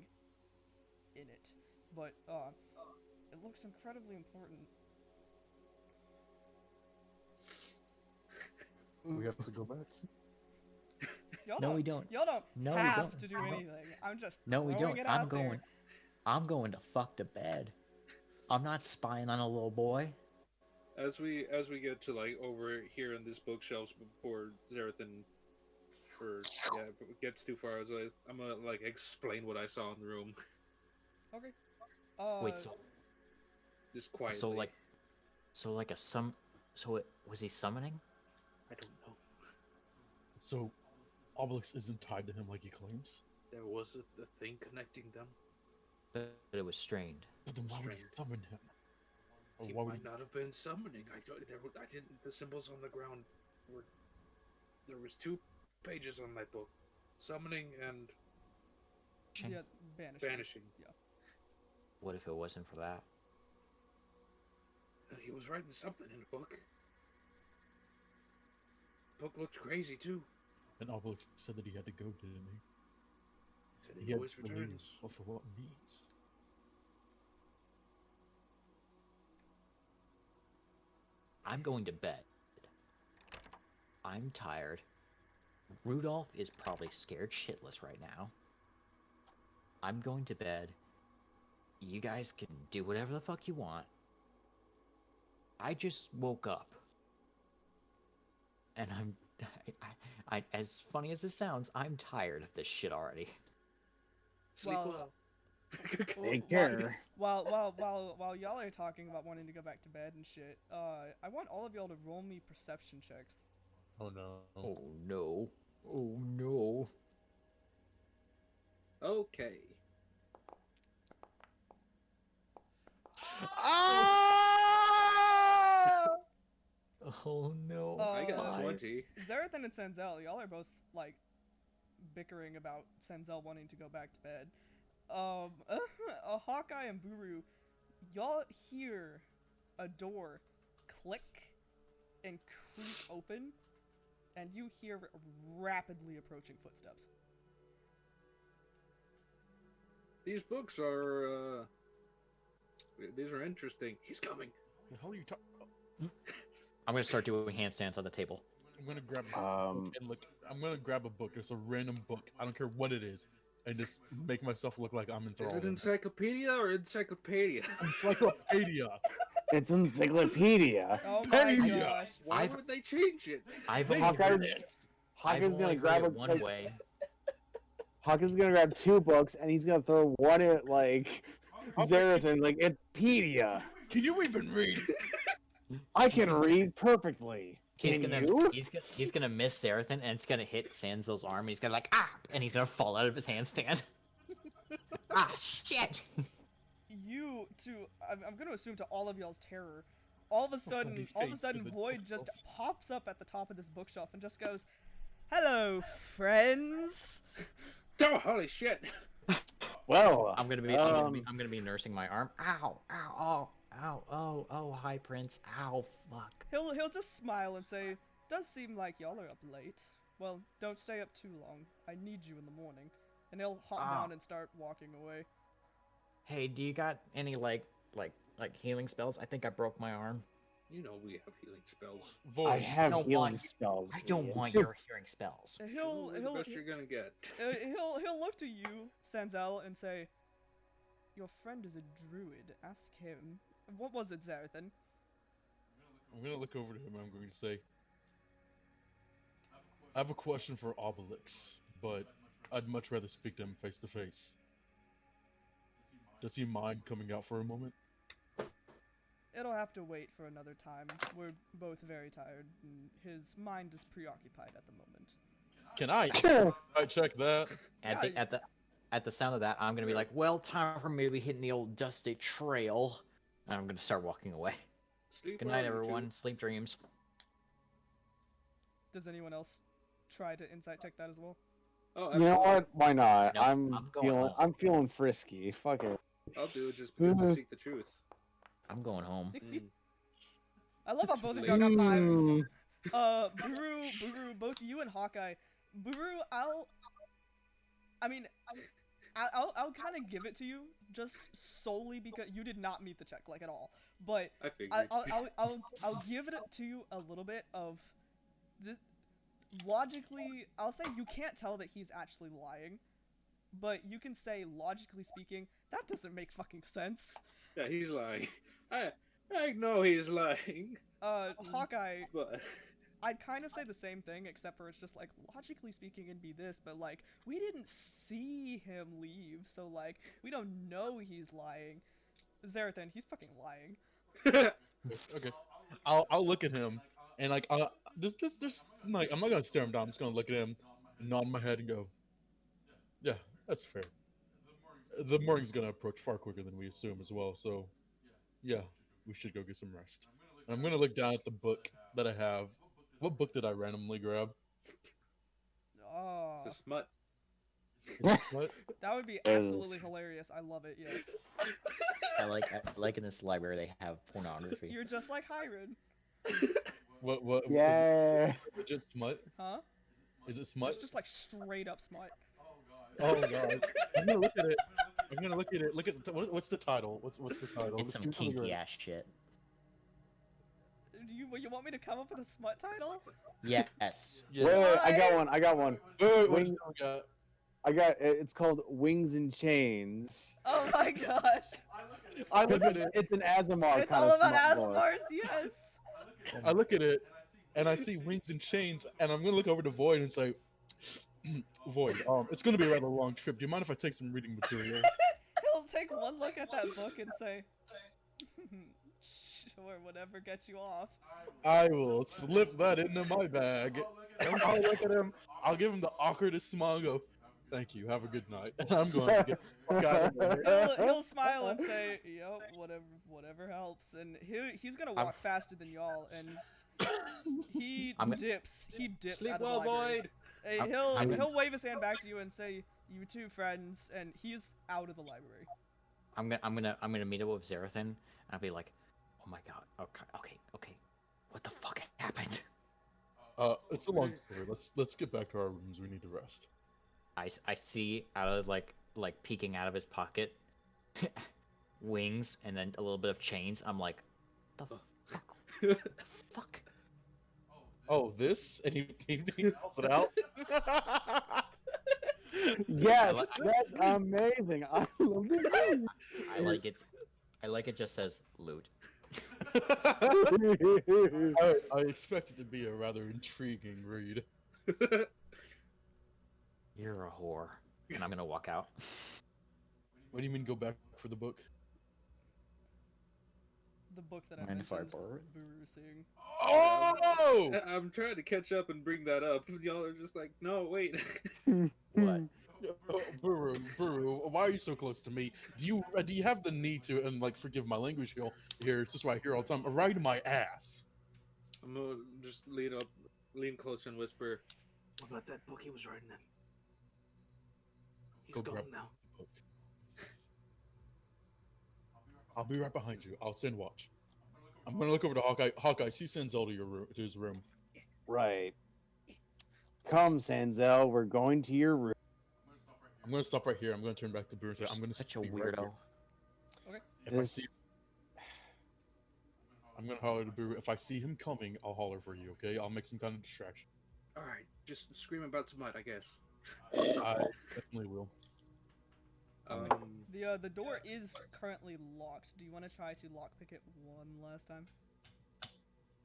in it, but it looks incredibly important. We have to go back. No, we don't. Y'all don't No, we have don't. to do anything. I'm just No, we throwing don't. it out there. I'm going to fuck to bed. I'm not spying on a little boy. As we get to like over here in these bookshelves before Zerith gets too far, I'm gonna like explain what I saw in the room. Okay. Wait, so Just quietly. Was he summoning? I don't know. So, Obelix isn't tied to him like he claims. There was a thing connecting them. But it was strained. But then why would he Strange. summon him? Or He why would might not have been summoning. I didn't. The symbols on the ground were. There was 2 pages on my book, summoning and Yeah, banishing. banishing. Yeah. What if it wasn't for that? He was writing something in the book. Book looked crazy too. And Obelix said that he had to go, didn't he? He said He he had always to leave, returns. but for what means? I'm going to bed. I'm tired. Rudolph is probably scared shitless right now. I'm going to bed. You guys can do whatever the fuck you want. I just woke up. And I as funny as this sounds, I'm tired of this shit already. Sleep Well, well. Take care. While y'all are talking about wanting to go back to bed and shit, I want all of y'all to roll me perception checks. Oh no. Oh no. Oh no. Okay. Oh no. I got Five. 20. Zerith and Sanzel, y'all are both like bickering about Sanzel wanting to go back to bed. Hawkeye and Buru, y'all hear a door click and creak open, and you hear rapidly approaching footsteps. These books are these are interesting. He's coming. The hell are you talking? I'm gonna start doing handstands on the table. I'm gonna grab a book and look. I'm gonna grab a book. It's a random book. I don't care what it is, and just make myself look like I'm Is enthralled. it in encyclopedia or encyclopedia? Encyclopedia. It's encyclopedia. Oh my Penny! gosh. Why would they change it? I've They only Hawkeye- heard did it. it. I've Hawkeye's only gonna heard grab it a one way. Hawkeye's gonna grab 2 books and he's gonna throw one at like Zerith and like it's pedia. Can you even read? I can read perfectly. He's Can gonna you? he's gonna miss Zerith and it's gonna hit Sanzel's arm and he's gonna like and he's gonna fall out of his handstand. Shit. You to I'm gonna assume to all of y'all's terror, all of a sudden face to the Void just bookshelf. pops up at the top of this bookshelf and just goes, "Hello, friends." Oh, holy shit! Well, I'm gonna be nursing my arm. Ow, ow, oh, hi Prince. Ow, fuck. He'll just smile and say, "Does seem like y'all are up late. Well, don't stay up too long. I need you in the morning." And he'll hop down and start walking away. Hey, do you got any like healing spells? I think I broke my arm. You know we have healing spells. Void. I have don't healing want- spells. I don't Ian. want your healing spells. He'll We're the best you're gonna get. he'll look to you, Sanzel, and say, "Your friend is a druid. Ask him." What was it, Zarathan? I'm gonna look over to him and I'm going to say, I have a question for Obelix, but I'd much rather speak to him face to face. Does he mind coming out for a moment? It'll have to wait for another time. We're both very tired, and his mind is preoccupied at the moment. Can I? I check that. At the sound of that, I'm gonna be like, well, time for me to be hitting the old dusty trail. And I'm gonna start walking away. Sleep Good well, night, you two. everyone. Sleep dreams. Does anyone else try to insight check that as well? Oh, You know absolutely. what? Why not? No, I'm I'm going home. feeling frisky. Fuck it. I'll do it just because I seek the truth. I'm going home. Mm. I love how both of y'all got vibes. Buru, both you and Hawkeye, Buru, I'll kind of give it to you just solely because you did not meet the check like at all. But I figured. I'll give it to you a little bit of this. Logically, I'll say you can't tell that he's actually lying, but you can say logically speaking that doesn't make fucking sense. Yeah, he's lying. I know he's lying. Hawkeye, But I'd kind of say the same thing, except for it's just like logically speaking it'd be this, but like we didn't see him leave, so like we don't know he's lying. Zerith, he's fucking lying. Okay. I'll look at him and like just like I'm not gonna stare him down. I'm just gonna look at him, nod my head, and go, "Yeah, that's fair." The morning's gonna approach far quicker than we assume as well. So, yeah, we should go get some rest. And I'm gonna look down at the book that I have. What book did I randomly grab? Oh, it's a smut. What? that would be is. absolutely hilarious. I love it. Yes. I like in this library they have pornography. You're just like Hiron. What? Yeah. Is it just smut? Huh? Is it smut? It's just like straight up smut. Oh god. I'm gonna look at it. Look at what's the title? What's the title? It's some kinky ass shit. Do you want me to come up with a smut title? Yes. Yeah. Wait, I got one. Wait, Wings- what do we got? I got it's called Wings and Chains. Oh my gosh. I look at it. It's an Azamar It's kind all of about smut book. Asmars, yes. I look at it, and I see wings and chains, and I'm gonna look over to Void and say, Void, it's gonna be a rather long trip. Do you mind if I take some reading material? He'll take one look at that book and say, sure, whatever gets you off. I will slip that into my bag. And I'll look at him. I'll give him the awkwardest smile and go, "Thank you. Have a good night." And I'm going to get the fuck out of here. He'll smile and say, "Yep, whatever helps." And he's gonna walk faster than y'all, and he dips Sleep out of well, the library. Void. Hey, he'll wave his hand back to you and say, "You too, friends," and he's out of the library. I'm gonna meet up with Zerith and I'll be like, oh my god, okay, what the fuck happened? It's a long story. Let's get back to our rooms. We need to rest. I see out of like peeking out of his pocket wings and then a little bit of chains. I'm like, the fuck? The fuck? Oh, this? And he calls it out. Yes, that's amazing. I love this. I like it. I like it just says loot. I expect it to be a rather intriguing read. You're a whore. And I'm gonna walk out. What do you mean go back for the book? The book that I Mind if I mentioned borrow it? Buru seeing. Oh! I'm trying to catch up and bring that up. Y'all are just like, no, wait. What? Oh, Buru, why are you so close to me? Do you have the need to, and like forgive my language here, it's just what I hear all the time, ride my ass? I'm gonna just lean closer and whisper, what about that book he was writing in? He's Go gone grab now. the book. I'll be right behind you. I'll stand watch. I'm gonna look over to Hawkeye. Hawkeye, see Sanzel to his room. Right. Come, Sanzel, we're going to your room. I'm gonna stop right here. I'm gonna turn back to Buru and say, I'm gonna Such a speak right weirdo. here. Okay. If I This- see, I'm gonna holler to Buru. If I see him coming, I'll holler for you. Okay? I'll make some kind of distraction. All right, just scream about smut, I guess. I definitely will. The door is currently locked. Do you want to try to lockpick it one last time?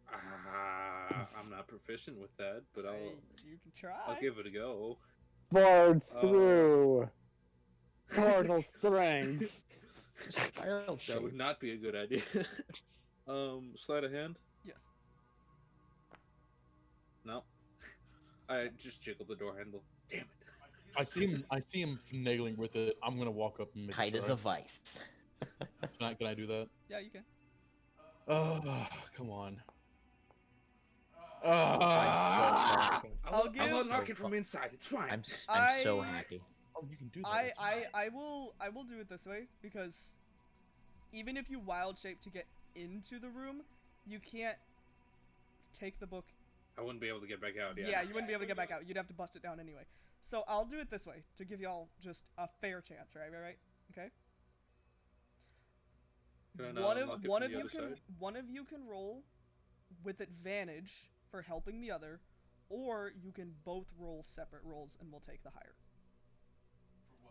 I'm not proficient with that, but Hey, you can try. I'll give it a go. Forge through. Portal strength. That would not be a good idea. Sleight of hand? Yes. No. I just jiggled the door handle. Damn it. I see him finagling with it. I'm gonna walk up and make Tight it as a vice. Can I do that? Yeah, you can. Oh, come on. I'll give- I'll so unlock it from inside. It's fine. I'm so I- happy. Oh, you can do that. I will do it this way because even if you wild shape to get into the room, you can't take the book I wouldn't be able to get back out. Yeah. Yeah, you wouldn't be able to get back out. You'd have to bust it down anyway. So I'll do it this way to give y'all just a fair chance, right? Okay. Can I unlock it from the other side? One of you can roll with advantage for helping the other, or you can both roll separate rolls and we'll take the higher.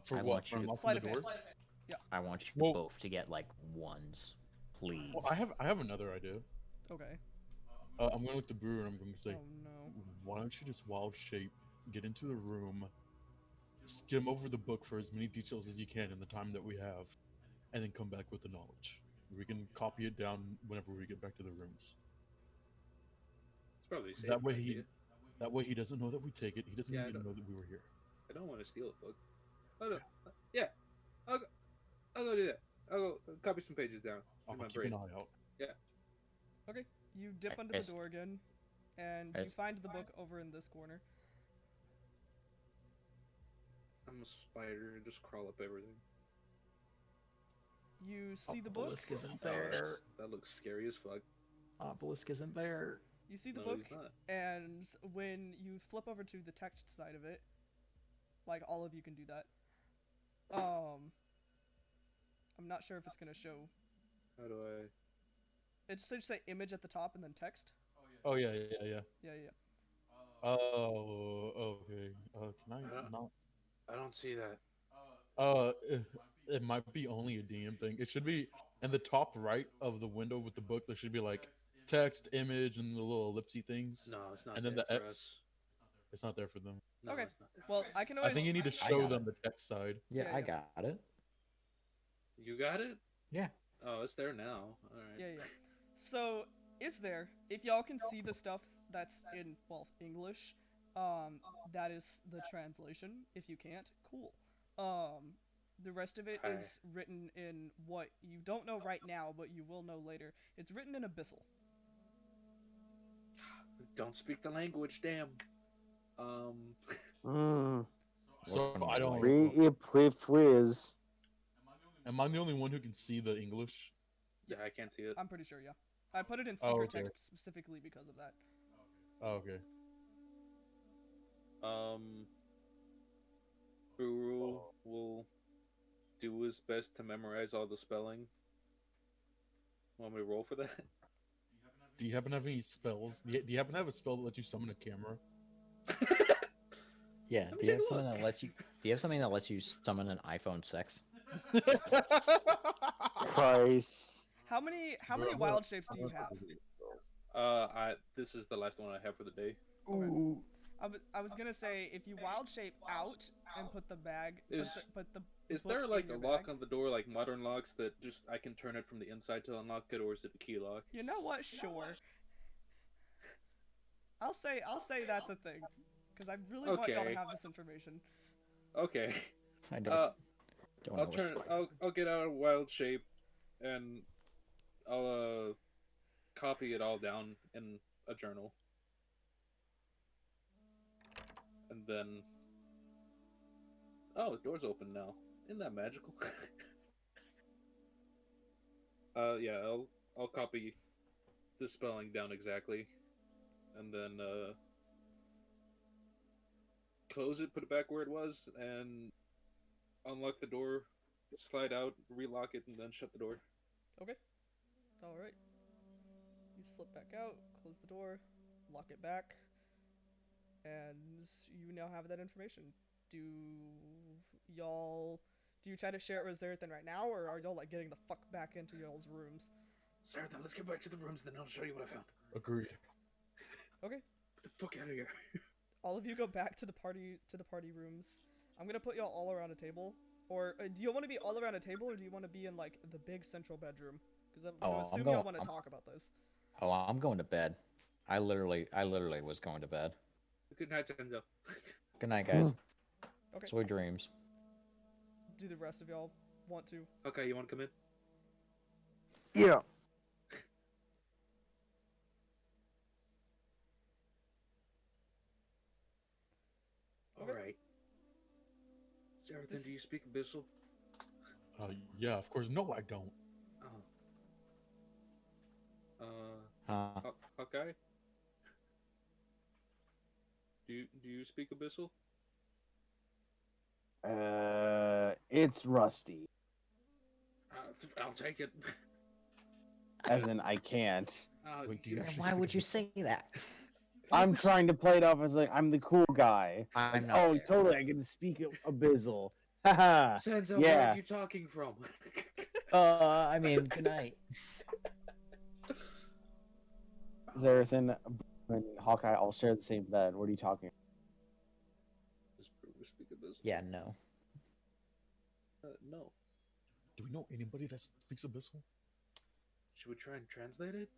For I what? want For you- unlocking Sleight the of door? hand. Yeah. I want you Well- both to get like ones, please. Well, I have another idea. Okay. I'm gonna look to Brewer and I'm gonna say, Oh no. why don't you just wild shape, get into the room, skim over the book for as many details as you can in the time that we have, and then come back with the knowledge. We can copy it down whenever we get back to the rooms. It's probably safe. That way idea. he doesn't know that we take it. He doesn't Yeah, I even don't- know that we were here. I don't want to steal a book. Oh, no. Yeah, I'll go do that. I'll go copy some pages down. I'll in my keep brain. an eye out. Okay. You dip I- under the es- door again, and you find the book over in this corner. I'm a spider and just crawl up everything. You see the book. Obelisk isn't Oh, there. that looks scary as fuck. Obelisk isn't there. You see the No, book, he's not. and when you flip over to the text side of it, like all of you can do that. I'm not sure if it's gonna show. How do I? It should say image at the top and then text. Oh yeah. Yeah. Oh, okay. Can I don't- not? I don't see that. It might be only a DM thing. It should be in the top right of the window with the book. There should be like text, image, and the little ellipsy things. No, it's not. And then there the for X. us. It's not there for them. No, Okay. it's not there. Well, for us. I can I always. think you need to I show got them it. the text side. Yeah, Yeah, I yeah. got it. You got it? Yeah. Oh, it's there now. All right. Yeah. So it's there. If y'all can see the stuff that's in English, that is the translation. If you can't, cool. The rest of it Hi. is written in what you don't know right now, but you will know later. It's written in Abyssal. Don't speak the language. Damn. So What I don't. Please. Am I the only one who can see the English? Yeah, I can't see it. I'm pretty sure, yeah. I put it in Oh, secret okay. text specifically because of that. Oh, okay. Buru will do his best to memorize all the spelling. Want me to roll for that? Do you happen to have any spells? Do you happen to have a spell that lets you summon a camera? Yeah. Let me Do you take have a something look. that lets you? Do you have something that lets you summon an iPhone 6? Christ. How many Bro, wild shapes do you have? This is the last one I have for the day. Ooh. I was gonna say if you wild shape out and put the bag, put the Is book there in like a your lock bag. on the door, like modern locks, that just I can turn it from the inside to unlock it, or is it a key lock? You know what? Sure. I'll say that's a thing, because I really want y'all to Okay. have this information. Okay. I just don't I'll know. turn. I'll get out a wild shape, and I'll copy it all down in a journal, and then. Oh, the door's open now. Isn't that magical? Yeah, I'll copy the spelling down exactly, and then close it, put it back where it was, and unlock the door, slide out, relock it, and then shut the door. Okay. All right. You slip back out, close the door, lock it back, and you now have that information. Do you try to share it with Zerith right now, or are y'all like getting the fuck back into y'all's rooms? Zerith, let's get back to the rooms, then I'll show you what I found. Agreed. Okay. Get the fuck out of here. All of you go back to the party rooms. I'm gonna put y'all all around a table. Or do you want to be all around a table, or do you want to be in like the big central bedroom? Because I'm Oh, gonna I'm assume going- y'all want to I'm- talk about this. Oh, I'm going to bed. I literally was going to bed. Good night, Sanzel. Good night, guys. Okay. Sweet dreams. Do the rest of y'all want to? Okay, you want to come in? Yeah. Okay. Alright. Zerith, This- do you speak Abyssal? Yeah, of course. No, I don't. Oh. Hawkeye? you speak Abyssal? It's rusty. I'll take it. As in, I can't. Wait, do you Then actually why speak would you Abyssal? say that? I'm trying to play it off as like I'm the cool guy. I'm Like, not oh, there. totally, I can speak Abyssal. Haha. Sanzel, Yeah. where are you talking from? I mean, good night. Zerith and Hawkeye all share the same bed. What are you talking? Does Buru speak Abyssal? Yeah, no. No. Do we know anybody that speaks Abyssal? Should we try and translate it?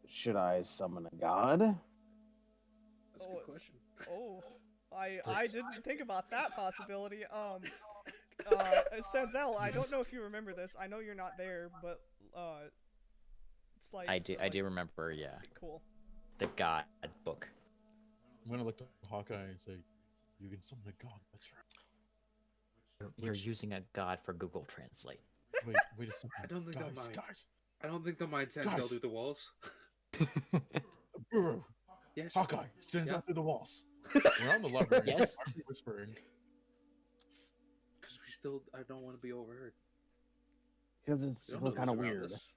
Should I summon a god? That's a Oh, good question. Oh, I didn't think about that possibility. Sanzel, I don't know if you remember this. I know you're not there, but it's like I it's do. I like- do remember. Yeah, Cool. the God book. I'm gonna look to Hawkeye and say, "You can summon a god." That's right. You're Which- using a God for Google Translate. Wait a second. I don't think they'll guys, mind. guys. I don't think they'll mind Sanzel Guys. through the walls. Buru, Yes. Hawkeye sends Yeah. out through the walls. When I'm in the library, Yes. I'm whispering. Because we still, I don't want to be overheard. Because it's They don't know kind of who's around weird. us.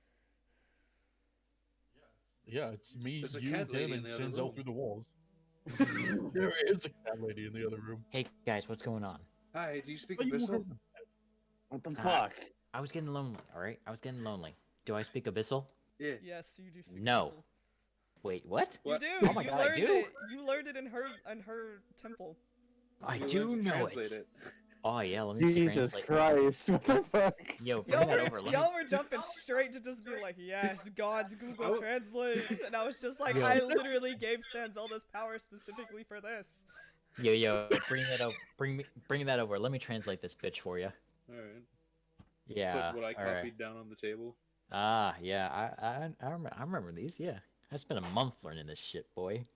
Yeah, it's me, There's a you, cat lady him, in and the other sends room. out through the walls. There is a cat lady in the other room. Hey guys, what's going on? Hi, do you speak Oh, you Abyssal? heard- What the Ah. fuck? I was getting lonely. All right, I was getting lonely. Do I speak Abyssal? Yeah. Yes, you do speak No. Abyssal. Wait, what? You What? do. Oh my you God, I learned do? It. You learned it in her temple. I You do learned to know translate it. Oh yeah, let me Jesus translate. Christ! What the fuck? Yo, bring Y'all that were, over. Let y'all me... were jumping straight to just be like, yes, God's Google Oh. Translate, and I was just like, Yo. I literally gave Sanzel this power specifically for this. Yo, bring that over. Bring that over. Let me translate this bitch for you. Alright. Yeah. Put what I all right. copied down on the table. Ah, yeah. I remember these. Yeah, I spent a month learning this shit, boy.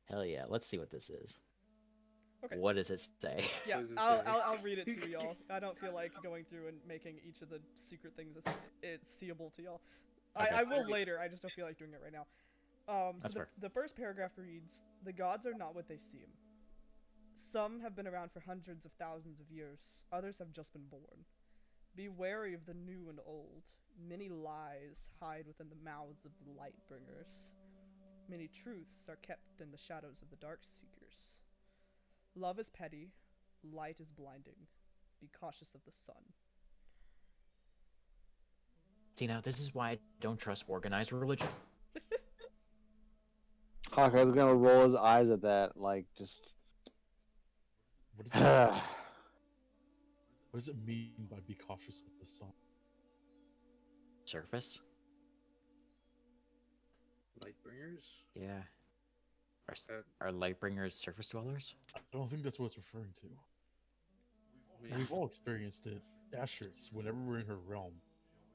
Hell yeah. Let's see what this is. Okay. What does it say? Yeah, What does it I'll, say? I'll read it to y'all. I don't feel like going through and making each of the secret things it's seeable to y'all. Okay. I will later. I just don't feel like doing it right now. That's So fair. the first paragraph reads, "The gods are not what they seem. Some have been around for hundreds of thousands of years. Others have just been born. Be wary of the new and old. Many lies hide within the mouths of the light bringers. Many truths are kept in the shadows of the dark seekers. Love is petty. Light is blinding. Be cautious of the sun." See, now this is why I don't trust organized religion. Hawkeye's gonna roll his eyes at that, like just. What does it, what does it mean by be cautious with the sun? Surface? Lightbringers? Yeah. Uh, Are Lightbringers surface dwellers? I don't think that's what it's referring to. I mean, We've all experienced it. Asher's, whenever we're in her realm,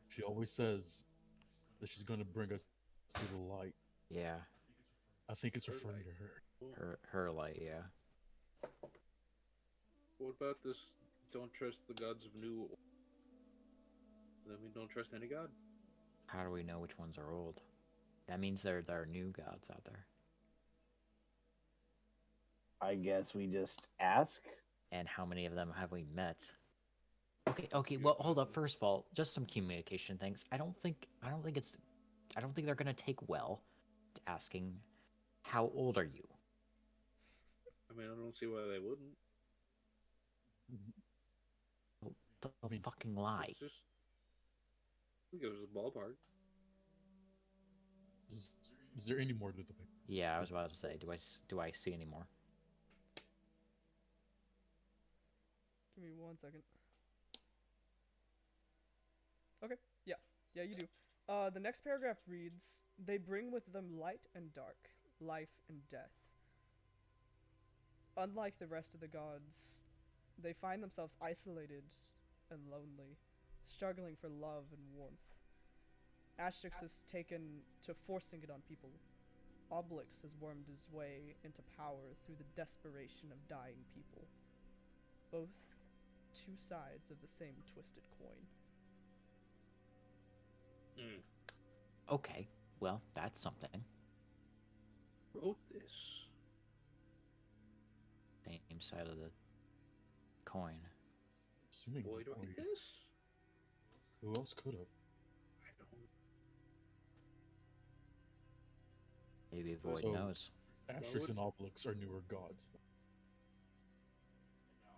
she always says that she's going to bring us to the light. Yeah. I think it's Her referring light. to her. Her light, yeah. what about this? Don't trust the gods of new. Then we don't trust any god. How do we know which ones are old? That means there are new gods out there. I guess we just ask. And how many of them have we met? Okay, well, hold up. First of all, just some communication things. I don't think they're gonna take well to asking, how old are you? I mean, I don't see why they wouldn't. They'll mean, fucking lie. It's just. I think it was a ballpark. Is there any more to the picture? Yeah, I was about to say, do I see any more? Give me 1 second. Okay, yeah, you do. The next paragraph reads, "They bring with them light and dark, life and death. Unlike the rest of the gods, they find themselves isolated and lonely, struggling for love and warmth. Xastrix has taken to forcing it on people. Obelix has wormed his way into power through the desperation of dying people. Both two sides of the same twisted coin." Okay, well, that's something. Wrote this. same side of the coin. Assuming Void Void. this? Who else could have? I don't. Maybe Void So- knows. Xastrix and Obelix are newer gods.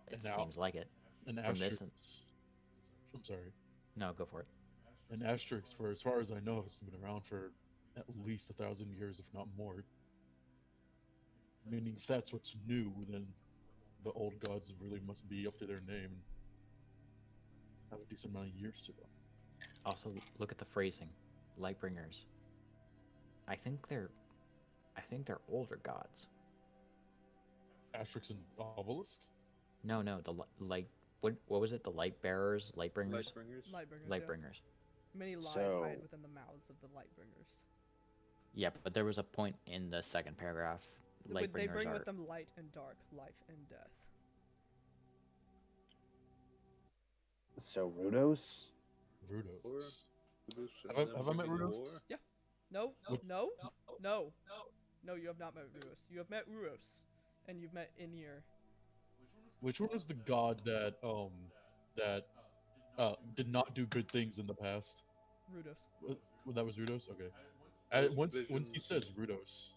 It and now- seems like it. And From this- Xastrix. I'm sorry. No, go for it. And Xastrix, for as far as I know, has been around for at least 1,000 years, if not more. Meaning, if that's what's new, then the old gods really must be up to their name and have a decent amount of years to them. Also, look at the phrasing. Lightbringers. I think they're older gods. Xastrix and Obelisk? No, the light. What was it? The light bearers, lightbringers, Lightbringers? Lightbringers. lightbringers. Yeah. Many lies So- hide within the mouths of the Lightbringers. Yeah, but there was a point in the second paragraph. They Lightbringers bring are. with them light and dark, life and death. So Rudos? Rudos. Have I met Rudos? No, Which- no, no, no. You have not met Ruos. You have met Ruos, and you've met Inir. Which one was the god that did not do good things in the past? Rudos. Well, that was Rudos. Okay. Those Once he visions- says Rudos,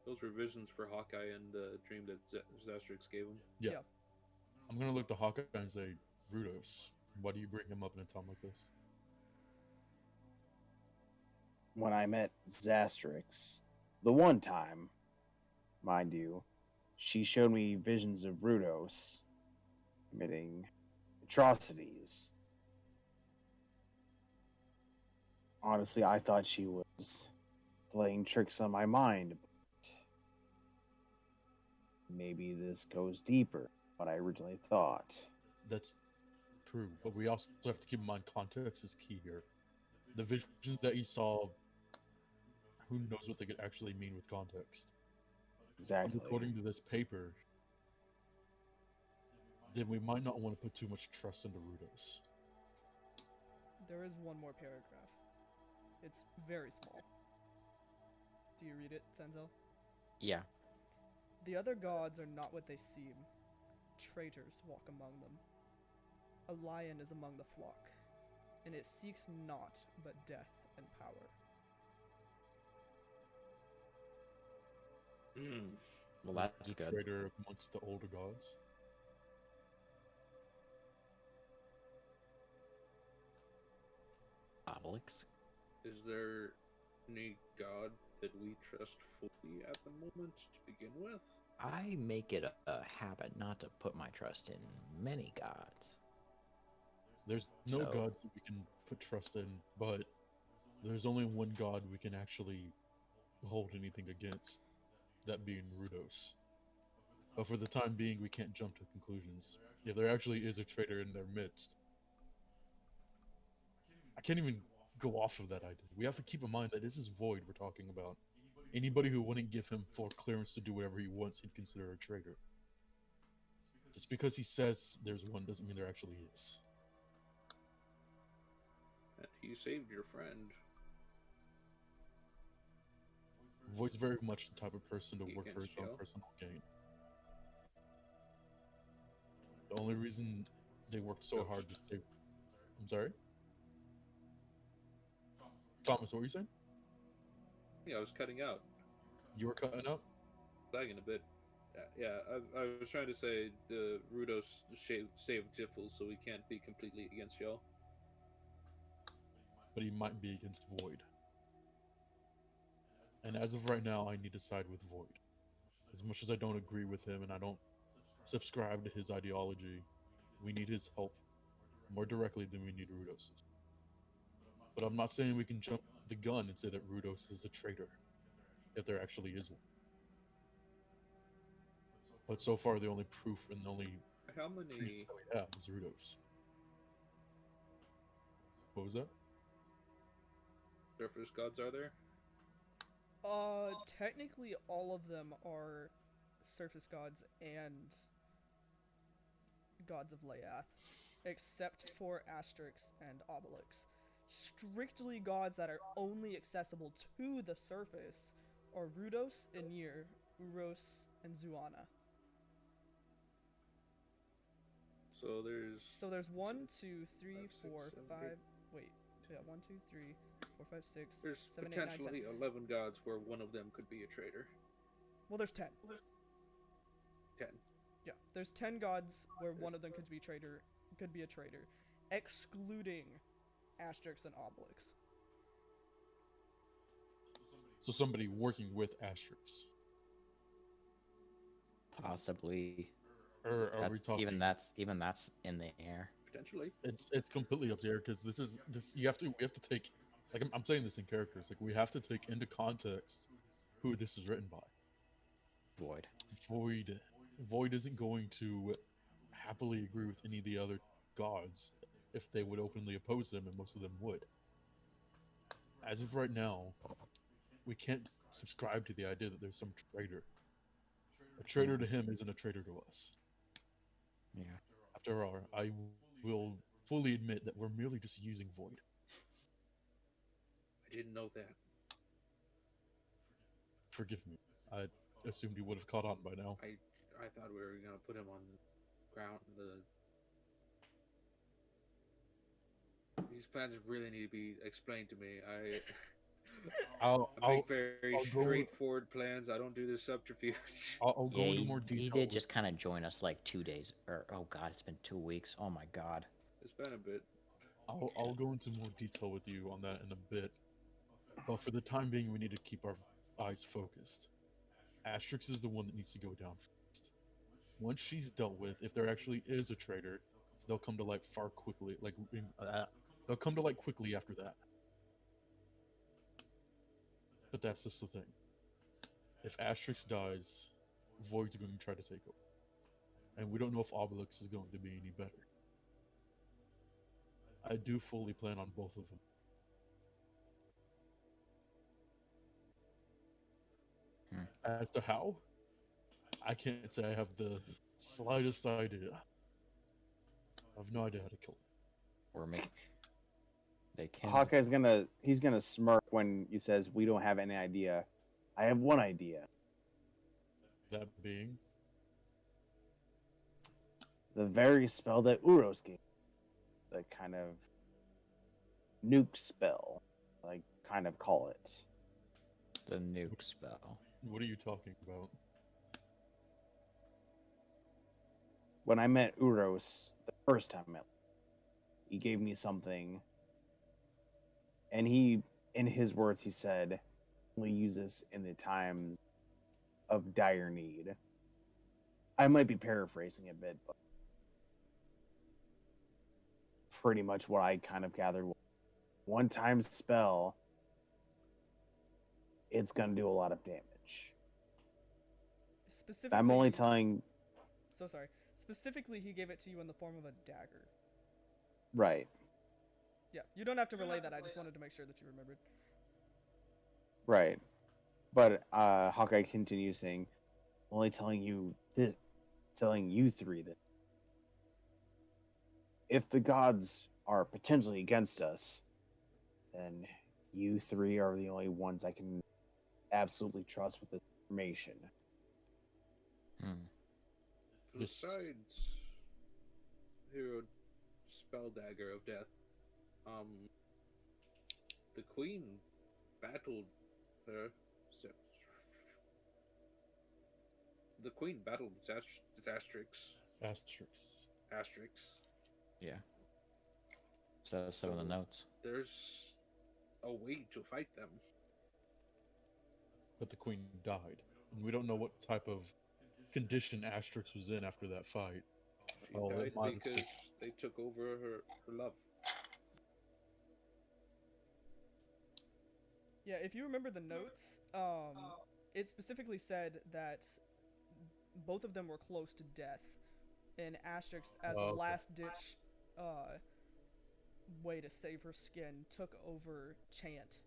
Those were visions for Hawkeye and the dream that Xastrix gave him. I'm gonna look to Hawkeye and say Rudos. Why do you bring him up in a time like this? When I met Xastrix, the one time, mind you, she showed me visions of Rudos committing atrocities. Honestly, I thought she was playing tricks on my mind. But maybe this goes deeper than what I originally thought. That's true, but we also have to keep in mind context is key here. The visions that you saw, who knows what they could actually mean with context. But Exactly. according to this paper, then we might not want to put too much trust into Rudos. There is one more paragraph. It's very small. Do you read it, Sanzel? Yeah. The other gods are not what they seem. Traitors walk among them. A lion is among the flock, and it seeks naught but death and power. Well, Is that's the good. traitor amongst the older gods. Obelix. Is there any god that we trust fully at the moment to begin with? I make it a habit not to put my trust in many gods. There's no So- gods that we can put trust in, but there's only one god we can actually hold anything against, that being Rudos. But for the time being, we can't jump to conclusions. If there actually is a traitor in their midst, I can't even go off of that idea. We have to keep in mind that this is Void we're talking about. Anybody who wouldn't give him full clearance to do whatever he wants, he'd consider a traitor. Just because he says there's one doesn't mean there actually is. And he saved your friend. Void's very much the type of person to He work for his against own Joe? personal gain. The only reason they worked so hard to save. I'm sorry? Thomas, what were you saying? Yeah, I was cutting out, You were cutting up? lagging a bit. Yeah, I was trying to say the Rudos saved Jiffle, so we can't be completely against y'all. But he might be against Void. And as of right now, I need to side with Void. As much as I don't agree with him and I don't subscribe to his ideology, we need his help more directly than we need Rudos's. But I'm not saying we can jump the gun and say that Rudos is a traitor, if there actually is one. But so far, the only proof and the only How many? treats that we have is Rudos. What was that? Surface gods are there? Technically all of them are surface gods and gods of Laexath, except for Xastrix and Obelix. Strictly gods that are only accessible to the surface are Rudos, Enir, Uros, and Zuana. So there's So there's 1, 2, 3, 5, 6, 4, 7, 5. 8. Wait. Yeah, 1, 2, 3, 4, 5, 6, There's 7, 8, 9, 10. potentially 11 gods where one of them could be a traitor. Well, there's 10. 10. Yeah, there's 10 gods where one of them could be a traitor, excluding Xastrix and Obelix. So somebody working with Xastrix. Possibly. Or are we talking? Even that's in the air. Potentially. It's completely up there because this we have to take, like I'm saying this in characters, like we have to take into context who this is written by. Void. Void isn't going to happily agree with any of the other gods if they would openly oppose them, and most of them would. As of right now, we can't subscribe to the idea that there's some traitor. A traitor to him isn't a traitor to us. Yeah. After all, I will fully admit that we're merely just using Void. I didn't know that. Forgive me. I assumed you would have caught on by now. I thought we were gonna put him on the ground. These plans really need to be explained to me. I make very straightforward plans. I don't do this subterfuge. I'll go Yeah, into more detail. he did just kind of join us like 2 days, or oh god, it's been 2 weeks. Oh my god. It's been a bit. I'll go into more detail with you on that in a bit. But for the time being, we need to keep our eyes focused. Xastrix is the one that needs to go down first. Once she's dealt with, if there actually is a traitor, they'll come to light far quickly. They'll come to light quickly after that. But that's just the thing. If Xastrix dies, Void's going to try to take over. And we don't know if Obelix is going to be any better. I do fully plan on both of them. As to how, I can't say I have the slightest idea. I have no idea how to kill them. Or make they can. Hawkeye's he's gonna smirk when he says we don't have any idea. I have one idea. That being, The very spell that Uros gave. The kind of nuke spell. Like kind of call it. The nuke spell. what are you talking about? When I met Uros the first time I met him, he gave me something. And in his words, he said, "We use this in the times of dire need." I might be paraphrasing a bit, but pretty much what I kind of gathered. One-time spell, it's gonna do a lot of damage. Specifically, I'm only telling. So sorry. Specifically, he gave it to you in the form of a dagger. Right. Yeah, you don't have to relay that. I just wanted to make sure that you remembered. Right. But Hawkeye continues saying, only telling you this, telling you three that if the gods are potentially against us, then you three are the only ones I can absolutely trust with this information. Besides Hero Spell Dagger of Death, the Queen battled her. The Queen battled Xastrix. Xastrix. Yeah. So some of the notes. There's a way to fight them. But the queen died, and we don't know what type of condition Xastrix was in after that fight. She Oh, died my because mistake. they took over her love. Yeah, if you remember the notes, it specifically said that both of them were close to death, and Xastrix, as a Okay. last-ditch way to save her skin, took over Chant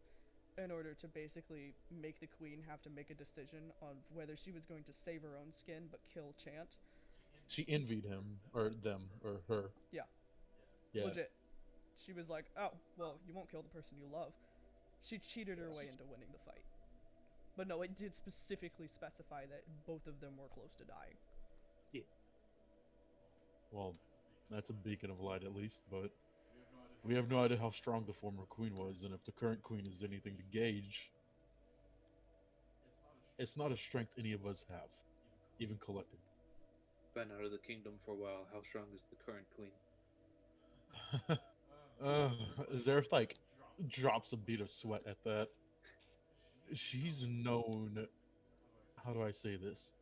in order to basically make the queen have to make a decision on whether she was going to save her own skin but kill Chant. She envied him, or them, or her. Yeah. Yeah. Legit. She was like, oh, well, you won't kill the person you love. She cheated her way into winning the fight. But no, it did specifically specify that both of them were close to dying. Well, That's a beacon of light, at least. But we have no idea how strong the former queen was, and if the current queen is anything to gauge, it's not a strength any of us have, even collective. Been out of the kingdom for a while. How strong is the current queen? Zerith like drops a bead of sweat at that. She's known. How do I say this?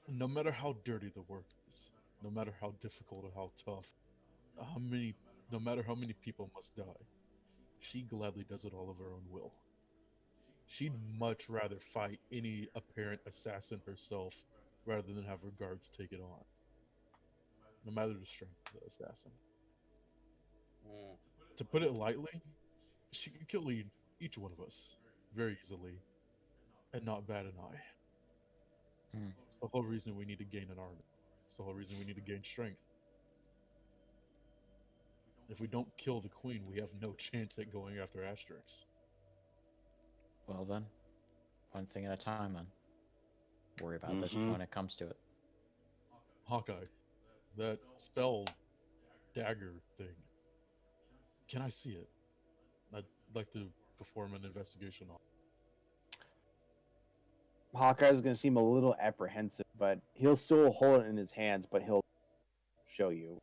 No matter how dirty the work is, no matter how difficult or how tough, how many, no matter how many people must die, she gladly does it all of her own will. She'd much rather fight any apparent assassin herself rather than have her guards take it on, no matter the strength of the assassin. Mm. To put it lightly, she could kill each one of us very easily and not bat an eye. Hmm. It's the whole reason we need to gain an army. It's the whole reason we need to gain strength. If we don't kill the queen, we have no chance at going after Xastrix. Well then, one thing at a time then. Worry about this when it comes to it. Hawkeye, that spell dagger thing. Can I see it? I'd like to perform an investigation on it. Hawkeye's gonna seem a little apprehensive, but he'll still hold it in his hands, but he'll show you.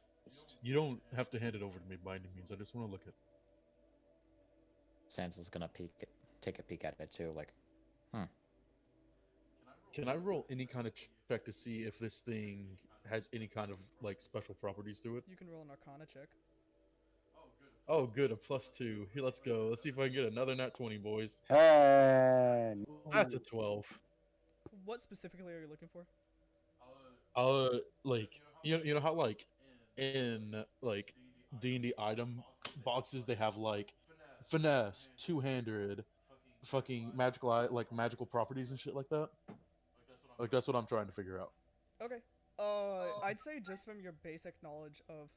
You don't have to hand it over to me by any means. I just want to look at it. Sansel's gonna take a peek at it too, like, Can I roll any kind of check to see if this thing has any kind of like special properties to it? You can roll an Arcana check. Oh, good, a +2. Here, let's go. Let's see if I can get another nat 20, boys. Hey, That's a 12. What specifically are you looking for? Like you know how like in like D&D item boxes they have like finesse, two-handed, fucking magical properties and shit like that. Like that's what I'm trying to figure out. Okay. I'd say just from your basic knowledge of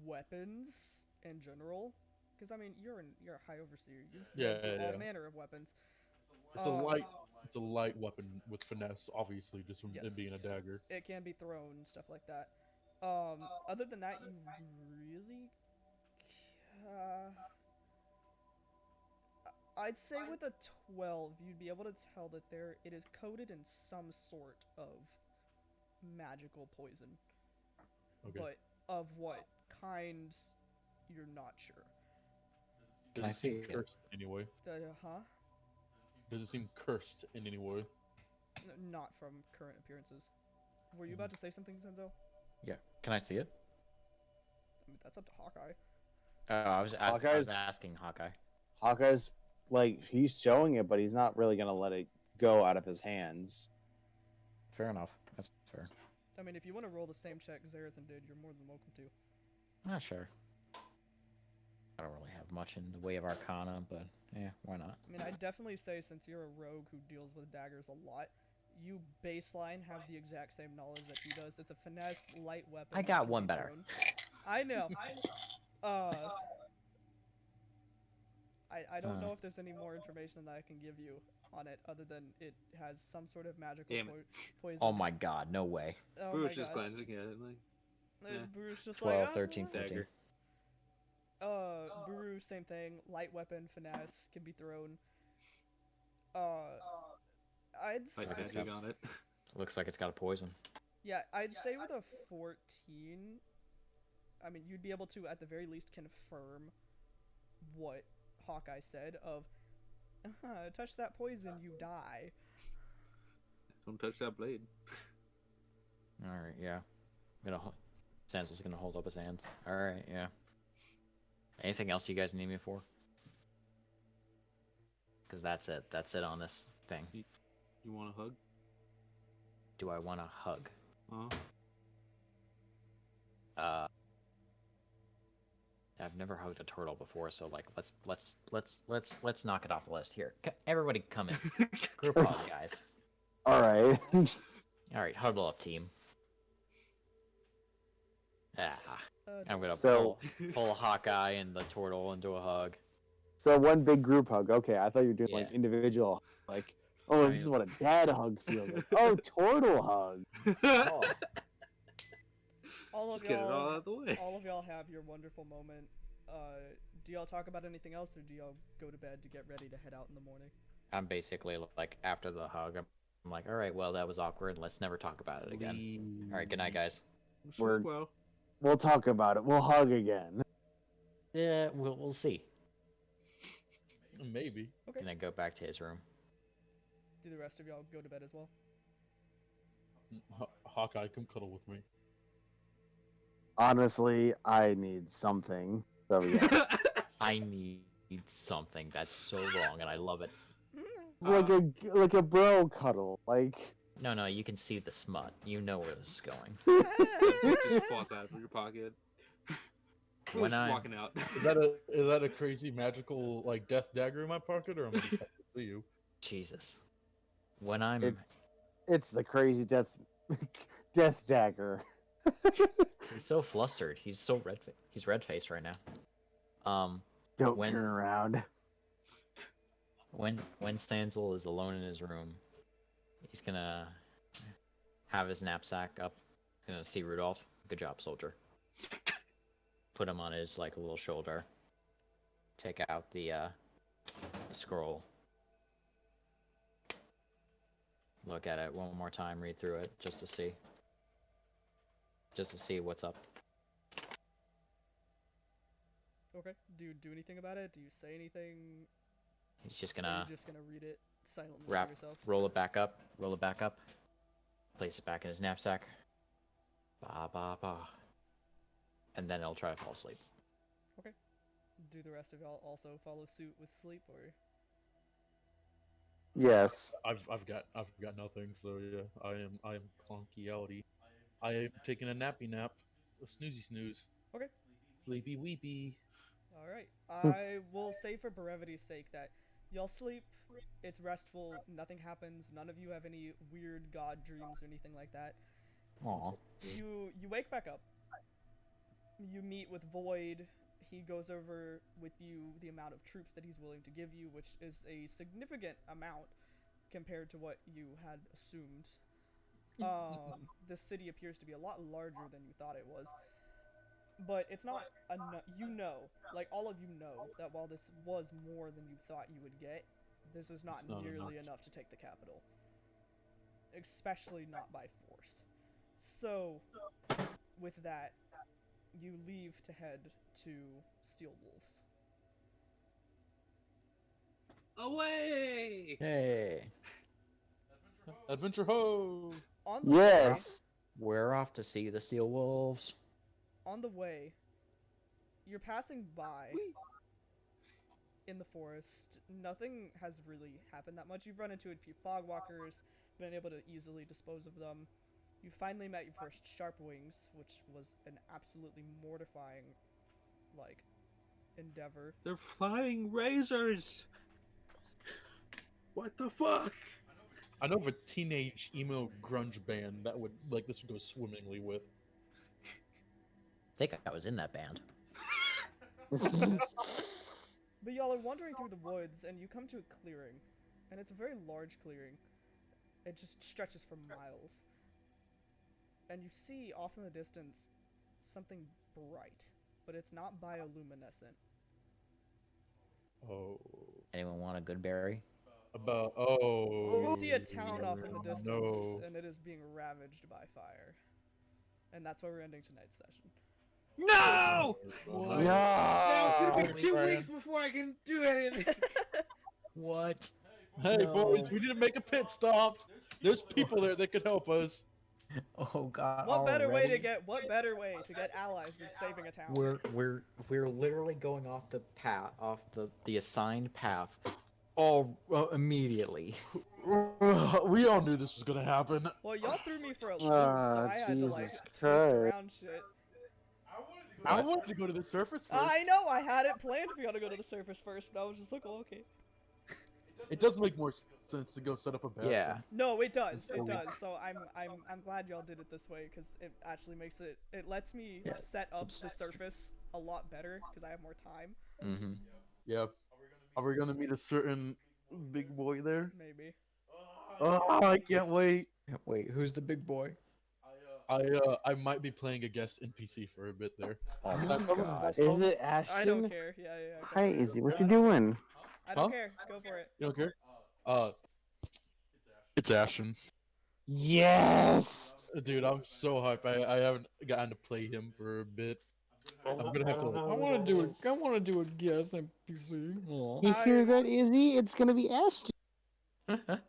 weapons in general, because I mean you're a high overseer. You've Yeah, been through all yeah. manner of weapons. It's a light weapon with finesse, obviously, just from it being a dagger. It can be thrown, stuff like that. Other than that, you really, I'd say with a 12, you'd be able to tell that it is coated in some sort of magical poison. Okay. But of what kind, you're not sure. Can I see it? Cursed in any way? Huh? Does it seem cursed in any way? Not from current appearances. Were you about to say something, Sanzel? yeah. Can I see it? I mean, that's up to Hawkeye. I was asking Hawkeye. Hawkeye's like he's showing it, but he's not really gonna let it go out of his hands. Fair enough. That's fair. I mean, if you want to roll the same check Zerith did, you're more than welcome to. Ah, sure. I don't really have much in the way of Arcana, but yeah, why not? I mean, I'd definitely say since you're a rogue who deals with daggers a lot, you baseline have the exact same knowledge that he does. It's a finesse light weapon. I got one better. I know. I don't know if there's any more information that I can give you on it other than it has some sort of magical poison. Oh my god, no way. Oh Bruce my just gosh. glancing at it like, Buru's just 12, like, 13, "Ah." 15. Buru, same thing. Light weapon, finesse, can be thrown. I'd say... magic on it. Looks like it's got a poison. Yeah, I'd say with a 14, I mean, you'd be able to, at the very least, confirm what Hawkeye said of, touch that poison, you die. Don't touch that blade. Alright, yeah. Sansel's gonna hold up his hands. Alright, yeah. Anything else you guys need me for? Because that's it. That's it on this thing. You want a hug? Do I want a hug? I've never hugged a turtle before, so like let's knock it off the list here. Everybody come in. Group hug, guys. All right. All right, huddle up, team. I'm gonna pull Hawkeye and the turtle into a hug. So one big group hug. Okay, I thought you were doing like Yeah. individual. Like, oh, this is what a dad hug feels like. Oh, turtle hug. Oh, all of Just get it all y'all, out of the way. all of y'all have your wonderful moment. Do y'all talk about anything else, or do y'all go to bed to get ready to head out in the morning? I'm basically like after the hug. I'm like, all right, well that was awkward. Let's never talk about it again. All right, good night, guys. We're- Well, We'll talk about it. We'll hug again. Yeah, we'll see. Maybe. Okay. Gonna go back to his room. Do the rest of y'all go to bed as well? Hawkeye, come cuddle with me. Honestly, I need something. So yeah. I need something. That's so wrong, and I love it. like a bro cuddle. Like No, you can see the smut. You know where this is going. it just falls out of your pocket. When Just I'm walking out. Is that a crazy magical like death dagger in my pocket, or am I just happy to see you? Jesus. When I'm it's the crazy death dagger. he's so flustered. He's so he's red faced right now. Don't When- turn around. When Sanzel is alone in his room, he's gonna have his knapsack up. He's gonna see Rudolph. Good job, soldier. Put him on his like little shoulder. Take out the scroll. Look at it one more time. Read through it just to see. Just to see what's up. Okay. Do you do anything about it? Do you say anything? He's just Or are gonna you just gonna read it silently wrap, to yourself? roll it back up, place it back in his knapsack. Ba ba ba. And then he'll try to fall asleep. Do the rest of y'all also follow suit with sleep, or? Yes. I've got nothing, so yeah, I am clunky outy. I am taking a nappy nap, a snoozy snooze. Okay. Sleepy weepy. All right. I will say for brevity's sake that y'all sleep. It's restful. Nothing happens. None of you have any weird god dreams or anything like that. Aw. You wake back up. You meet with Void. He goes over with you the amount of troops that he's willing to give you, which is a significant amount compared to what you had assumed. This city appears to be a lot larger than you thought it was. But it's not enough. You know, like all of you know, that while this was more than you thought you would get, this is not It's not nearly enough to take the capital. Especially not by force. So, with that, you leave to head to Steel Wolves. Away! Hey. Adventure ho! On the Yes. We're off to see the Steel Wolves. on the way, you're passing by Whee! in the forest. Nothing has really happened that much. You've run into a few fogwalkers, been able to easily dispose of them. You finally met your first Sharpwings, which was an absolutely mortifying, like, endeavor. They're flying razors! What the fuck? I know of a teenage emo grunge band that would like this would go swimmingly with. I think I was in that band. But y'all are wandering through the woods, and you come to a clearing. And it's a very large clearing. It just stretches for miles. And you see off in the distance something bright, but it's not bioluminescent. Oh, Anyone want a good berry? You see a town off in the distance, No. and it is being ravaged by fire. And that's where we're ending tonight's session. No! What? Now it's gonna No. be 2 weeks before I can do anything. What? Hey No. boys, we need to make a pit stop. There's people there that could help us. Oh God! What better way already? to get allies than saving a town? We're literally going off the path, off the assigned path, immediately. We all knew this was gonna happen. Well, y'all threw me for a loop, so I had to like Jesus twist Christ. around shit. I wanted to go to the surface first. I know, I had it planned for y'all to go to the surface first, but I was just like, oh, okay. It does make more sense to go set up a bastion. Yeah. No, it does. so It we- does. So I'm glad y'all did it this way because it actually makes it. It lets me Yeah, set up the substantial. surface a lot better because I have more time. Mm-hmm. Yeah. Are we gonna meet a certain big boy there? Maybe. Oh, I can't wait. Wait, who's the big boy? I might be playing a guest NPC for a bit there. Oh Can my I come in god. both Is of them? it Ashton? I don't care. Yeah. Go Hi, for it. Izzy. What you doing? I don't Huh? care. Go for it. You don't care? It's Ashton. Yes. Dude, I'm so hyped. I haven't gotten to play him for a bit. I'm gonna have to. I want to do it. I want to do a guess NPC. You hear I- that, Izzy? It's gonna be Ashton. Aw.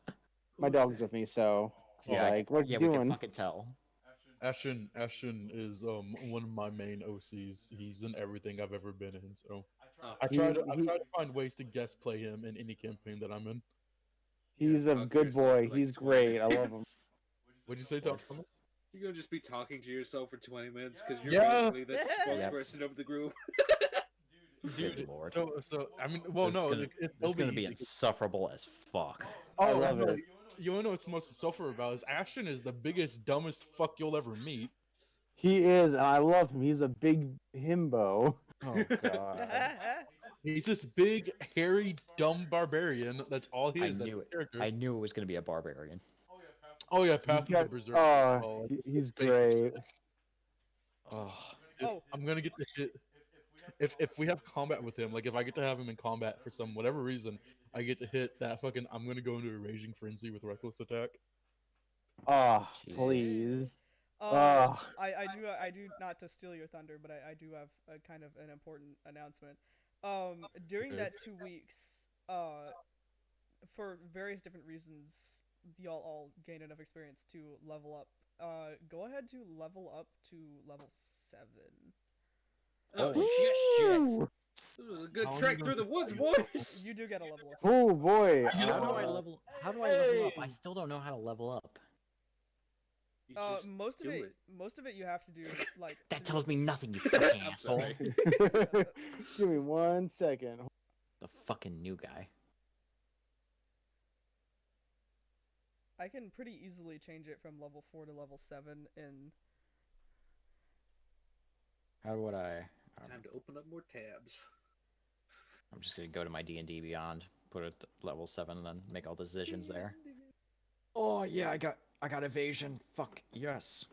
My dog's with me, so he's Yeah, like, "What yeah, you we can doing?" fucking tell. Ashton is one of my main OCs. He's in everything I've ever been in. So Oh. I try He's- to find ways to guest play him in any campaign that I'm in. He's a Talk to good yourself boy. for, like, He's 20 great. I love him. minutes. What'd you say, Thomas? You're gonna just be talking to yourself for 20 minutes because you're Yeah. basically the Yep. spokesperson of the group. Good Dude, lord. so I mean, well, This is no, gonna, like, this it'll is gonna be be easy. insufferable as fuck. I Oh, love no, it. You wanna know what's most to suffer about is Ashton is the biggest, dumbest fuck you'll ever meet. He is, and I love him. He's a big himbo. Oh god. He's this big, hairy, dumb barbarian. That's all he I is. That's knew his it. character. I knew it was gonna be a barbarian. Oh yeah, He's Path of the got, Berserker. as oh, well. he's Basically. great. Oh, Dude, Oh. I'm gonna get the hit. If we have combat with him, like if I get to have him in combat for some whatever reason, I get to hit that fucking. I'm gonna go into a raging frenzy with reckless attack. Oh, Jesus. please. I, Oh, I do not to steal your thunder, but I do have a kind of an important announcement. During Okay. that 2 weeks, for various different reasons, y'all all gain enough experience to level up. Go ahead to level up to level 7. Oh, shit. Woo! this was a good How long trek you through the gonna woods, do? boys. You do get a level as well. Oh boy. How do I Uh, level? How do I level up? I hey! still don't know how to level up. You just Most of do it, most of it, you have to do like. That through- tells me nothing, you fucking I'm asshole. sorry. Give me 1 second. The fucking new guy. I can pretty easily change it from level 4 to level 7 in. How would I? Time to open up more tabs. I'm just gonna go to my D&D Beyond, put it at level 7, and then make all decisions there. Oh yeah, I got evasion. Fuck yes.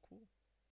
Cool.